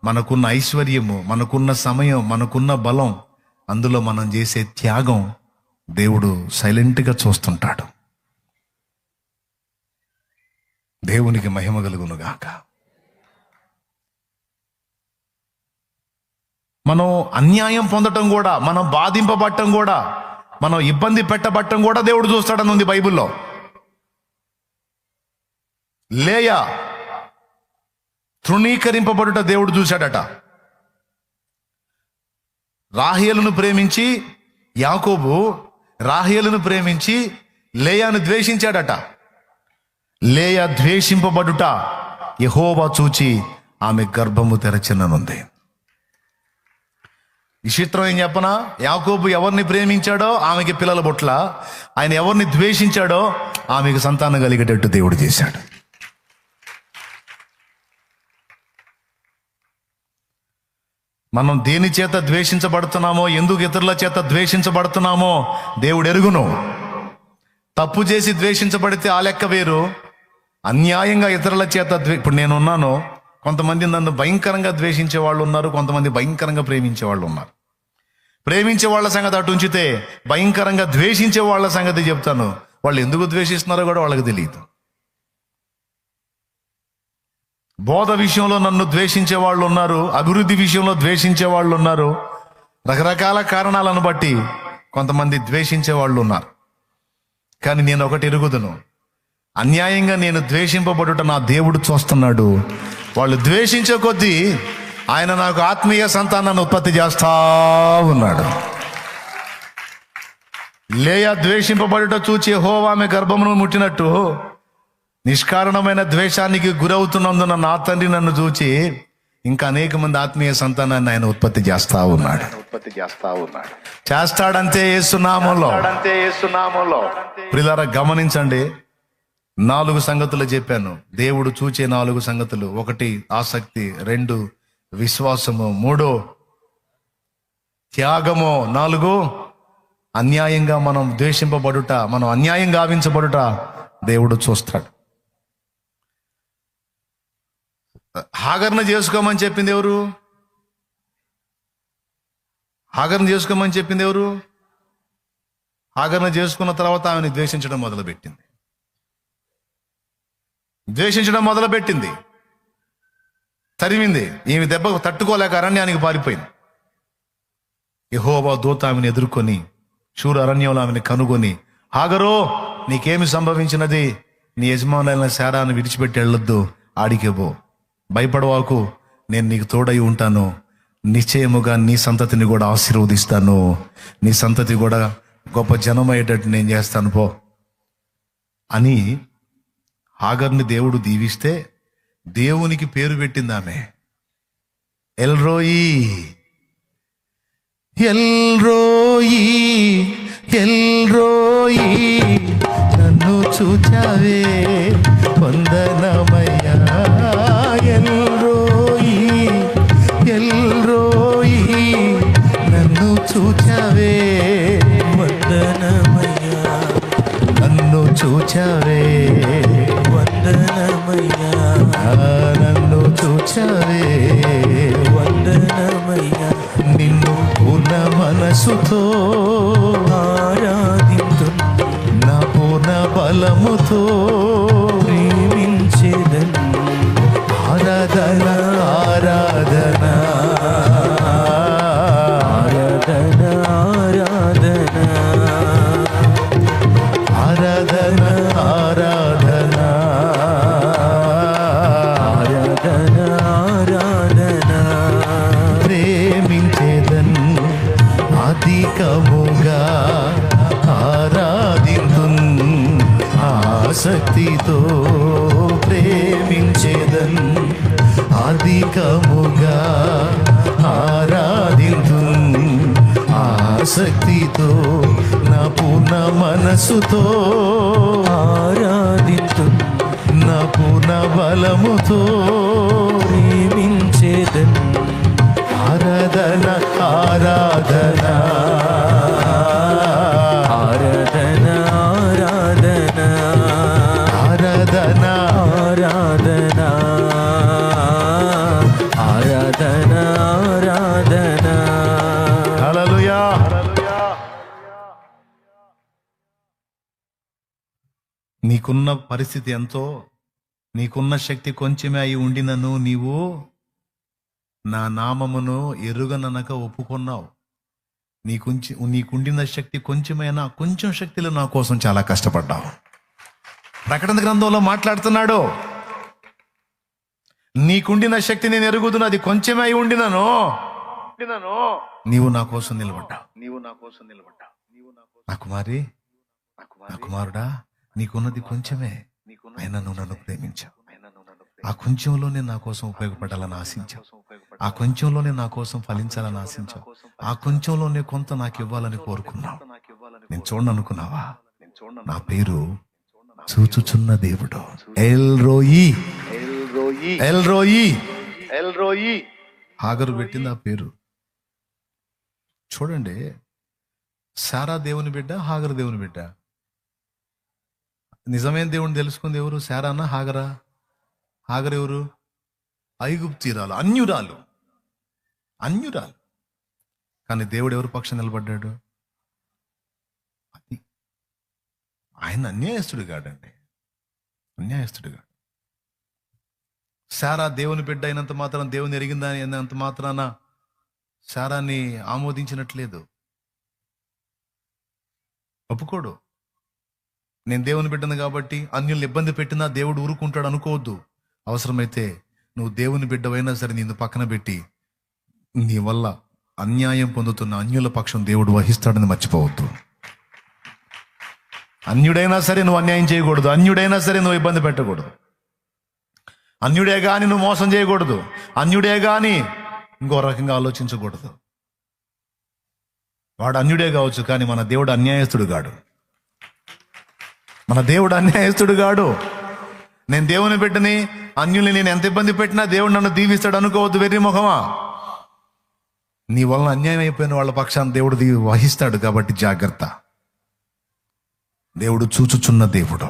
మనకున్న ఐశ్వర్యము, మనకున్న సమయం, మనకున్న బలం, అందులో మనం చేసే త్యాగం దేవుడు సైలెంట్గా చూస్తుంటాడు. దేవునికి మహిమ కలుగును గాక. మనం అన్యాయం పొందటం కూడా, మనం బాధింపబడటం కూడా, మనం ఇబ్బంది పెట్టబడటం కూడా దేవుడు చూస్తాడని ఉంది బైబిల్లో. లేయా తృణీకరింపబడుట దేవుడు చూశాడట. రాహేలును ప్రేమించి యాకోబు రాహేలును ప్రేమించి లేయాను ద్వేషించాడట. లేయా ద్వేషింపబడుట యెహోవా చూచి ఆమె గర్భము తెరచిననుంది. ఈ చిత్రం ఏం చెప్పనా? యాకోబు ఎవరిని ప్రేమించాడో ఆమెకి పిల్లల బొట్ల, ఆయన ఎవరిని ద్వేషించాడో ఆమెకు సంతానం కలిగేటట్టు దేవుడు చేశాడు. మనం దేని చేత ద్వేషించబడుతున్నామో, ఎందుకు ఇతరుల చేత ద్వేషించబడుతున్నామో దేవుడు ఎరుగును. తప్పు చేసి ద్వేషించబడితే ఆ లెక్క వేరు. అన్యాయంగా ఇతరుల చేత ఇప్పుడు నేనున్నాను, కొంతమంది నన్ను భయంకరంగా ద్వేషించే వాళ్ళు ఉన్నారు, కొంతమంది భయంకరంగా ప్రేమించే వాళ్ళు ఉన్నారు. ప్రేమించే వాళ్ళ సంగతి అటు ఉంచితే, భయంకరంగా ద్వేషించే వాళ్ళ సంగతి చెప్తాను. వాళ్ళు ఎందుకు ద్వేషిస్తున్నారో కూడా వాళ్ళకి తెలియదు. బోధ విషయంలో నన్ను ద్వేషించే వాళ్ళు ఉన్నారు, అభివృద్ధి విషయంలో ద్వేషించే వాళ్ళు ఉన్నారు. రకరకాల కారణాలను బట్టి కొంతమంది ద్వేషించే వాళ్ళు ఉన్నారు. కానీ నేను ఒకటి ఎరుగుదును, అన్యాయంగా నేను ద్వేషింపబడుట నా దేవుడు చూస్తున్నాడు. వాళ్ళు ద్వేషించే కొద్దీ ఆయన నాకు ఆత్మీయ సంతానాన్ని ఉత్పత్తి చేస్తా ఉన్నాడు. లేయా ద్వేషింపబడుట చూచి యెహోవా ఆమె గర్భమును ముట్టినట్టు, నిష్కారణమైన ద్వేషానికి గురవుతున్నందున నా తండ్రి నన్ను చూచి ఇంకా అనేక మంది ఆత్మీయ సంతానాన్ని ఆయన ఉత్పత్తి చేస్తా ఉన్నాడు. చేస్తాడంతే యేసునామములో. ప్రియులారా, గమనించండి, 4 సంగతులు చెప్పాను. దేవుడు చూచే 4 సంగతులు. 1 ఆసక్తి, 2 విశ్వాసము, 3 త్యాగము, 4 అన్యాయంగా మనం ద్వేషింపబడుట, మనం అన్యాయంగా గావించబడుట దేవుడు చూస్తాడు. హాగర్ను చేసుకోమని చెప్పింది ఎవరు? హాగర్ను చేసుకోమని చెప్పింది ఎవరు? హాగర్ను చేసుకున్న తర్వాత ఆమెను ద్వేషించడం మొదలుపెట్టింది. తరిమింది. ఈమె దెబ్బకు తట్టుకోలేక అరణ్యానికి పారిపోయింది. యెహోవా దూత ఆమెను ఎదుర్కొని శూర్ అరణ్యంలో ఆమెను కనుగొని, హాగరో నీకేమి సంభవించినది? నీ యజమానులైన శారాను విడిచిపెట్టి వెళ్ళొద్దు, ఆడికే పో, భయపడవాకు, నేను నీకు తోడై ఉంటాను, నిశ్చయముగా నీ సంతతిని కూడా ఆశీర్వదిస్తాను, నీ సంతతి కూడా గొప్ప జనమయ్యేటట్టు నేను చేస్తాను పో అని హాగర్ని దేవుడు దీవిస్తే దేవునికి పేరు పెట్టింది ఆమె. ఎల్రోయి, ఎల్రోయి, ఎల్రోయి, నన్ను చూచావే వందనమయ్యా. ఎల్రోయి, ఎల్రోయి, నన్ను చూచావే వందనమయ్యా. నన్ను చూచావే వందనమయ్యా. నన్ను చూచావే వందనమయ్యా. నిన్ను పూర్ణ మనసుతో ఆరాధింతు, నా పూర్ణ బలముతో ప్రేమించెదను. ఆరాధన, ఆరాధన, ఆరాధన, ఆసక్తితో ప్రేమించేదన్, అధికముగా ఆరాధింతు. ఆసక్తితో నా పూర్ణ మనసుతో ఆరాధింతు, నా పూర్ణ బలముతో ప్రేమించేదన్. ఆరాధన ఆరాధన ఆరాధన ఆరాధన ఆరాధన ఆరాధన ఆరాధన ఆరాధన. హల్లెలూయా. నీకున్న పరిస్థితి ఎంతో, నీకున్న శక్తి కొంచెమే అయి ఉండినను నీవు నా నామమును ఎరుగననక ఒప్పుకున్నావు. నీకుండిన శక్తి కొంచెమైనా, కొంచెం శక్తిలో నా కోసం చాలా కష్టపడ్డావు. ప్రకటన గ్రంథంలో మాట్లాడుతున్నాడు, నీకుండిన శక్తి నేను ఎరుగుదును, అది కొంచెమే అయి ఉండినను నీవు నా కోసం నిలబడ్డావు. నా కుమారి, నా కుమారుడా, నీకున్నది కొంచెమే, అయినా నువ్వు నన్ను ప్రేమించావు. ఆ కొంచెంలోనే నా కోసం ఉపయోగపడాలని ఆశించావు. ఆ కొంచెంలోనే నా కోసం ఫలించాలని ఆశించావు. ఆ కొంచెంలోనే కొంత నాకు ఇవ్వాలని కోరుకున్నావు. నేను చూడనుకున్నావా? నా పేరు చూచుచున్న దేవుడు, El Roi. El Roi, El Roi. Hagar పెట్టింది ఆ పేరు. చూడండి, సారా దేవుని బిడ్డ, హాగరు దేవుని బిడ్డ. నిజమైన దేవుని తెలుసుకుంది ఎవరు? సారానా, హాగరా? హాగరు ఎవరు? ఐగుప్తీరాలు, అన్యురాలు. కానీ దేవుడు ఎవరు పక్షం నిలబడ్డాడు? అది ఆయన అన్యాయస్తుడు కాడండి, అన్యాయస్తుడు కాడు. సారా దేవుని బిడ్డ అయినంత మాత్రం, దేవుని ఎరిగిందని అయినంత మాత్రాన సారాన్ని ఆమోదించినట్లేదు. ఒప్పుకోడు. నేను దేవుని బిడ్డను కాబట్టి అన్యుల్ని ఇబ్బంది పెట్టినా దేవుడు ఊరుకుంటాడు అనుకోవద్దు. అవసరమైతే నువ్వు దేవుని బిడ్డవైనా సరే నిన్ను పక్కన పెట్టి నీ వల్ల అన్యాయం పొందుతున్న అన్యుల పక్షం దేవుడు వహిస్తాడని మర్చిపోవద్దు. అన్యుడైనా సరే నువ్వు అన్యాయం చేయకూడదు. అన్యుడైనా సరే నువ్వు ఇబ్బంది పెట్టకూడదు. అన్యుడే గాని నువ్వు మోసం చేయకూడదు. అన్యుడే గాని ఇంకో రకంగా ఆలోచించకూడదు. వాడు అన్యుడే కావచ్చు, కానీ మన దేవుడు అన్యాయస్తుడు గాడు. మన దేవుడు అన్యాయస్తుడు గాడు. నేను దేవుని బిడ్డని, అన్యుల్ని నేను ఎంత ఇబ్బంది పెట్టినా దేవుడు నన్ను దీవిస్తాడు అనుకోవద్దు. వెర్రి ముఖమా, నీ వలన అన్యాయం అయిపోయిన వాళ్ళ పక్షాన్ని దేవుడు వహిస్తాడు. కాబట్టి జాగ్రత్త. దేవుడు చూచుచున్న దేవుడు.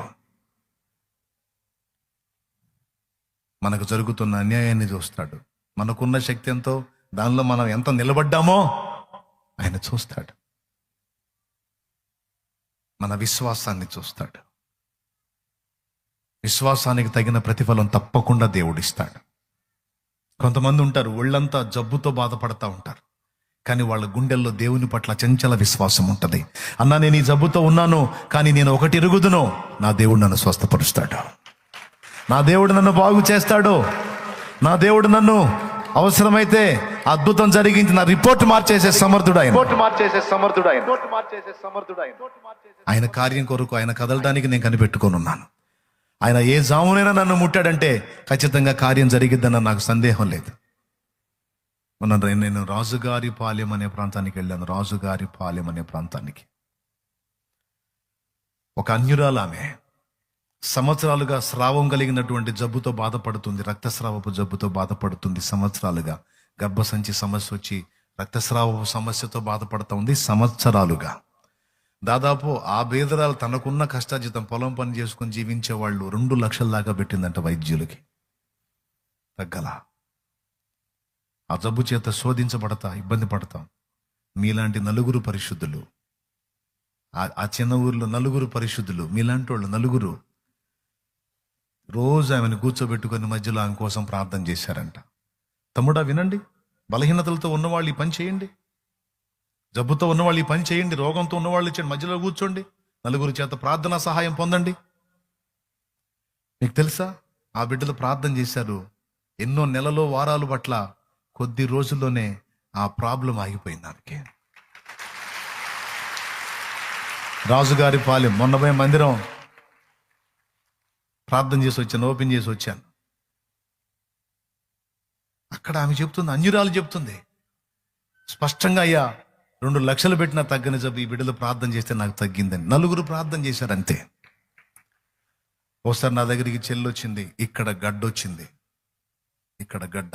మనకు జరుగుతున్న అన్యాయాన్ని చూస్తాడు. మనకున్న శక్తి ఎంతో, దానిలో మనం ఎంత నిలబడ్డామో ఆయన చూస్తాడు. మన విశ్వాసాన్ని చూస్తాడు. విశ్వాసానికి తగిన ప్రతిఫలం తప్పకుండా దేవుడిస్తాడు. కొంతమంది ఉంటారు, ఒళ్ళంతా జబ్బుతో బాధపడతా ఉంటారు, కానీ వాళ్ళ గుండెల్లో దేవుని పట్ల చంచల విశ్వాసం ఉంటుంది. అన్నా, నేను ఈ జబ్బుతో ఉన్నాను, కానీ నేను ఒకటి ఎరుగుదును, నా దేవుడు నన్ను స్వస్థపరుస్తాడు. నా దేవుడు నన్ను బాగు చేస్తాడు. నా దేవుడు నన్ను అవసరమైతే అద్భుతం జరిగించి నా రిపోర్ట్ మార్చేసే సమర్థుడు ఆయన. ఆయన కార్యం కొరకు ఆయన కదలడానికి నేను కనిపెట్టుకొని ఉన్నాను. ఆయన ఏ జామునైనా నన్ను ముట్టాడంటే ఖచ్చితంగా కార్యం జరిగిద్దన్న నాకు సందేహం లేదు. నేను రాజుగారి పాలెం అనే ప్రాంతానికి వెళ్ళాను. రాజుగారి పాలెం అనే ప్రాంతానికి ఒక అన్యురాలు, ఆమె సంవత్సరాలుగా స్రావం కలిగినటువంటి జబ్బుతో బాధపడుతుంది. రక్తస్రావపు జబ్బుతో బాధపడుతుంది. సంవత్సరాలుగా గర్భసంచి సమస్య వచ్చి రక్తస్రావపు సమస్యతో బాధపడుతూ ఉంది సంవత్సరాలుగా. దాదాపు ఆ బేదరాలు తనకున్న కష్టార్జితం పొలం పని చేసుకుని జీవించే వాళ్ళు 2 లక్షల దాకా పెట్టిందంట వైద్యులకి. తగ్గల. ఆ జబ్బు చేత శోధించబడతా, ఇబ్బంది పడతాం. మీలాంటి 4 పరిశుద్ధులు, ఆ చిన్న ఊర్లో 4 పరిశుద్ధులు, మీలాంటి వాళ్ళు 4 రోజు ఆమెను కూర్చోబెట్టుకుని మధ్యలో ఆమె కోసం ప్రార్థన చేశారంట. తమ్ముడా, వినండి, బలహీనతలతో ఉన్నవాళ్ళు ఈ పని చేయండి, జబ్బుతో ఉన్నవాళ్ళు ఈ పని చేయండి, రోగంతో ఉన్నవాళ్ళు ఇచ్చండి, మధ్యలో కూర్చోండి, 4 చేత ప్రార్థనా సహాయం పొందండి. మీకు తెలుసా, ఆ బిడ్డలు ప్రార్థన చేశారు. ఎన్నో నెలలో వారాలు పట్ల కొద్ది రోజుల్లోనే ఆ ప్రాబ్లం ఆగిపోయింది ఆమెకి. రాజుగారి పాలెం, మొన్న పోయి మందిరం ప్రార్థన చేసి వచ్చాను, ఓపెన్ చేసి వచ్చాను. అక్కడ ఆమె చెప్తుంది, అన్యురాలు చెప్తుంది స్పష్టంగా, అయ్యా 2 లక్షలు పెట్టినా తగ్గని జబ్బు ఈ బిడ్డలు ప్రార్థన చేస్తే నాకు తగ్గిందని. 4 ప్రార్థన చేశారు అంతే. ఒకసారి నా దగ్గరికి చెల్లి వచ్చింది, ఇక్కడ గడ్డ వచ్చింది, ఇక్కడ గడ్డ.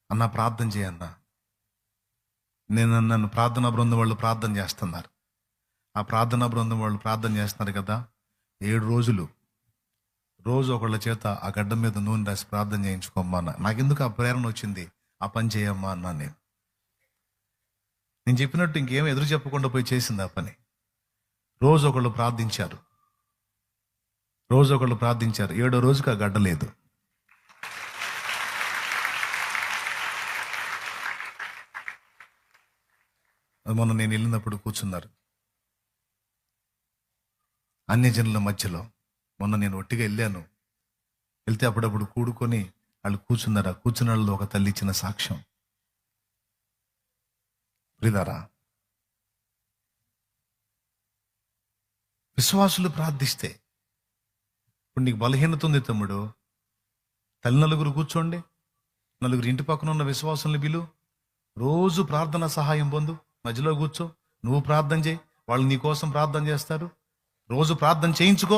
అన్న ప్రార్థన చేయన్నా. నన్ను ప్రార్థనా బృందం వాళ్ళు ప్రార్థన చేస్తున్నారు. ఆ ప్రార్థనా బృందం వాళ్ళు ప్రార్థన చేస్తున్నారు కదా, 7 రోజులు రోజు ఒకళ్ళ చేత ఆ గడ్డ మీద నూనె రాసి ప్రార్థన చేయించుకోమ్మా అన్న. నాకెందుకు ఆ ప్రేరణ వచ్చింది, ఆ పని చేయమ్మా అన్నా. నేను చెప్పినట్టు ఇంకేం ఎదురు చెప్పకుండా పోయి చేసింది ఆ పని. రోజు ఒకళ్ళు ప్రార్థించారు, 7వ రోజుకి ఆ గడ్డ లేదు. మొన్న నేను వెళ్ళినప్పుడు కూర్చున్నారు అన్యజనుల మధ్యలో. మొన్న నేను ఒట్టిగా వెళ్తే అప్పుడప్పుడు కూడుకొని వాళ్ళు కూర్చున్నారు. ఆ కూర్చున్న వాళ్ళు ఒక తల్లి ఇచ్చిన సాక్ష్యం. ప్రియులారా, విశ్వాసులు ప్రార్థిస్తే, ఇప్పుడు నీకు బలహీనత ఉంది తమ్ముడు, తల్లి 4 కూర్చోండి, 4 ఇంటి పక్కన ఉన్న విశ్వాసుల్ని పిలు, రోజు ప్రార్థన సహాయం పొందు, మధ్యలో కూర్చో, నువ్వు ప్రార్థన చేయి, వాళ్ళు నీ కోసం ప్రార్థన చేస్తారు. రోజు ప్రార్థన చేయించుకో,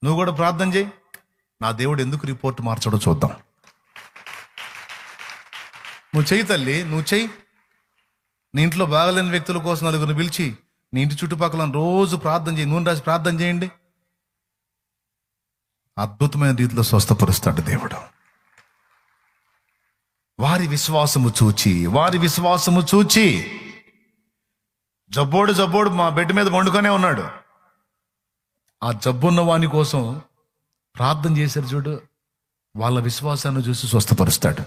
నువ్వు కూడా ప్రార్థన చేయి. నా దేవుడు ఎందుకు రిపోర్ట్ మార్చడో చూద్దాం. నువ్వు చెయ్యి తల్లి, నువ్వు చెయ్యి. నీ ఇంట్లో బాగలేని వ్యక్తుల కోసం 4 పిలిచి నీ ఇంటి చుట్టుపక్కల రోజు ప్రార్థన చేయి, నూనె రాసి ప్రార్థన చేయండి. అద్భుతమైన రీతిలో స్వస్థపరుస్తాడు దేవుడు. వారి విశ్వాసము చూచి జబ్బోడు మా బెడ్ మీద వండుకొనే ఉన్నాడు. ఆ జబ్బున్న వాని కోసం ప్రార్థన చేశారు చూడు, వాళ్ళ విశ్వాసాన్ని చూసి స్వస్థపరుస్తాడు.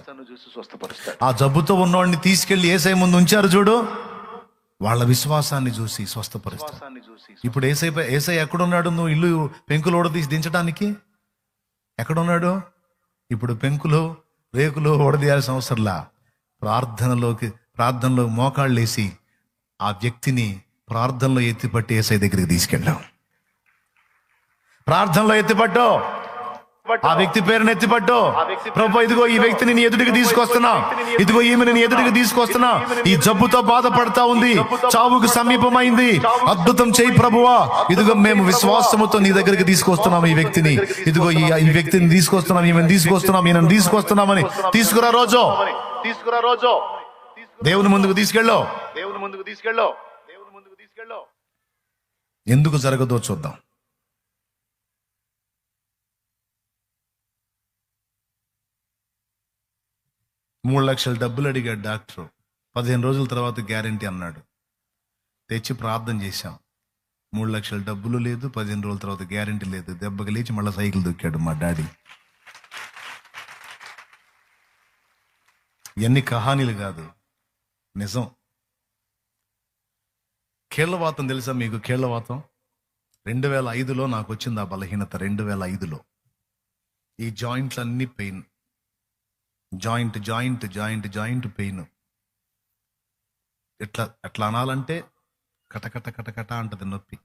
ఆ జబ్బుతో ఉన్నవాడిని తీసుకెళ్లి యేసయ్య ముందు ఉంచారు చూడు, వాళ్ళ విశ్వాసాన్ని చూసి స్వస్థపరుస్తాడు. ఇప్పుడు యేసయ్య ఎక్కడున్నాడు? నువ్వు ఇల్లు పెంకులు ఓడదీసి దించడానికి ఎక్కడున్నాడు? ఇప్పుడు పెంకులు రేకులు ఓడదీయాల్సిన అవసరంలా, ప్రార్థనలో మోకాళ్ళు వేసి ఆ వ్యక్తిని ప్రార్థనలో ఎత్తిపట్టి యేసయ్య దగ్గరికి తీసుకెళ్ళాం. ప్రార్థనలో ఎత్తిపట్టు, ఆ వ్యక్తి పేరుని ఎత్తిపట్టు. ప్రభువా, ఇదిగో ఈ వ్యక్తిని నీ ఎదుటికి తీసుకొస్తున్నా, ఇదిగో ఈమెను నీ ఎదుటికి తీసుకొస్తున్నా, ఈ జబ్బుతో బాధపడతా ఉంది, చావుకు సమీపమైంది, అద్భుతం చేయి ప్రభువా. ఇదిగో మేము విశ్వాసముతో నీ దగ్గరికి తీసుకొస్తున్నాం ఈ వ్యక్తిని, ఇదిగో ఈ వ్యక్తిని తీసుకొస్తున్నాం, ఈమెను తీసుకొస్తున్నాం, ఈయనను తీసుకొస్తున్నామని తీసుకురా రోజు దేవుని ముందుకు తీసుకెళ్ళు. ఎందుకు జరగదో చూద్దాం. $3 లక్షల డబ్బులు అడిగాడు డాక్టర్. 15 రోజుల తర్వాత గ్యారంటీ అన్నాడు. తెచ్చి ప్రార్థన చేశాం. 3 లక్షల డబ్బులు లేదు, 15 రోజుల తర్వాత గ్యారంటీ లేదు. దెబ్బకి లేచి మళ్ళీ సైకిల్ దొక్కాడు మా డాడీ. ఇవన్నీ కహానీలు కాదు, నిజం. కీళ్లవాతం తెలుసా మీకు? కీళ్లవాతం 2005లో నాకు వచ్చింది ఆ బలహీనత. 2005లో ఈ జాయింట్లన్నీ పెయిన్, జాయింట్ పెయిన్. ఎట్లా అనాలంటే కటకట అంటది నొప్పి.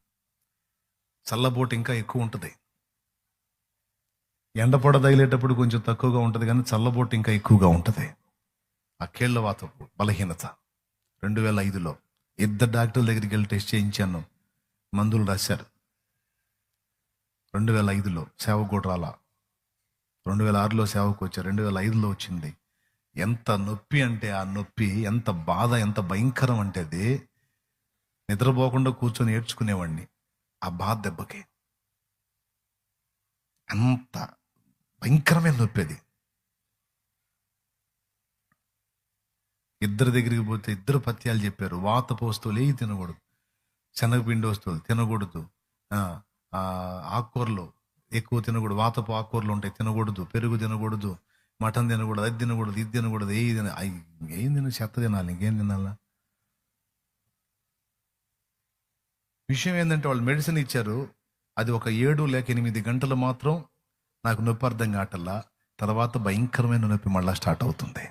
చల్లబోటు ఇంకా ఎక్కువ ఉంటుంది. ఎండపొడ తగిలేటప్పుడు కొంచెం తక్కువగా ఉంటుంది, కానీ చల్లబోటు ఇంకా ఎక్కువగా ఉంటుంది. ఆ కీళ్లవాతం బలహీనత 2005లో 2 డాక్టర్ల దగ్గరికి వెళ్ళి టెస్ట్ చేయించాను, మందులు రాశారు. 2005లో సేవకు కూడా రాలా. 2006లో సేవకు వచ్చారు, 2005లో వచ్చింది. ఎంత నొప్పి అంటే ఆ నొప్పి, ఎంత బాధ, ఎంత భయంకరం అంటే అది నిద్రపోకుండా కూర్చొని ఏడ్చుకునేవాడిని ఆ బాధ దెబ్బకి. అంత భయంకరమైన నొప్పి అది. 2 దగ్గరికి పోతే 2 పథ్యాలు చెప్పారు. వాతపు వస్తువులు ఏవి తినకూడదు, శనగపిండి వస్తువులు తినకూడదు, ఆకుకూరలు ఎక్కువ తినకూడదు, వాతపు ఆకుకూరలు ఉంటాయి తినకూడదు, పెరుగు తినకూడదు, మటన్ తినకూడదు, అది తినకూడదు, ఇది తినకూడదు, ఏం తిన చెత్త తినాలి, ఇంకేం తినాలా. విషయం ఏంటంటే వాళ్ళు మెడిసిన్ ఇచ్చారు, అది ఒక 7 లేక 8 గంటలు మాత్రం నాకు నొప్పి అర్థం కావటల్లా. తర్వాత భయంకరమైన నొప్పి మళ్ళా స్టార్ట్ అవుతుంది.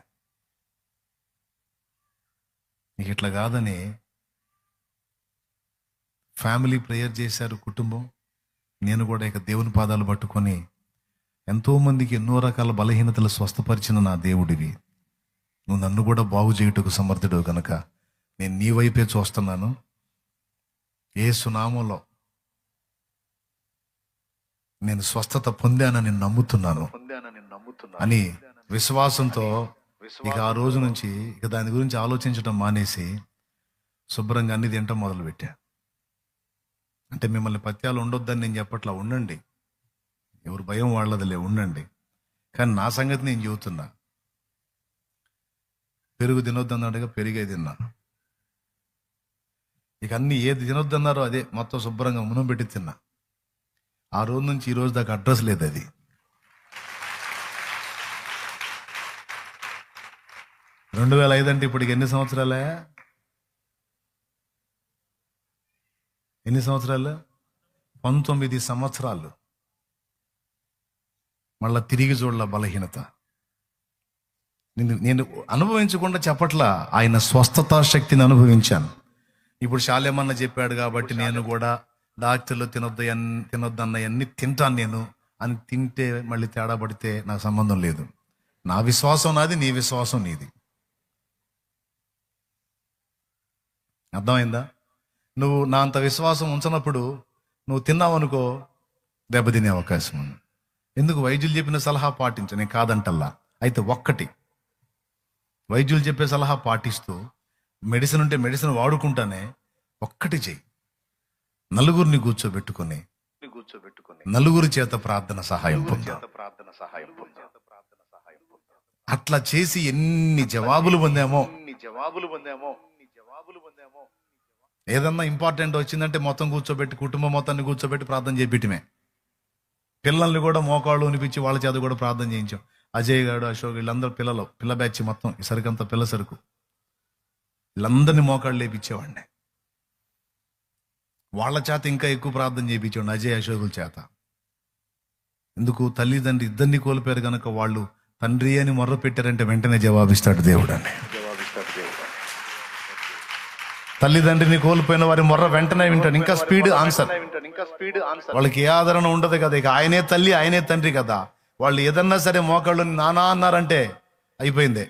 నీకు ఇట్లా కాదని ఫ్యామిలీ ప్రేయర్ చేశారు, కుటుంబం నేను కూడా ఇక దేవుని పాదాలు పట్టుకొని ఎంతోమందికి ఎన్నో రకాల బలహీనతలు స్వస్థపరిచిన నా దేవుడివి, నువ్వు నన్ను కూడా బాగు చేయుటకు సమర్థుడు కనుక నేను నీ వైపే చూస్తున్నాను. యేసు నామములో నేను స్వస్థత పొందానని నమ్ముతున్నాను అని విశ్వాసంతో ఇక ఆ రోజు నుంచి ఇక దాని గురించి ఆలోచించడం మానేసి శుభ్రంగా అన్ని తినటం మొదలుపెట్టా. అంటే మిమ్మల్ని పత్యాలు ఉండొద్దని నేను చెప్పట్లా, ఉండండి, ఎవరు భయం వాళ్ళదిలే, ఉండండి. కానీ నా సంగతి నేను చెబుతున్నా. పెరుగు తినొద్దన్నాడుగా, పెరిగే తిన్నా. ఇక అన్ని ఏది తినొద్దన్నారో అదే మొత్తం శుభ్రంగా మునం పెట్టి తిన్నా. ఆ రోజు నుంచి ఈ రోజు దాకా అడ్రస్ లేదు అది. రెండు 2005 అంటే ఇప్పటికి ఎన్ని సంవత్సరాలే? ఎన్ని సంవత్సరాలు? 19 సంవత్సరాలు. మళ్ళా తిరిగి చూడల బలహీనత. నేను అనుభవించకుండా చెప్పట్లా, ఆయన స్వస్థత శక్తిని అనుభవించాను. ఇప్పుడు శాలేమన్న చెప్పాడు కాబట్టి నేను కూడా డాక్టర్లు తినొద్దన్నవన్నీ తింటాను నేను అని తింటే మళ్ళీ తేడా పడితే నాకు సంబంధం లేదు. నా విశ్వాసం నాది, నీ విశ్వాసం నీది. అర్థమైందా? నువ్వు నా అంత విశ్వాసం ఉంచినప్పుడు నువ్వు తిన్నావు అనుకో, దెబ్బతినే అవకాశం ఉంది. ఎందుకు? వైద్యులు చెప్పిన సలహా పాటించు, నేను కాదంటల్లా. అయితే ఒక్కటి, వైద్యులు చెప్పే సలహా పాటిస్తూ మెడిసిన్ ఉంటే మెడిసిన్ వాడుకుంటానే, ఒక్కటి చెయ్యి, నలుగురిని కూర్చోబెట్టుకొని నలుగురి చేత ప్రార్థన సహాయం పొందాం. అట్లా చేసి ఎన్ని జవాబులు పొందామో. ఏదన్నా ఇంపార్టెంట్ వచ్చిందంటే మొత్తం కూర్చోబెట్టి, కుటుంబం మొత్తాన్ని కూర్చోబెట్టి ప్రార్థన చేపిటమే. పిల్లల్ని కూడా మోకాళ్ళు ఉనిపించి వాళ్ళ చేత కూడా ప్రార్థన చేయించాం. అజయ్ గారు, అశోక్, వీళ్ళందరూ పిల్ల బ్యాచ్ మొత్తం ఈ సరికంతా పిల్ల సరుకు, వీళ్ళందరినీ మోకాళ్ళు లేపించేవాడిని. వాళ్ళ చేత ఇంకా ఎక్కువ ప్రార్థన చేయించేవాడిని, అజయ్, అశోకుల చేత. ఎందుకు? తల్లిదండ్రి ఇద్దరిని కోల్పోయారు కనుక వాళ్ళు తండ్రి అని మొర్ర పెట్టారంటే వెంటనే జవాబిస్తాడు దేవుడు అని. తల్లిదండ్రిని కోల్పోయిన వారి మొర్ర వెంటనే వింటాడు. ఇంకా స్పీడ్ ఆన్సర్. వాళ్ళకి ఏ ఆదరణ ఉండదు కదా. ఇక ఆయనే తల్లి, ఆయనే తండ్రి కదా. వాళ్ళు ఏదన్నా సరే మోకాళ్ళు నానా అన్నారంటే అయిపోయిందే.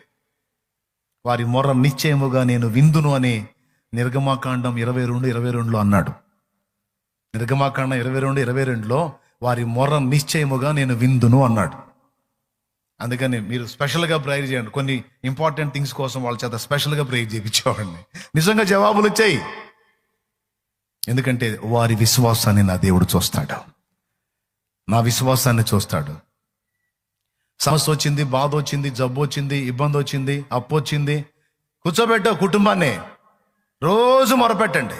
వారి మొర్ర నిశ్చయముగా నేను విందును అని నిర్గమాకాండం 22:22 అన్నాడు. నిర్గమాకాండం 22:22 వారి మొర్ర నిశ్చయముగా నేను విందును అన్నాడు. అందుకని మీరు స్పెషల్గా ప్రేయర్ చేయండి. కొన్ని ఇంపార్టెంట్ థింగ్స్ కోసం వాళ్ళ చేత స్పెషల్గా ప్రేయర్ చేయించేవాడిని. నిజంగా జవాబులు వచ్చాయి. ఎందుకంటే వారి విశ్వాసాన్ని నా దేవుడు చూస్తాడు, నా విశ్వాసాన్ని చూస్తాడు. సమస్య వచ్చింది, బాధ వచ్చింది, జబ్బు వచ్చింది, ఇబ్బంది వచ్చింది, అప్పు వచ్చింది, కూర్చోబెట్టు కుటుంబాన్ని, రోజు మొరపెట్టండి.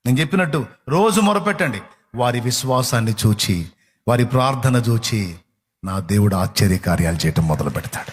నేను చెప్పినట్టు రోజు మొరపెట్టండి. వారి విశ్వాసాన్ని చూచి, వారి ప్రార్థన చూచి నా దేవుడు ఆశ్చర్య కార్యాలు చేయటం మొదలు పెడతాడు.